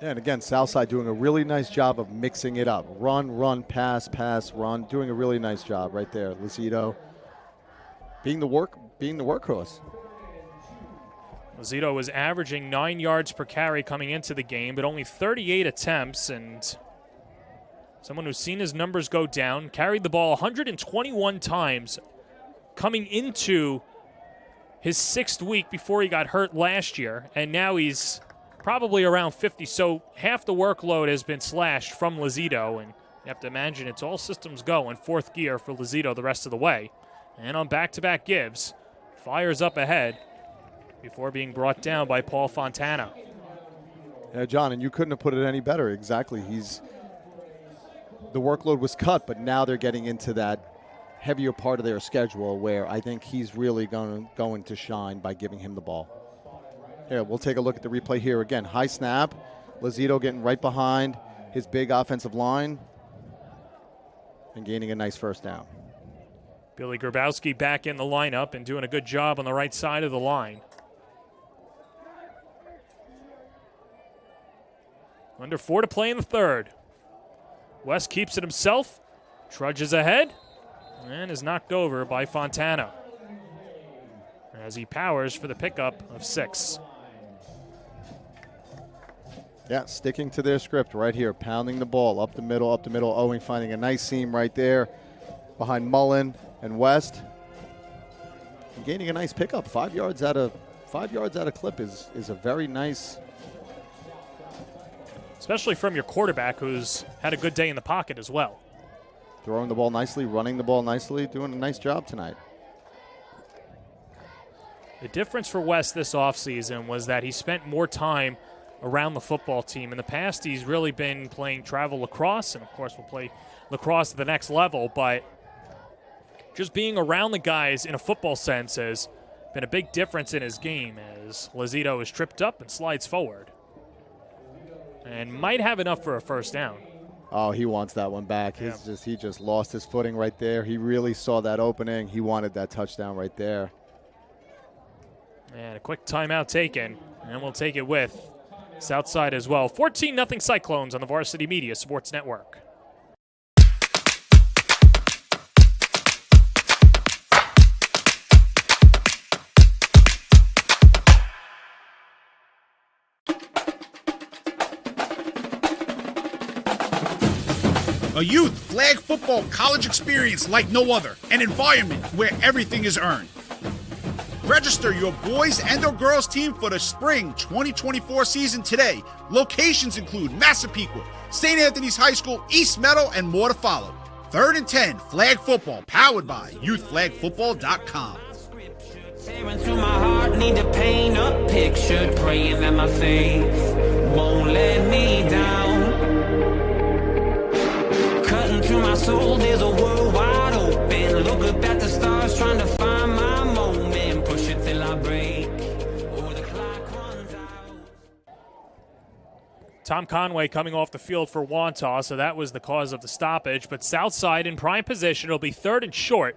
Yeah, and again, Southside doing a really nice job of mixing it up. Run, pass, run. Doing a really nice job right there. Lazito being the workhorse. Lazito was averaging 9 yards per carry coming into the game, but only 38 attempts, and someone who's seen his numbers go down, carried the ball 121 times coming into his 6th week before he got hurt last year, and now he's probably around 50, so half the workload has been slashed from Lazito, and you have to imagine it's all systems go in 4th gear for Lazito the rest of the way. And on back-to-back gives, fires up ahead before being brought down by Paul Fontana. Yeah, John, and you couldn't have put it any better. Exactly. The workload was cut, but now they're getting into that heavier part of their schedule where I think he's really going to shine by giving him the ball. Here, we'll take a look at the replay here again. High snap, Lazito getting right behind his big offensive line and gaining a nice first down. Billy Grabowski back in the lineup and doing a good job on the right side of the line. Under 4 to play in the third. West keeps it himself, trudges ahead, and is knocked over by Fontana as he powers for the pickup of 6. Yeah, sticking to their script right here, pounding the ball up the middle. Owing finding a nice seam right there behind Mullen and West. And gaining a nice pickup. 5 yards out of clip is a very nice. Especially from your quarterback who's had a good day in the pocket as well. Throwing the ball nicely, running the ball nicely, doing a nice job tonight. The difference for West this offseason was that he spent more time around the football team. In the past, he's really been playing travel lacrosse, and of course we'll play lacrosse at the next level, but just being around the guys in a football sense has been a big difference in his game as Lazito is tripped up and slides forward. And might have enough for a first down. Oh, he wants that one back. He just lost his footing right there. He really saw that opening. He wanted that touchdown right there. And a quick timeout taken, and we'll take it with Southside as well. 14-0 Cyclones on the Varsity Media Sports Network. A youth flag football college experience like no other. An environment where everything is earned. Register your boys and or girls team for the spring 2024 season today. Locations include Massapequa, St. Anthony's High School, East Meadow, and more to follow. 3rd and 10 flag football powered by youthflagfootball.com. Tearing through my heart, need to paint a picture, praying that my faith won't let me down. Cutting through my soul, there's a world wide open. Look up at the stars, trying to find my moment. Push it till I break, or the clock runs out. Tom Conway coming off the field for Wantagh, so that was the cause of the stoppage. But Southside in prime position. It'll be 3rd and short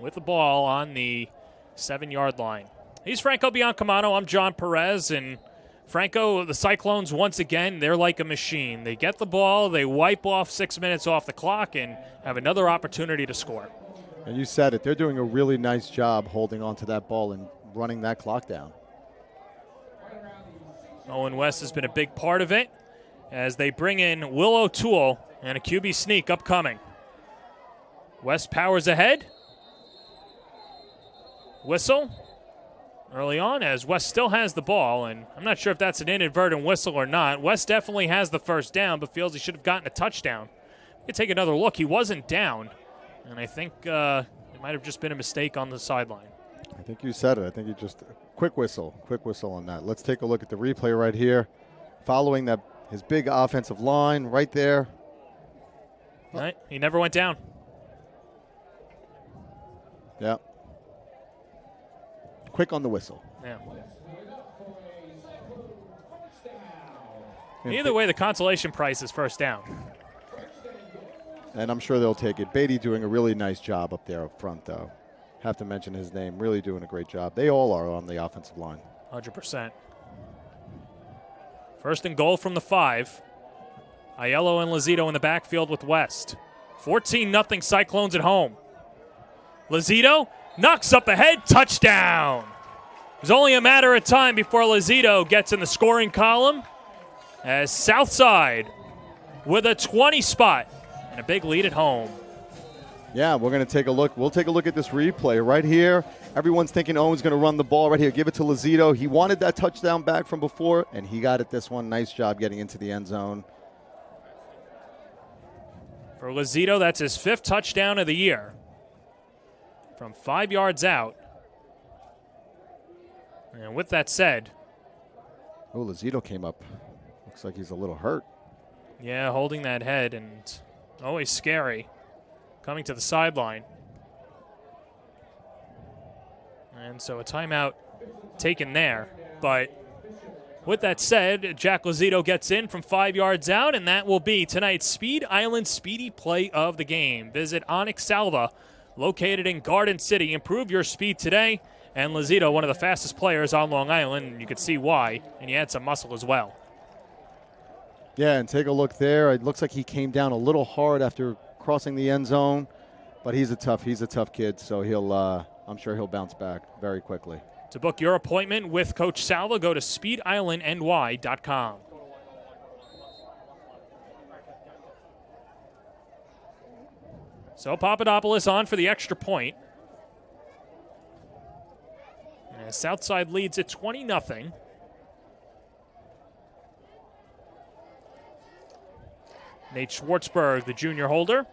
with the ball on the 7-yard line. He's Franco Biancamano. I'm John Perez. And Franco, the Cyclones, once again, they're like a machine. They get the ball, they wipe off 6 minutes off the clock, and have another opportunity to score. And you said it. They're doing a really nice job holding on to that ball and running that clock down. Owen West has been a big part of it as they bring in Will O'Toole and a QB sneak upcoming. West powers ahead. Whistle early on as West still has the ball, and I'm not sure if that's an inadvertent whistle or not. West definitely has the first down, but feels he should have gotten a touchdown. We can take another look. He wasn't down, and I think it might have just been a mistake on the sideline. I think you said it. I think you just quick whistle on that. Let's take a look at the replay right here. Following that, his big offensive line right there. Right, he never went down. Yeah. Quick on the whistle. Yeah. Either way, the consolation prize is first down. And I'm sure they'll take it. Beatty doing a really nice job up there up front, though. Have to mention his name. Really doing a great job. They all are on the offensive line. 100%. 1st and goal from the 5. Aiello and Lazito in the backfield with West. 14-0 Cyclones at home. Lazito knocks up ahead, touchdown. It was only a matter of time before Lazito gets in the scoring column as Southside with a 20 spot and a big lead at home. Yeah, we're going to take a look. We'll take a look at this replay right here. Everyone's thinking Owen's going to run the ball right here. Give it to Lazito. He wanted that touchdown back from before, and he got it this one. Nice job getting into the end zone. For Lazito, that's his 5th touchdown of the year. From 5 yards out. And with that said. Oh, Lazito came up. Looks like he's a little hurt. Yeah, holding that head and always scary. Coming to the sideline. And so a timeout taken there. But With that said, Jack Lozito gets in from 5 yards out, and that will be tonight's Speed Island Speedy Play of the game. Visit Onyx Salva, located in Garden City. Improve your speed today. And Lozito, one of the fastest players on Long Island, and you can see why, and he had some muscle as well. Yeah, and take a look there. It looks like he came down a little hard after crossing the end zone, but he's a tough kid, so I'm sure he'll bounce back very quickly. To book your appointment with Coach Salva, go to speedislandny.com. So Papadopoulos on for the extra point. And Southside leads at 20-0. Nate Schwartzberg, the junior holder.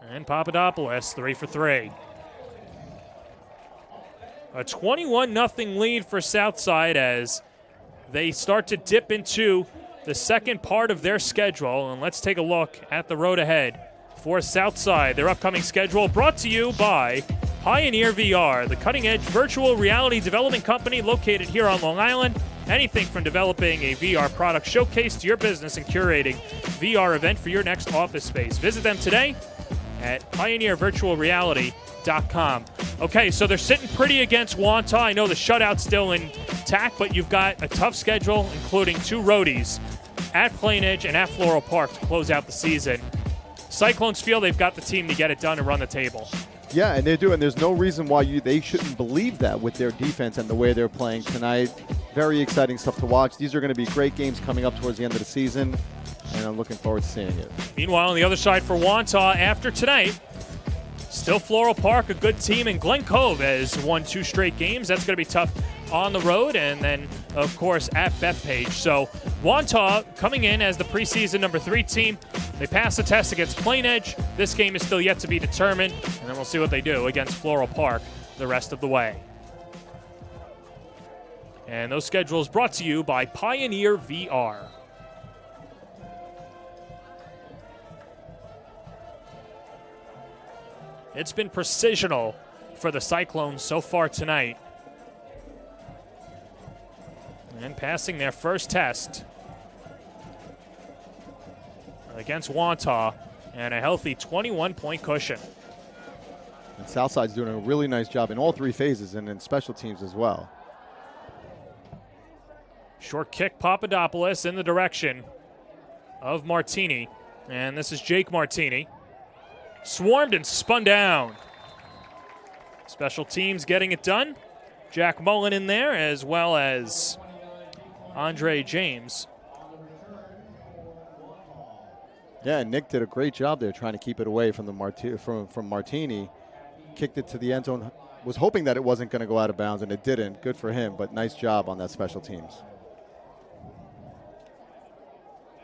And Papadopoulos, 3 for 3. A 21-0 lead for Southside as they start to dip into the second part of their schedule. And let's take a look at the road ahead for Southside. Their upcoming schedule brought to you by Pioneer VR, the cutting-edge virtual reality development company located here on Long Island. Anything from developing a VR product showcase to your business and curating VR event for your next office space. Visit them today at pioneervirtualreality.com. Okay, so they're sitting pretty against Wantagh. I know the shutout's still intact, but you've got a tough schedule, including 2 roadies at Plain Edge and at Floral Park to close out the season. Cyclones feel they've got the team to get it done and run the table. Yeah, and they do, and there's no reason why they shouldn't believe that with their defense and the way they're playing tonight. Very exciting stuff to watch. These are going to be great games coming up towards the end of the season, and I'm looking forward to seeing it. Meanwhile, on the other side for Wantagh, after tonight, still Floral Park, a good team, and Glen Cove has won 2 straight games. That's going to be tough on the road, and then, of course, at Bethpage. So Wantagh coming in as the preseason number 3 team. They passed the test against Plain Edge. This game is still yet to be determined, and then we'll see what they do against Floral Park the rest of the way. And those schedules brought to you by Pioneer VR. It's been precisional for the Cyclones so far tonight. And passing their first test against Wantagh, and a healthy 21-point cushion. And Southside's doing a really nice job in all 3 phases and in special teams as well. Short kick, Papadopoulos in the direction of Martini. And this is Jake Martini. Swarmed and spun down. Special teams getting it done. Jack Mullen in there, as well as Andre James. Yeah, and Nick did a great job there trying to keep it away from from Martini. Kicked it to the end zone. Was hoping that it wasn't going to go out of bounds, and it didn't. Good for him, but nice job on that special teams.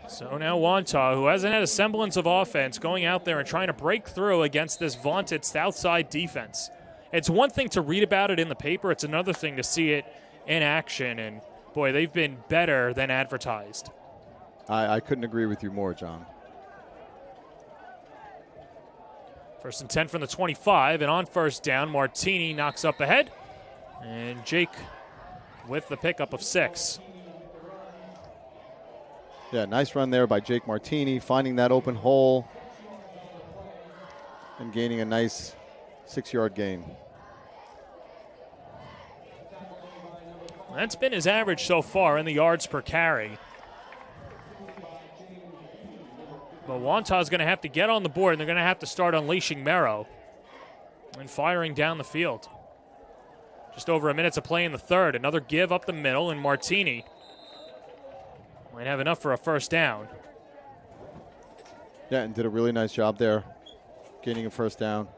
So now Wantagh, who hasn't had a semblance of offense, going out there and trying to break through against this vaunted Southside defense. It's one thing to read about it in the paper. It's another thing to see it in action. And, boy, they've been better than advertised. I couldn't agree with you more, John. 1st and 10 from the 25. And on first down, Martini knocks up ahead. And Jake with the pickup of 6. Yeah, nice run there by Jake Martini, finding that open hole and gaining a nice 6-yard gain. That's been his average so far in the yards per carry. But Wantaugh's going to have to get on the board, and they're going to have to start unleashing Merrow and firing down the field. Just over a minute to play in the 3rd. Another give up the middle, and Martini might have enough for a first down. Yeah, and did a really nice job there, gaining a first down.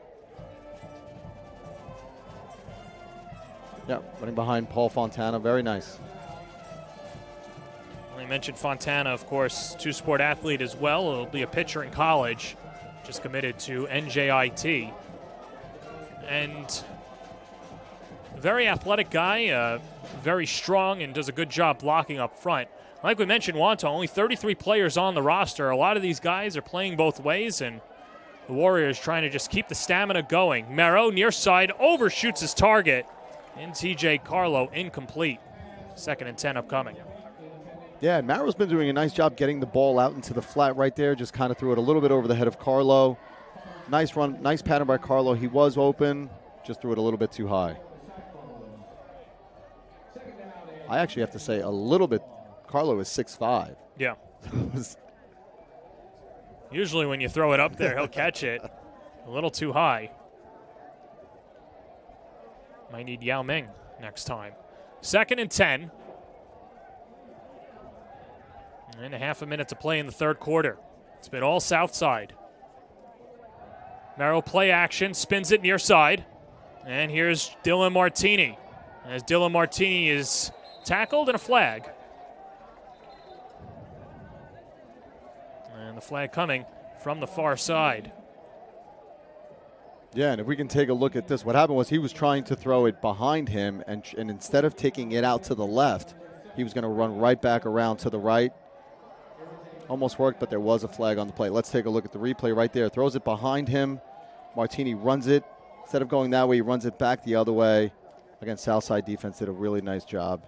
Yeah, running behind Paul Fontana, very nice. I mentioned Fontana, of course, 2-sport athlete as well. He'll be a pitcher in college, just committed to NJIT. And very athletic guy, very strong, and does a good job blocking up front. Like we mentioned, Wantagh, only 33 players on the roster. A lot of these guys are playing both ways, and the Warriors trying to just keep the stamina going. Merrow, near side, overshoots his target. And TJ Carlo incomplete. 2nd and 10 upcoming. Yeah, Merrill's been doing a nice job getting the ball out into the flat right there. Just kind of threw it a little bit over the head of Carlo. Nice run, nice pattern by Carlo. He was open, just threw it a little bit too high. I actually have to say a little bit. Carlo is 6'5". Yeah. Usually when you throw it up there, he'll catch it. A little too high. Might need Yao Ming next time. 2nd and 10. And a half a minute to play in the third quarter. It's been all south side. Merrill play action, spins it near side. And here's Dylan Martini. As Dylan Martini is tackled and a flag. And the flag coming from the far side. Yeah, and if we can take a look at this, what happened was he was trying to throw it behind him, and instead of taking it out to the left, he was going to run right back around to the right. Almost worked, but there was a flag on the play. Let's take a look at the replay right there. Throws it behind him. Martini runs it. Instead of going that way, he runs it back the other way. Again, Southside defense did a really nice job.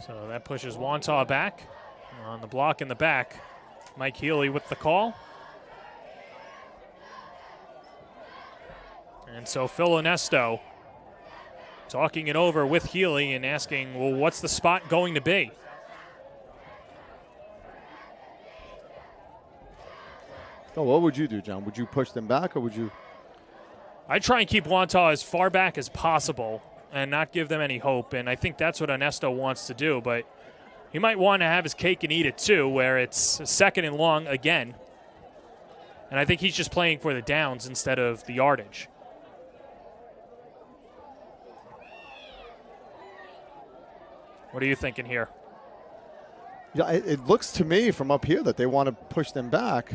So that pushes Wantagh back. On the block in the back, Mike Healy with the call. And so Phil Onesto talking it over with Healy and asking, well, what's the spot going to be? So what would you do, John? Would you push them back, or would you? I try and keep Wantagh as far back as possible and not give them any hope, and I think that's what Onesto wants to do, but he might want to have his cake and eat it too, where it's 2nd and long again. And I think he's just playing for the downs instead of the yardage. What are you thinking here? Yeah, it looks to me from up here that they want to push them back.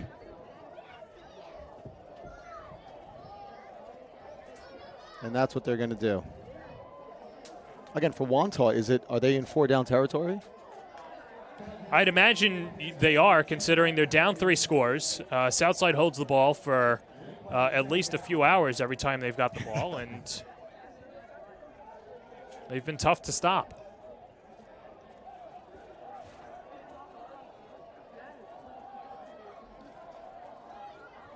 And that's what they're going to do. Again, for Wantagh, are they in 4-down territory? I'd imagine they are, considering they're down 3 scores. Southside holds the ball for at least a few hours every time they've got the ball, and they've been tough to stop.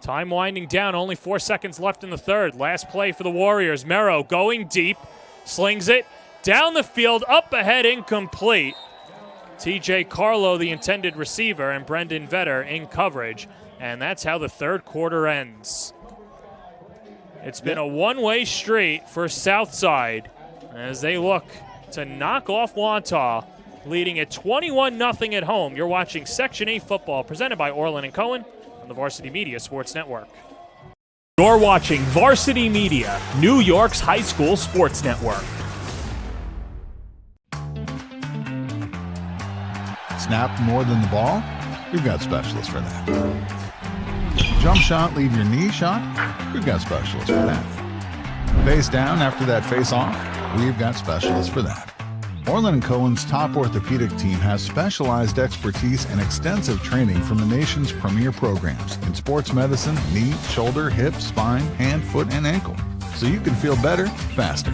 Time winding down, only 4 seconds left in the third. Last play for the Warriors. Merrow going deep, slings it down the field, up ahead, incomplete. TJ Carlo, the intended receiver, and Brendan Vetter in coverage. And that's how the third quarter ends. It's been a one-way street for Southside as they look to knock off Wantagh, leading at 21-0 at home. You're watching Section 8 football presented by Orland & Cohen on the Varsity Media Sports Network. You're watching Varsity Media, New York's high school sports network. Snap more than the ball? We've got specialists for that. Jump shot, leave your knee shot? We've got specialists for that. Face down after that face off? We've got specialists for that. Orland & Cohen's top orthopedic team has specialized expertise and extensive training from the nation's premier programs in sports medicine, knee, shoulder, hip, spine, hand, foot, and ankle. So you can feel better, faster.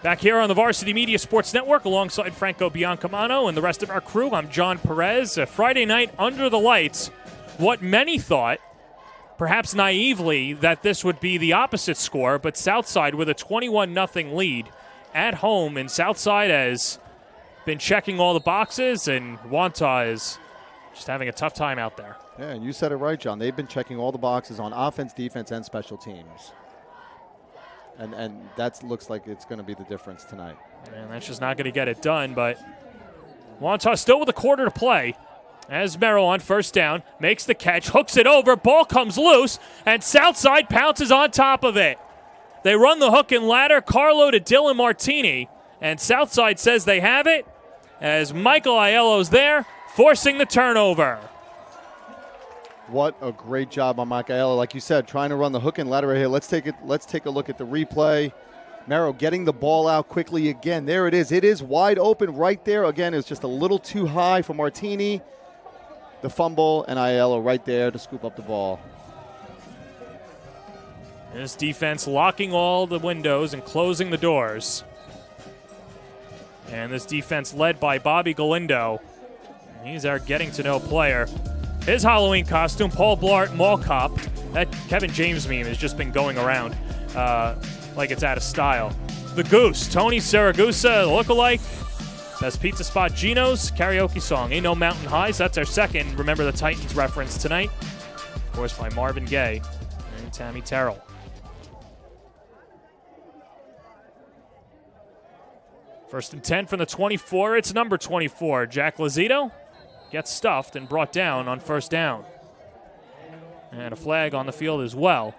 Back here on the Varsity Media Sports Network alongside Franco Biancamano and the rest of our crew, I'm John Perez. A Friday night under the lights. What many thought, perhaps naively, that this would be the opposite score, but Southside with a 21-0 lead at home, and Southside has been checking all the boxes, and Wantagh is just having a tough time out there. Yeah, and you said it right, John. They've been checking all the boxes on offense, defense, and special teams. And that looks like it's going to be the difference tonight. And that's just not going to get it done, but Wantagh still with a quarter to play. As Merrill on first down, makes the catch, hooks it over, ball comes loose, and Southside pounces on top of it. They run the hook and ladder, Carlo to Dylan Martini, and Southside says they have it, as Michael Aiello's there, forcing the turnover. What a great job on Mike Aiello. Like you said, trying to run the hook and ladder right here. Let's take a look at the replay. Merrow getting the ball out quickly again. There it is. It is wide open right there. Again, it's just a little too high for Martini. the fumble and Aiello right there to scoop up the ball. This defense locking all the windows and closing the doors. And this defense led by Bobby Galindo. He's our getting-to-know player. His Halloween costume, Paul Blart Mall Cop. That Kevin James meme has just been going around like it's out of style. The Goose, Tony Saragusa, lookalike. Best pizza spot, Gino's. Karaoke song, Ain't No Mountain Highs. That's our second Remember the Titans reference tonight. Of course, by Marvin Gaye and Tammy Terrell. First and 10 from the 24. It's number 24. Jack Lazito gets stuffed and brought down on first down. And a flag on the field as well.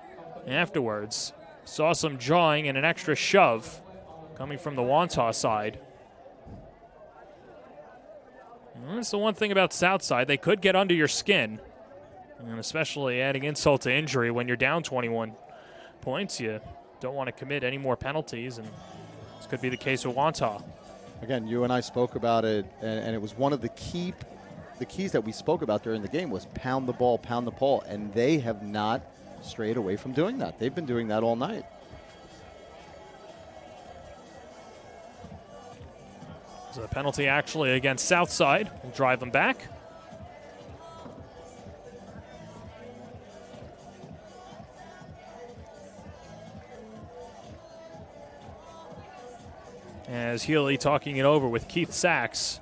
Afterwards, saw some jawing and an extra shove coming from the Wantagh side. And that's the one thing about Southside. They could get under your skin. And especially adding insult to injury when you're down 21 points. You don't want to commit any more penalties. And this could be the case with Wantagh. Again, you and I spoke about it, and it was one of the keys that we spoke about during the game was pound the ball, and they have not strayed away from doing that. They've been doing that all night. So the penalty actually against Southside will drive them back. As Healy talking it over with Keith Sachs.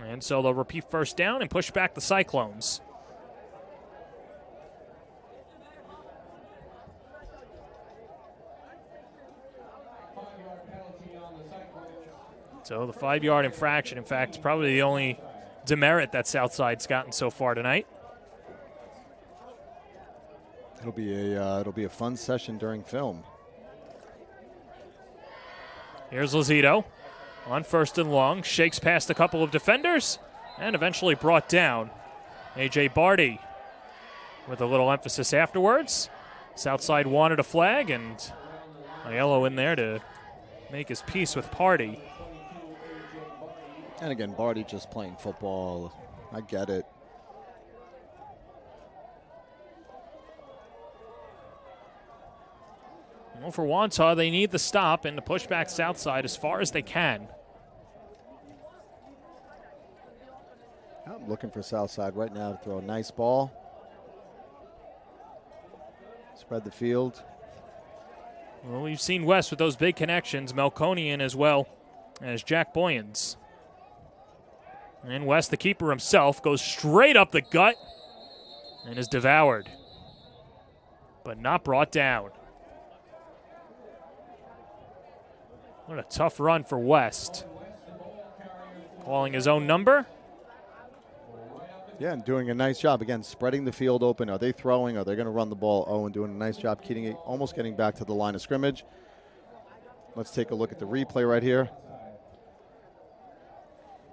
And so they'll repeat first down and push back the Cyclones. So the 5-yard infraction, in fact, probably the only demerit that Southside's gotten so far tonight. It'll be a fun session during film. Here's Lazito on first and long, shakes past a couple of defenders, and eventually brought down. A.J. Barty with a little emphasis afterwards. Southside wanted a flag, and Aiello in there to make his peace with Party. And again, Barty just playing football. I get it. Well, for Wantagh, they need the stop and to push back Southside as far as they can. I'm looking for Southside right now to throw a nice ball. Spread the field. Well, we've seen West with those big connections, Melkonian as well as Jack Boyens. And West, the keeper himself, goes straight up the gut and is devoured, but not brought down. What a tough run for West. Calling his own number. Yeah, and doing a nice job. Again, spreading the field open. Are they throwing? Are they going to run the ball? Owen doing a nice job almost getting back to the line of scrimmage. Let's take a look at the replay right here.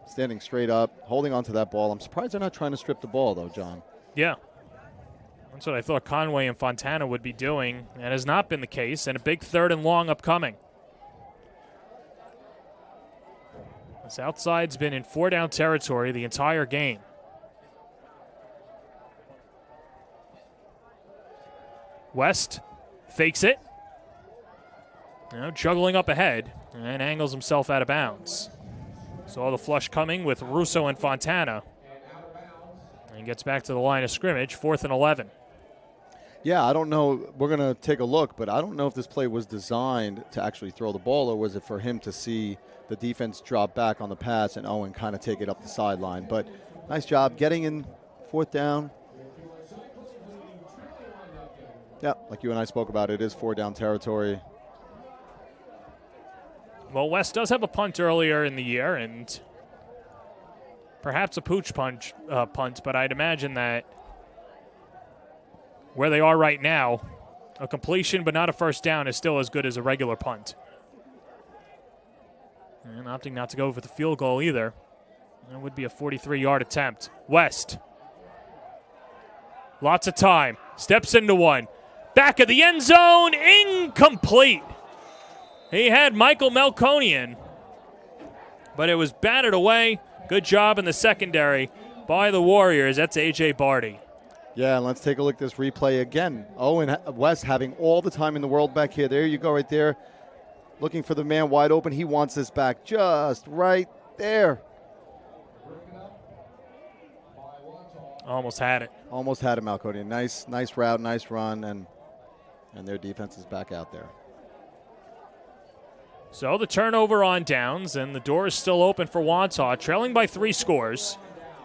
Standing straight up, holding onto that ball. I'm surprised they're not trying to strip the ball, though, John. Yeah. That's what I thought Conway and Fontana would be doing. That has not been the case, and a big third and long upcoming. Southside's been in 4-down territory the entire game. West fakes it. Now juggling up ahead and angles himself out of bounds. Saw the flush coming with Russo and Fontana. And gets back to the line of scrimmage, 4th and 11. Yeah, I don't know. We're going to take a look, but I don't know if this play was designed to actually throw the ball or was it for him to see the defense drop back on the pass and Owen kind of take it up the sideline. But nice job getting in 4th down. Yeah, like you and I spoke about, it is 4-down territory. Well, West does have a punt earlier in the year and perhaps a pooch punt, but I'd imagine that where they are right now, a completion but not a first down is still as good as a regular punt. And opting not to go for the field goal either. That would be a 43-yard attempt. West. Lots of time. Steps into one. Back of the end zone. Incomplete. He had Michael Melkonian but it was batted away. Good job in the secondary by the Warriors. That's A.J. Barty. Yeah, and let's take a look at this replay again. Owen West having all the time in the world back here. There you go right there. Looking for the man wide open. He wants this back just right there. Almost had it. Almost had him, Malconian. Nice route, nice run, and their defense is back out there. So the turnover on downs, and the door is still open for Wantagh, trailing by 3 scores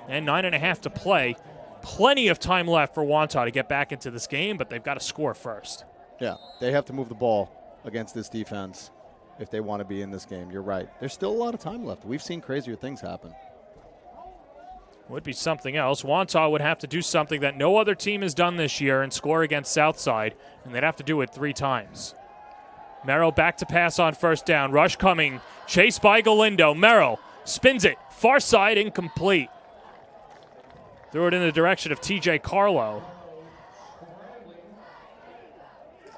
and 9.5 to play. Plenty of time left for Wantagh to get back into this game, but they've got to score first. Yeah, they have to move the ball against this defense if they want to be in this game. You're right. There's still a lot of time left. We've seen crazier things happen. Would be something else. Wantagh would have to do something that no other team has done this year and score against Southside, and they'd have to do it 3 times. Merrill back to pass on first down. Rush coming. Chased by Galindo. Merrill spins it. Far side, incomplete. Threw it in the direction of T.J. Carlo.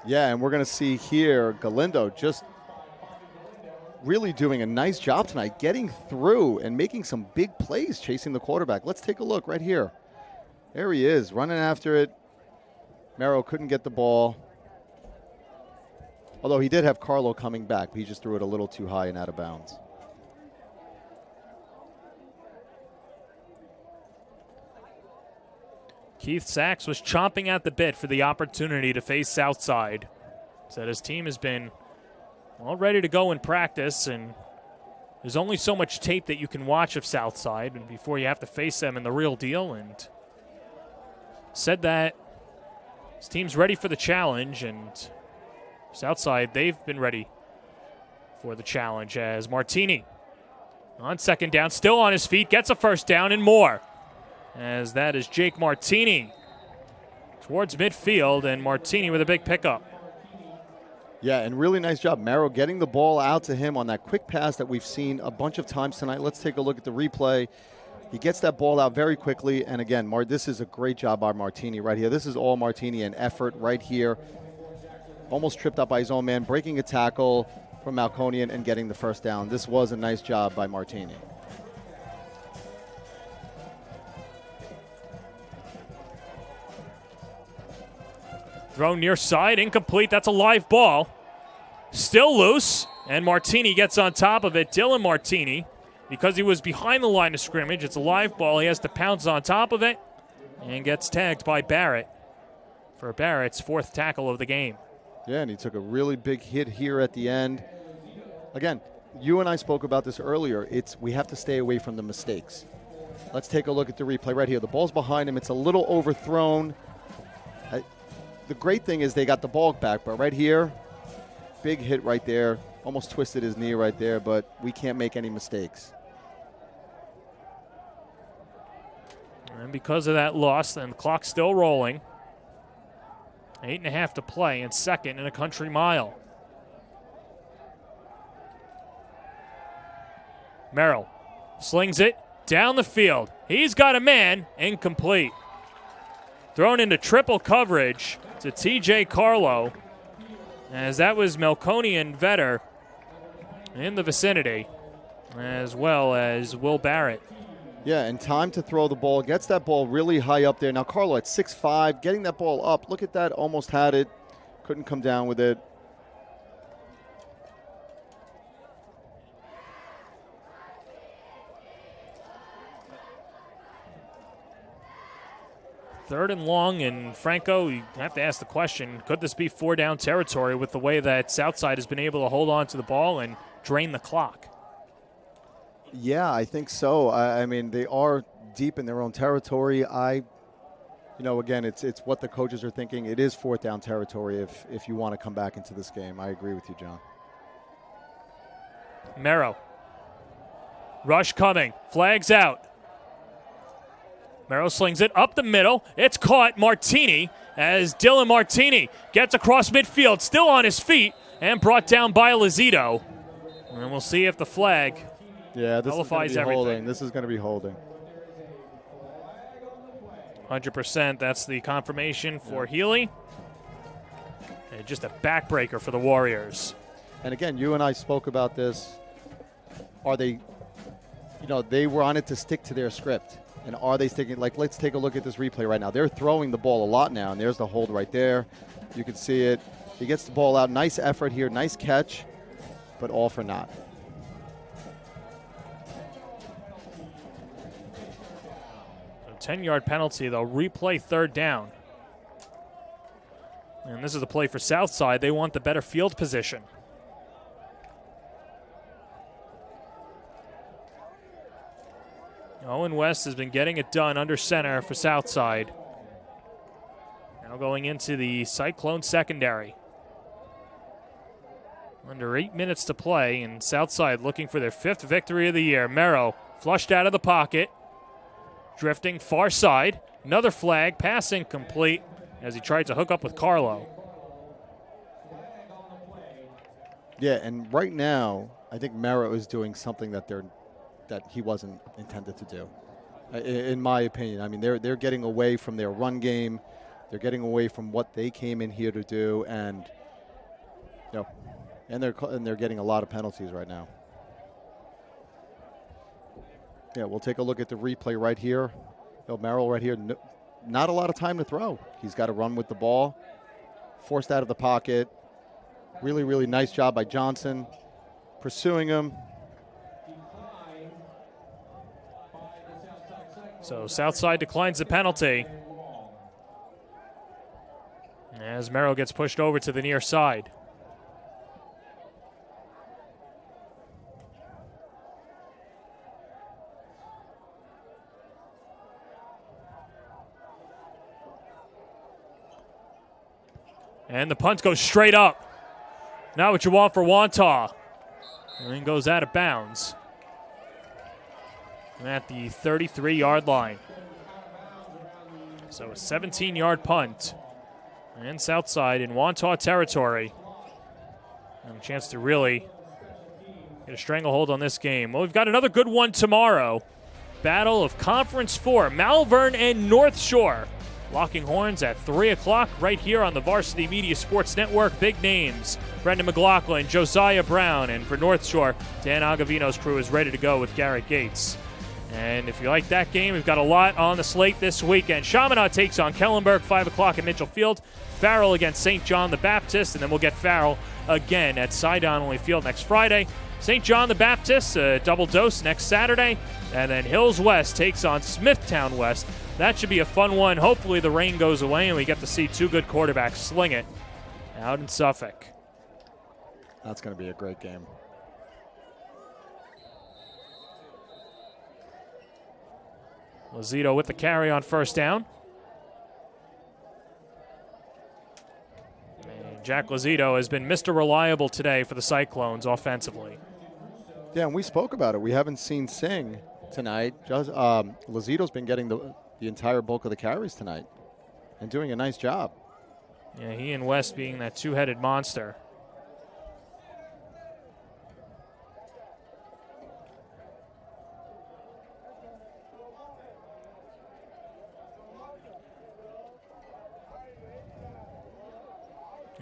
Yeah, and we're going to see here Galindo just really doing a nice job tonight, getting through and making some big plays chasing the quarterback. Let's take a look right here. There he is, running after it. Merrill couldn't get the ball. Although he did have Carlo coming back, but he just threw it a little too high and out of bounds. Keith Sachs was chomping at the bit for the opportunity to face Southside. Said his team has been all ready to go in practice, and there's only so much tape that you can watch of Southside and before you have to face them in the real deal, and said that his team's ready for the challenge, and Southside, they've been ready for the challenge as Martini on second down, still on his feet, gets a first down and more. As that is Jake Martini towards midfield, and Martini with a big pickup. Yeah, and really nice job. Merrill getting the ball out to him on that quick pass that we've seen a bunch of times tonight. Let's take a look at the replay. He gets that ball out very quickly, and again, this is a great job by Martini right here. This is all Martini and effort right here. Almost tripped up by his own man, breaking a tackle from Malconian and getting the first down. This was a nice job by Martini. Thrown near side, incomplete. That's a live ball. Still loose, and Martini gets on top of it. Dylan Martini, because he was behind the line of scrimmage, it's a live ball. He has to pounce on top of it and gets tagged by Barrett for Barrett's 4th tackle of the game. Yeah, and he took a really big hit here at the end. Again, you and I spoke about this earlier. We have to stay away from the mistakes. Let's take a look at the replay right here. The ball's behind him. It's a little overthrown. The great thing is they got the ball back, but right here, big hit right there. Almost twisted his knee right there, but we can't make any mistakes. And because of that loss, and the clock's still rolling, 8.5 to play, and second in a country mile. Merrill slings it down the field. He's got a man, incomplete. Thrown into triple coverage to T.J. Carlo, as that was Melconian Vetter in the vicinity, as well as Will Barrett. Yeah, and time to throw the ball. Gets that ball really high up there. Now Carlo at 6'5", getting that ball up. Look at that, almost had it. Couldn't come down with it. Third and long, and Franco, you have to ask the question, could this be 4-down territory with the way that Southside has been able to hold on to the ball and drain the clock? Yeah, I think so. I mean, they are deep in their own territory. Again, it's what the coaches are thinking. It is 4th down territory if you want to come back into this game. I agree with you, John. Merrow. Rush coming. Flags out. Merrow slings it up the middle. It's caught. Martini, as Dylan Martini gets across midfield, still on his feet, and brought down by Lozito. And we'll see if the flag nullifies everything. Holding. This is going to be holding. 100%. That's the confirmation for Healy. And just a backbreaker for the Warriors. And again, you and I spoke about this. Are they they were on it to stick to their script. And are they sticking? Like, let's take a look at this replay right now. They're throwing the ball a lot now, and there's the hold right there. You can see it. He gets the ball out. Nice effort here. Nice catch, but all for naught. So 10-yard penalty. They'll replay third down. And this is a play for Southside. They want the better field position. Owen West has been getting it done under center for Southside. Now going into the Cyclone secondary. Under 8 minutes to play, and Southside looking for their 5th victory of the year. Merrow flushed out of the pocket, drifting far side. Another flag, pass incomplete as he tried to hook up with Carlo. Yeah, and right now, I think Merrow is doing something that he wasn't intended to do, in my opinion. I mean, they're getting away from their run game. They're getting away from what they came in here to do, and they're getting a lot of penalties right now. Yeah, we'll take a look at the replay right here. Merrill right here, not a lot of time to throw. He's got to run with the ball, forced out of the pocket. Really, really nice job by Johnson, pursuing him. So Southside declines the penalty as Merrill gets pushed over to the near side. And the punt goes straight up. Not what you want for Wantagh. And then goes out of bounds at the 33-yard line. So a 17-yard punt. And Southside in Wantagh territory. And a chance to really get a stranglehold on this game. Well, we've got another good one tomorrow. Battle of Conference 4, Malvern and North Shore. Locking horns at 3 o'clock right here on the Varsity Media Sports Network. Big names, Brendan McLaughlin, Josiah Brown, and for North Shore, Dan Agavino's crew is ready to go with Garrett Gates. And if you like that game, we've got a lot on the slate this weekend. Chaminade takes on Kellenberg, 5 o'clock at Mitchell Field. Farrell against St. John the Baptist, and then we'll get Farrell again at Sidon-only Field next Friday. St. John the Baptist, a double dose next Saturday. And then Hills West takes on Smithtown West. That should be a fun one. Hopefully the rain goes away and we get to see two good quarterbacks sling it out in Suffolk. That's going to be a great game. Lazito with the carry on first down. And Jack Lazito has been Mr. Reliable today for the Cyclones offensively. Yeah, and we spoke about it. We haven't seen Singh tonight. Lazito's been getting the entire bulk of the carries tonight and doing a nice job. Yeah, he and West being that two-headed monster.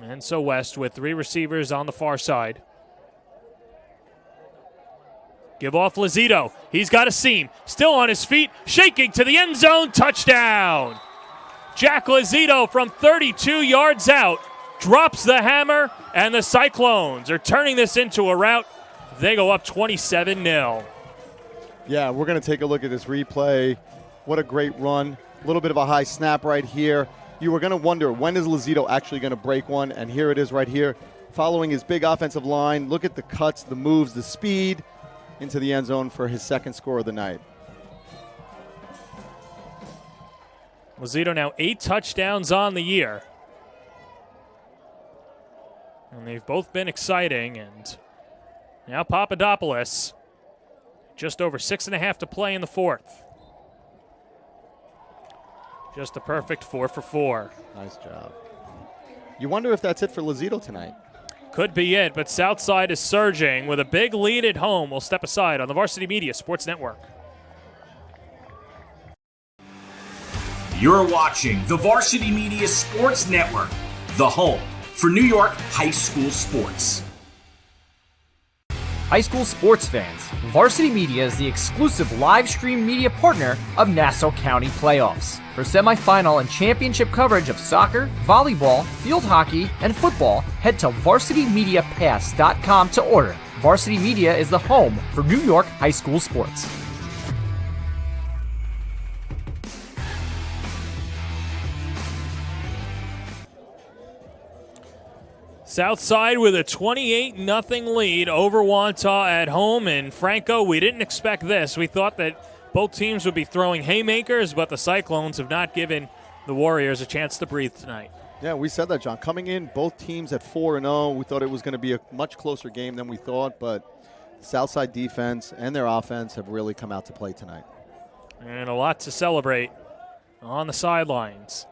And so West with 3 receivers on the far side. Give off Lazito. He's got a seam. Still on his feet. Shaking to the end zone. Touchdown. Jack Lazito from 32 yards out drops the hammer, and the Cyclones are turning this into a rout. They go up 27-0. Yeah, we're going to take a look at this replay. What a great run. A little bit of a high snap right here. You were going to wonder, when is Lazito actually going to break one? And here it is right here. Following his big offensive line. Look at the cuts, the moves, the speed into the end zone for his second score of the night. Lazito now 8 touchdowns on the year. And they've both been exciting. And now Papadopoulos, just over 6.5 to play in the fourth. Just a perfect 4 for 4. Nice job. You wonder if that's it for Lazito tonight. Could be it, but Southside is surging with a big lead at home. We'll step aside on the Varsity Media Sports Network. You're watching the Varsity Media Sports Network, the home for New York high school sports. high school sports fans, Varsity Media is the exclusive live stream media partner of Nassau County playoffs. For semifinal and championship coverage of soccer, volleyball, field hockey, and football, head to varsitymediapass.com to order. Varsity Media is the home for New York high school sports. Southside with a 28-0 lead over Wantagh at home. And Franco, we didn't expect this. We thought that both teams would be throwing haymakers, but the Cyclones have not given the Warriors a chance to breathe tonight. Yeah, we said that, John. Coming in, both teams at 4-0. We thought it was going to be a much closer game than we thought, but Southside defense and their offense have really come out to play tonight. And a lot to celebrate on the sidelines.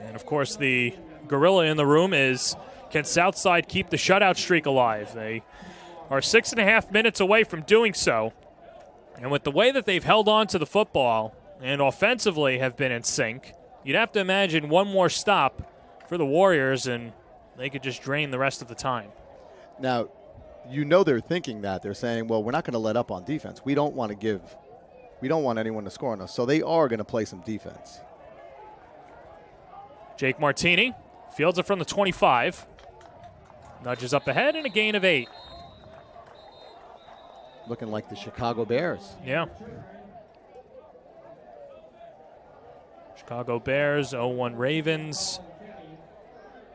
And, of course, the gorilla in the room is, can Southside keep the shutout streak alive? They are 6.5 minutes away from doing so. And with the way that they've held on to the football and offensively have been in sync, you'd have to imagine one more stop for the Warriors and they could just drain the rest of the time. Now, you know they're thinking that. They're saying, well, we're not going to let up on defense. We don't want anyone to score on us. So they are going to play some defense. Jake Martini fields it from the 25. Nudges up ahead and a gain of 8. Looking like the Chicago Bears. Yeah. Chicago Bears, 0-1 Ravens.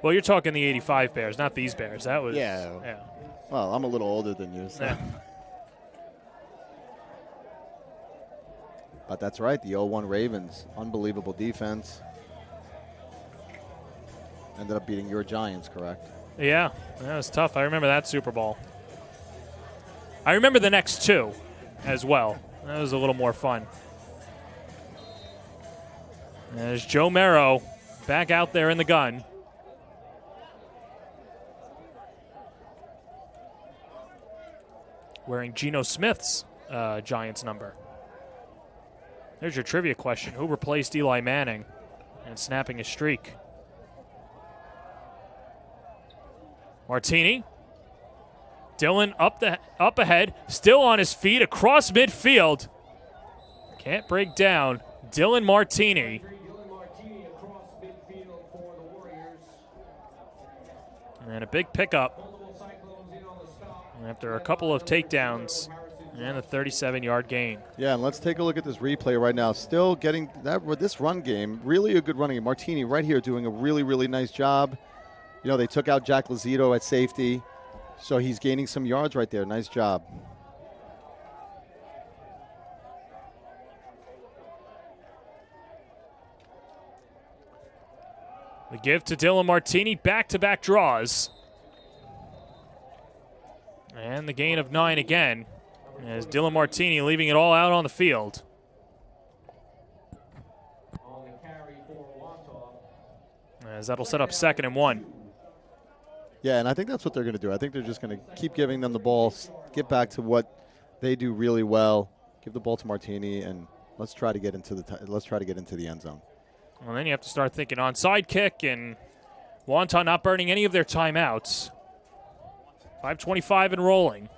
Well, you're talking the 85 Bears, not these Bears. That was, yeah. Well, I'm a little older than you, so. Yeah. But that's right, the 0-1 Ravens. Unbelievable defense. Ended up beating your Giants, correct? Yeah, that was tough. I remember that Super Bowl. I remember the next two as well. That was a little more fun. There's Joe Merrow back out there in the gun. Wearing Geno Smith's Giants number. There's your trivia question. Who replaced Eli Manning and snapping his streak? Martini. Dylan up ahead, still on his feet across midfield. Can't break down. Dylan Martini. And a big pickup after a couple of takedowns and a 37-yard gain. Yeah, and let's take a look at this replay right now. Still getting this run game, really a good running game. Martini right here doing a really, really nice job. You know, they took out Jack Lazito at safety, so he's gaining some yards right there. Nice job. The give to Dylan Martini, back-to-back draws. And the gain of 9 again, as Dylan Martini leaving it all out on the field. As that'll set up 2nd and 1. Yeah, and I think that's what they're going to do. I think they're just going to keep giving them the ball, get back to what they do really well, give the ball to Martini, and let's try to get into the end zone. Well, then you have to start thinking onside kick, and Wantagh not burning any of their timeouts. 5:25 and rolling.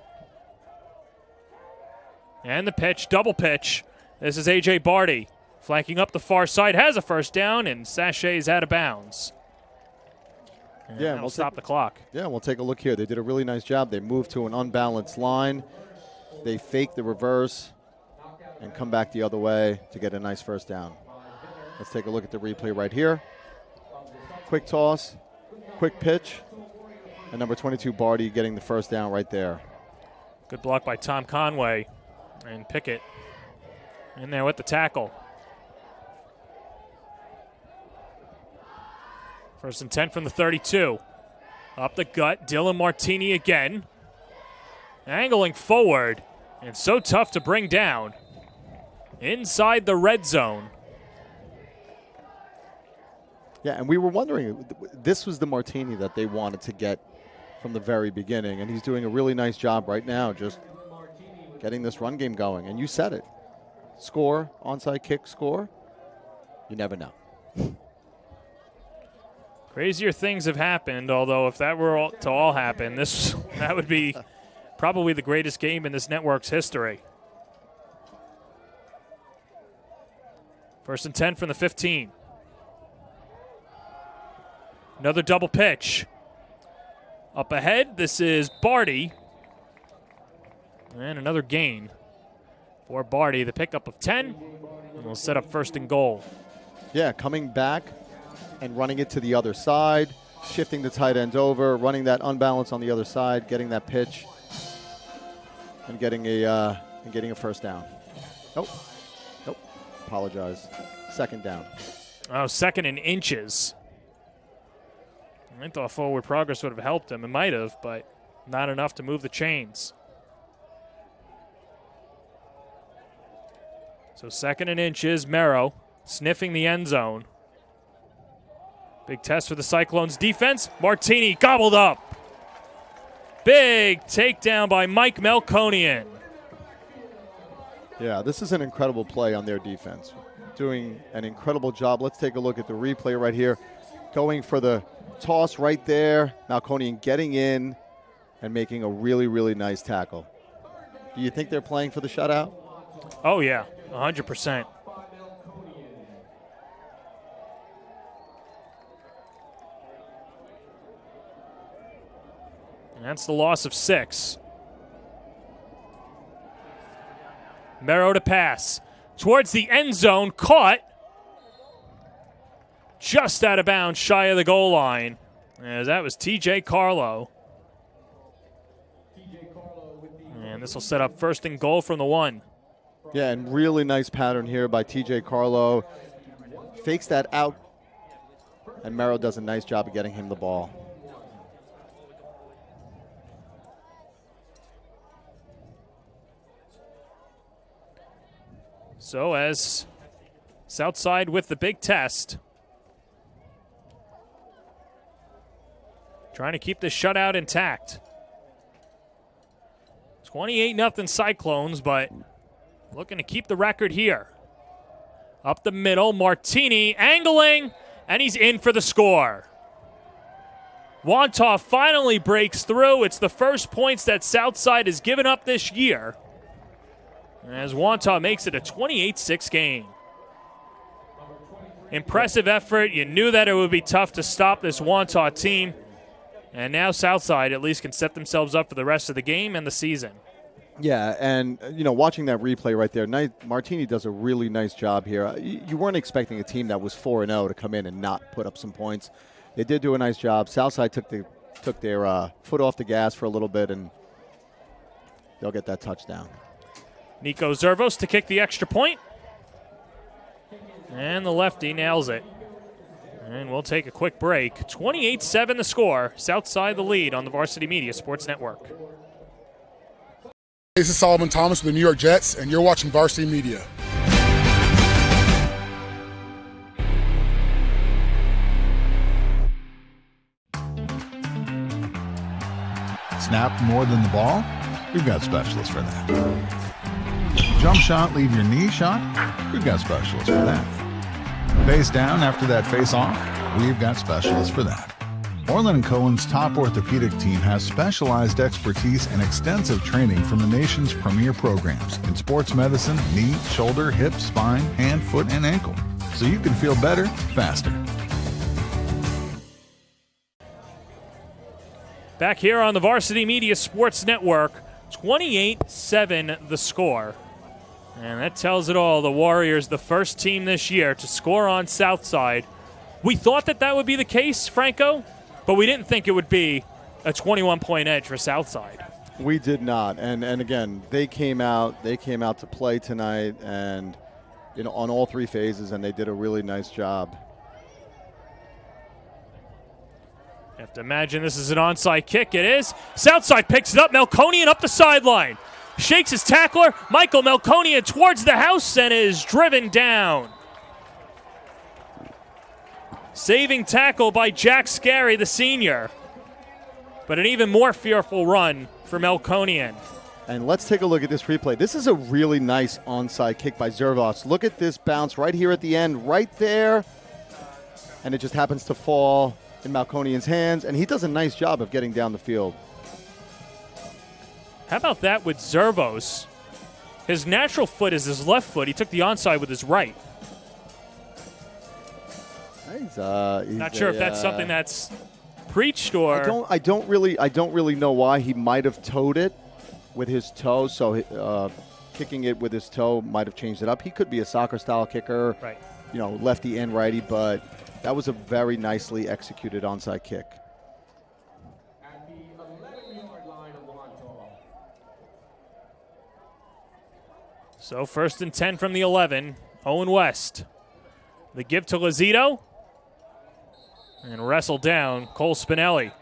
And the pitch, double pitch. This is A.J. Barty flanking up the far side, has a first down, and sachets out of bounds. And yeah, we'll stop the clock. Yeah, we'll take a look here. They did a really nice job. They moved to an unbalanced line. They faked the reverse and come back the other way to get a nice first down. Let's take a look at the replay right here. Quick toss, quick pitch, and number 22, Barty, getting the first down right there. Good block by Tom Conway, and Pickett in there with the tackle. 1st and 10 from the 32. Up the gut, Dylan Martini again. Angling forward, and so tough to bring down. Inside the red zone. Yeah, and we were wondering, this was the Martini that they wanted to get from the very beginning, and he's doing a really nice job right now just getting this run game going. And you said it. Score, onside kick, score. You never know. Crazier things have happened, although if that were to all happen, that would be probably the greatest game in this network's history. 1st and 10 from the 15. Another double pitch. Up ahead, this is Barty. And another gain for Barty, the pickup of 10. And we'll set up 1st and goal. Yeah, coming back and running it to the other side, shifting the tight end over, running that unbalance on the other side, getting that pitch, and getting a 1st down. Nope. Apologize. 2nd down. Oh, 2nd and inches. I thought forward progress would have helped him. It might have, but not enough to move the chains. So 2nd and inches, Merrow sniffing the end zone. Big test for the Cyclones defense. Martini gobbled up. Big takedown by Mike Melkonian. Yeah, this is an incredible play on their defense. Doing an incredible job. Let's take a look at the replay right here. Going for the toss right there. Melkonian getting in and making a really, really nice tackle. Do you think they're playing for the shutout? Oh, yeah, 100%. And that's the loss of 6. Merrow to pass. Towards the end zone, caught. Just out of bounds, shy of the goal line. As that was TJ Carlo. And this will set up 1st and goal from the 1. Yeah, and really nice pattern here by TJ Carlo. Fakes that out, and Merrow does a nice job of getting him the ball. So as Southside with the big test. Trying to keep the shutout intact. 28-0 Cyclones, but looking to keep the record here. Up the middle, Martini angling, and he's in for the score. Wantagh finally breaks through. It's the first points that Southside has given up this year, as Wantagh makes it a 28-6 game. Impressive effort. You knew that it would be tough to stop this Wantagh team. And now Southside at least can set themselves up for the rest of the game and the season. Yeah, and, watching that replay right there, Martini does a really nice job here. You weren't expecting a team that was 4-0 to come in and not put up some points. They did do a nice job. Southside took their foot off the gas for a little bit, and they'll get that touchdown. Nico Zervos to kick the extra point. And the lefty nails it. And we'll take a quick break. 28-7 the score. Southside the lead on the Varsity Media Sports Network. This is Solomon Thomas with the New York Jets, and you're watching Varsity Media. Snap more than the ball? We've got specialists for that. Jump shot, leave your knee shot? We've got specialists for that. Face down after that face off? We've got specialists for that. Orland & Cohen's top orthopedic team has specialized expertise and extensive training from the nation's premier programs in sports medicine, knee, shoulder, hip, spine, hand, foot, and ankle. So you can feel better, faster. Back here on the Varsity Media Sports Network, 28-7 the score. And that tells it all. The Warriors, the first team this year to score on Southside. We thought that would be the case, Franco, but we didn't think it would be a 21-point edge for Southside. We did not, and again, they came out to play tonight, and on all 3 phases, and they did a really nice job. You have to imagine this is an onside kick. It is. Southside picks it up. Melkonian up the sideline. Shakes his tackler. Michael Melkonian towards the house and is driven down. Saving tackle by Jack Scarry, the senior. But an even more fearful run for Melkonian. And let's take a look at this replay. This is a really nice onside kick by Zervos. Look at this bounce right here at the end, right there. And it just happens to fall in Malconian's hands, and he does a nice job of getting down the field. How about that with Zervos? His natural foot is his left foot. He took the onside with his right. He's Not sure if that's something that's preached or. I don't really know why. He might have toed it with his toe, so kicking it with his toe might have changed it up. He could be a soccer-style kicker, right? You know, lefty and righty, but that was a very nicely executed onside kick. At the 11-yard line of Wantagh. So 1st and 10 from the 11. Owen West. The give to Lazito. And wrestled down Cole Spinelli.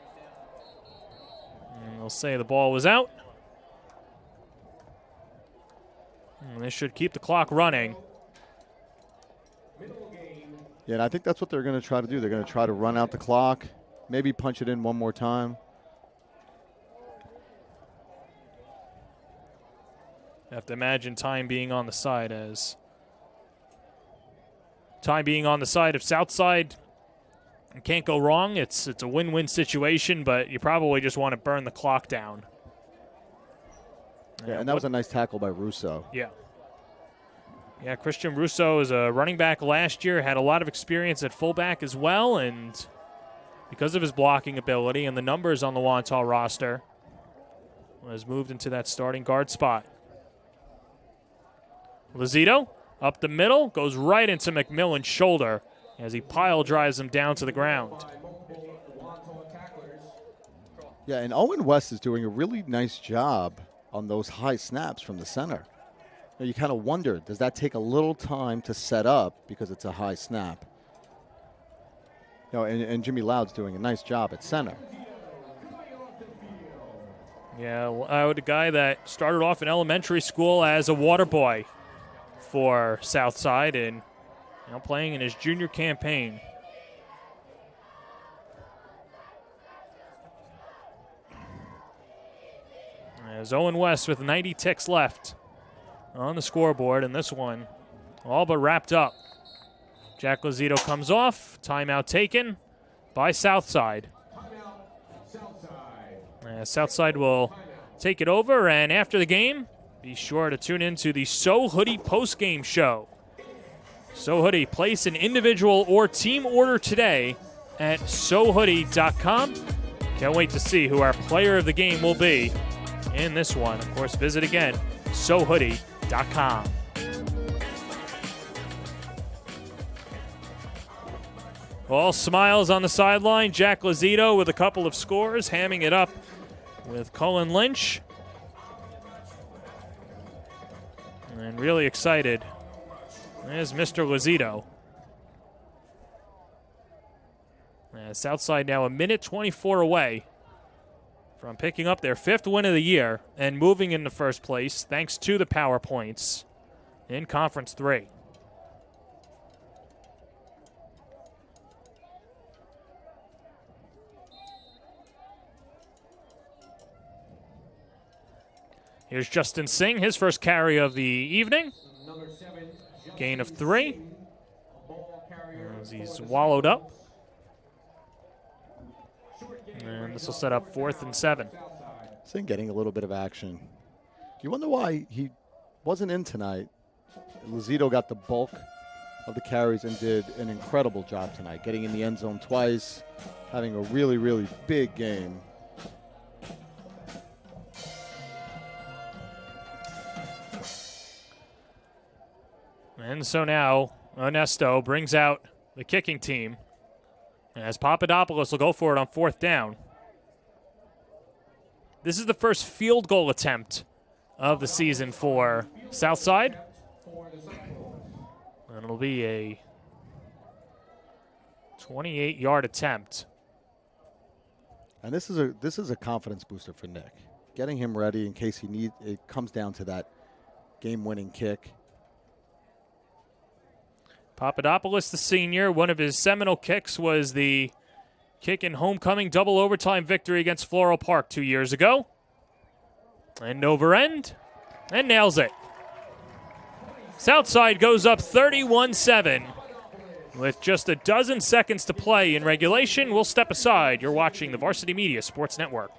And they'll say the ball was out. And this should keep the clock running. Yeah, and I think that's what they're going to try to do. They're going to try to run out the clock, maybe punch it in one more time. I have to imagine time being on the side as time being on the side of Southside. It can't go wrong. It's a win-win situation, but you probably just want to burn the clock down. Yeah, and that was a nice tackle by Russo. Yeah. Yeah, Christian Russo is a running back last year, had a lot of experience at fullback as well, and because of his blocking ability and the numbers on the Wantagh roster, was moved into that starting guard spot. Lazito up the middle, goes right into McMillan's shoulder as he pile drives him down to the ground. Yeah, and Owen West is doing a really nice job on those high snaps from the center. You kind of wonder, does that take a little time to set up because it's a high snap? You know, and Jimmy Loud's doing a nice job at center. Yeah, Loud, a guy that started off in elementary school as a water boy for Southside and now playing in his junior campaign. As Owen West with 90 ticks left on the scoreboard, and this one all but wrapped up. Jack Lazito comes off. Timeout taken by Southside. Southside will take it over, and after the game, be sure to tune into the So Hoodie post-game show. So Hoodie, place an individual or team order today at sohoodie.com. Can't wait to see who our player of the game will be in this one. Of course, visit again, sohoodie.com. All smiles on the sideline. Jack Lazito with a couple of scores, hamming it up with Cullen Lynch. And really excited is Mr. Lazito. Southside now a minute 24 away from picking up their 5th win of the year and moving into first place thanks to the power points in Conference 3. Here's Justin Singh, his first carry of the evening. Gain of 3. As he's wallowed up. And this will set up 4th and 7. Singh getting a little bit of action. You wonder why he wasn't in tonight. Lazito got the bulk of the carries and did an incredible job tonight, getting in the end zone twice, having a really, really big game. And so now Ernesto brings out the kicking team as Papadopoulos will go for it on 4th down. This is the first field goal attempt of the season for Southside. And it'll be a 28-yard attempt. And this is a confidence booster for Nick. Getting him ready in case it comes down to that game-winning kick. Papadopoulos, the senior, one of his seminal kicks was the kick in homecoming double overtime victory against Floral Park 2 years ago. And over end, and nails it. Southside goes up 31-7 With just a dozen seconds to play in regulation, we'll step aside. You're watching the Varsity Media Sports Network.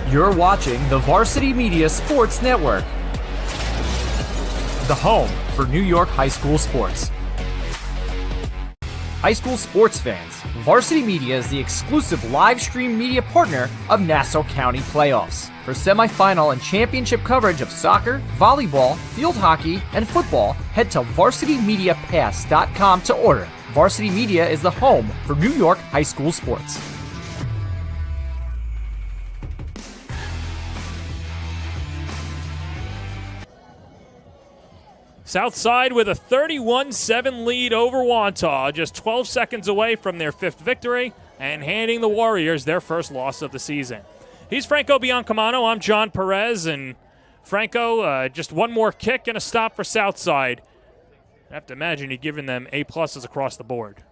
You're watching the Varsity Media Sports Network, the home for New York high school sports. High school sports fans, Varsity Media is the exclusive live stream media partner of Nassau County playoffs. For semifinal and championship coverage of soccer, volleyball, field hockey, and football, head to varsitymediapass.com to order. Varsity Media is the home for New York high school sports. Southside with a 31-7 lead over Wantagh, just 12 seconds away from their 5th victory and handing the Warriors their first loss of the season. He's Franco Biancamano. I'm John Perez, and Franco, just one more kick and a stop for Southside. I have to imagine you're giving them A-pluses across the board.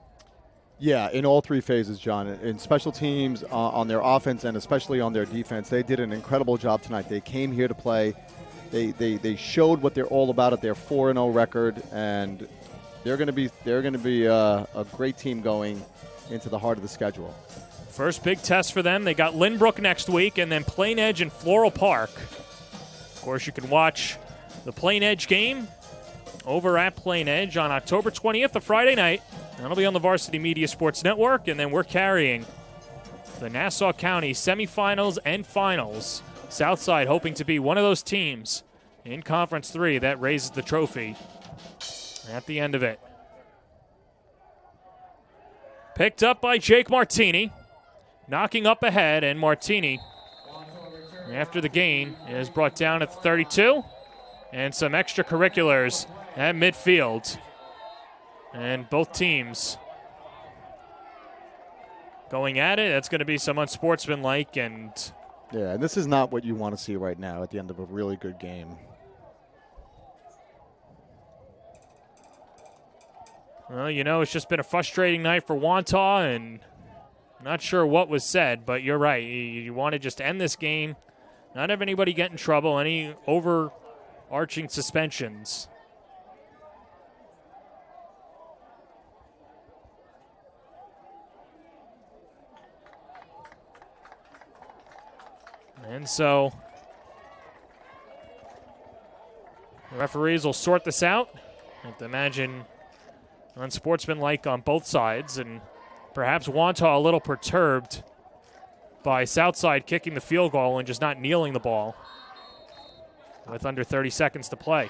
Yeah, in all three phases, John. In special teams, on their offense, and especially on their defense, they did an incredible job tonight. They came here to play. They showed what they're all about at their 4-0 record, and they're going to be a great team going into the heart of the schedule. First big test for them. They got Lynbrook next week, and then Plain Edge and Floral Park. Of course, you can watch the Plain Edge game over at Plain Edge on October 20th, a Friday night. That'll be on the Varsity Media Sports Network, and then we're carrying the Nassau County semifinals and finals. Southside hoping to be one of those teams in Conference 3 that raises the trophy at the end of it. Picked up by Jake Martini, knocking up ahead, and Martini, after the gain, is brought down at 32, and some extracurriculars at midfield. And both teams going at it. That's going to be some unsportsmanlike and... Yeah, and this is not what you want to see right now at the end of a really good game. Well, you know, it's just been a frustrating night for Wantagh, and not sure what was said, but you're right. You want to just end this game, not have anybody get in trouble, any overarching suspensions. And so the referees will sort this out. I have to imagine unsportsmanlike on both sides, and perhaps Wantagh a little perturbed by Southside kicking the field goal and just not kneeling the ball with under 30 seconds to play.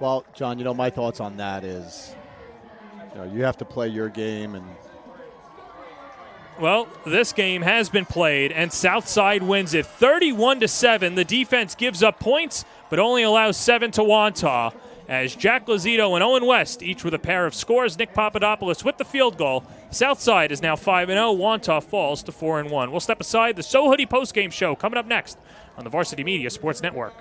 Well, John, my thoughts on that is, you have to play your game, and well, this game has been played, and Southside wins it 31-7. The defense gives up points, but only allows 7 to Wantagh, as Jack Lazito and Owen West, each with a pair of scores. Nick Papadopoulos with the field goal. Southside is now 5-0. Wantagh falls to 4-1. We'll step aside. The So Hoodie postgame show coming up next on the Varsity Media Sports Network.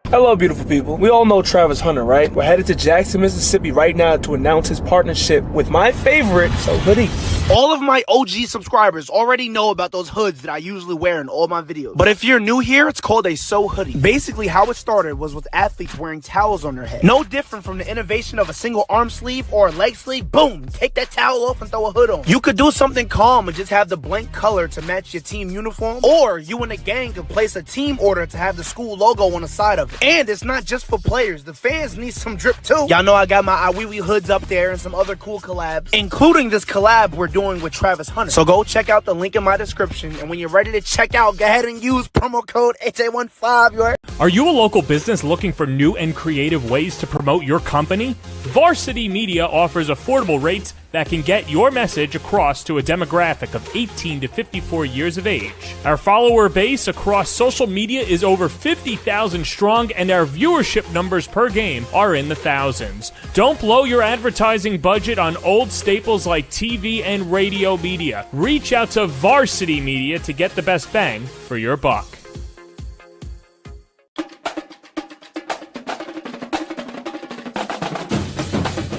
Hello, beautiful people. We all know Travis Hunter, right? We're headed to Jackson, Mississippi right now to announce his partnership with my favorite, So Hoodie. All of my OG subscribers already know about those hoods that I usually wear in all my videos. But if you're new here, it's called a So Hoodie. Basically, how it started was with athletes wearing towels on their head. No different from the innovation of a single arm sleeve or a leg sleeve. Boom! Take that towel off and throw a hood on. You could do something calm and just have the blank color to match your team uniform. Or you and a gang could place a team order to have the school logo on the side of it. And it's not just for players. The fans need some drip too. Y'all know I got my Iwiwi hoods up there and some other cool collabs, including this collab we're doing with Travis Hunter. So go check out the link in my description, and when you're ready to check out, go ahead and use promo code HA15. Are you a local business looking for new and creative ways to promote your company? Varsity Media offers affordable rates that can get your message across to a demographic of 18 to 54 years of age. Our follower base across social media is over 50,000 strong, and our viewership numbers per game are in the thousands. Don't blow your advertising budget on old staples like TV and radio media. Reach out to Varsity Media to get the best bang for your buck.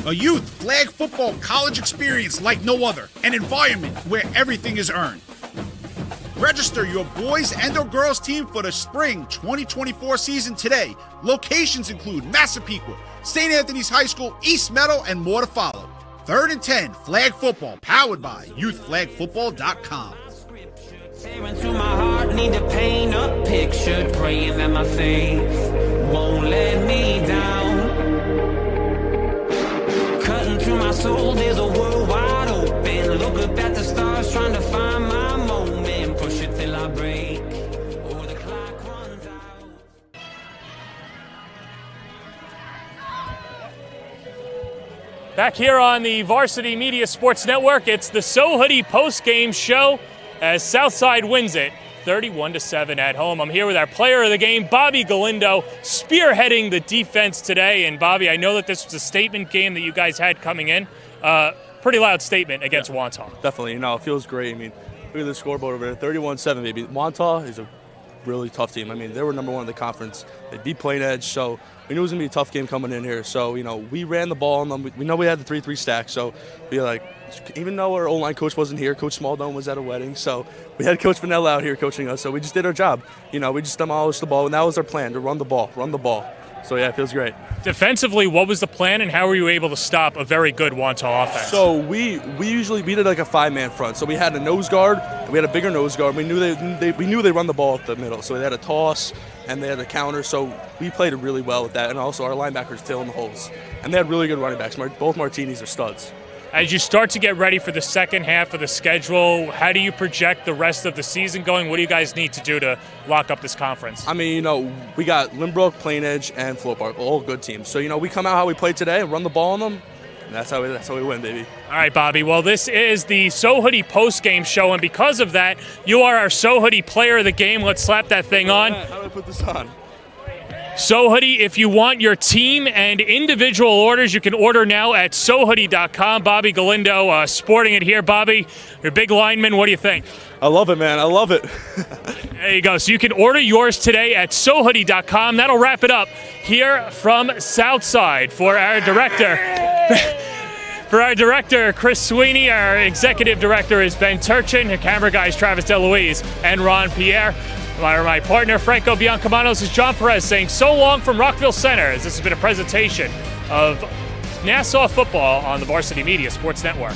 A youth flag football college experience like no other. An environment where everything is earned. Register your boys and or girls team for the spring 2024 season today. Locations include Massapequa, St. Anthony's High School, East Meadow, and more to follow. 3rd and 10 Flag Football, powered by youthflagfootball.com. Tearing through my heart, need to paint a picture, praying that my faith won't let me down. Cutting through my soul, there's a world wide open. Look up at the stars, trying to find my moment. Push it till I break, or the clock runs out. Back here on the Varsity Media Sports Network, it's the So Hoodie post-game show as Southside wins it 31-7 at home. I'm here with our player of the game, Bobby Galindo, spearheading the defense today. And Bobby, I know that this was a statement game that you guys had coming in. Pretty loud statement against Wantagh. Definitely, it feels great. I mean, look at the scoreboard over there, 31-7, baby. Wantagh is a really tough team. I mean, they were number 1 in the conference. They beat Plain Edge, so we knew it was going to be a tough game coming in here. So, we ran the ball on them. We know we had the 3-3 stack, so we even though our O-line coach wasn't here, Coach Smaldone was at a wedding, so we had Coach Vanilla out here coaching us, so we just did our job. We just demolished the ball, and that was our plan, to run the ball. So, yeah, it feels great. Defensively, what was the plan, and how were you able to stop a very good Wantagh offense? So we did like a 5-man front. So we had a nose guard, and we had a bigger nose guard. We knew they run the ball up the middle. So they had a toss, and they had a counter. So we played really well with that, and also our linebackers filling the holes. And they had really good running backs. Both Martinis are studs. As you start to get ready for the second half of the schedule, how do you project the rest of the season going? What do you guys need to do to lock up this conference? I mean, we got Lynbrook, Plain Edge, and Float Park, all good teams. So, we come out how we played today and run the ball on them, and that's how we win, baby. All right, Bobby. Well, this is the So Hoodie post-game show, and because of that, you are our So Hoodie player of the game. Let's slap that thing on. How do I put this on? So Hoodie, if you want your team and individual orders, you can order now at sohoodie.com. Bobby Galindo sporting it here. Bobby, you're a big lineman. What do you think? I love it, man. I love it. There you go. So you can order yours today at sohoodie.com. That'll wrap it up here from Southside for our director. For our director, Chris Sweeney, our executive director is Ben Turchin, our camera guy is Travis DeLuise and Ron Pierre. My partner, Franco Biancomanos, is John Perez saying so long from Rockville Center, as this has been a presentation of Nassau football on the Varsity Media Sports Network.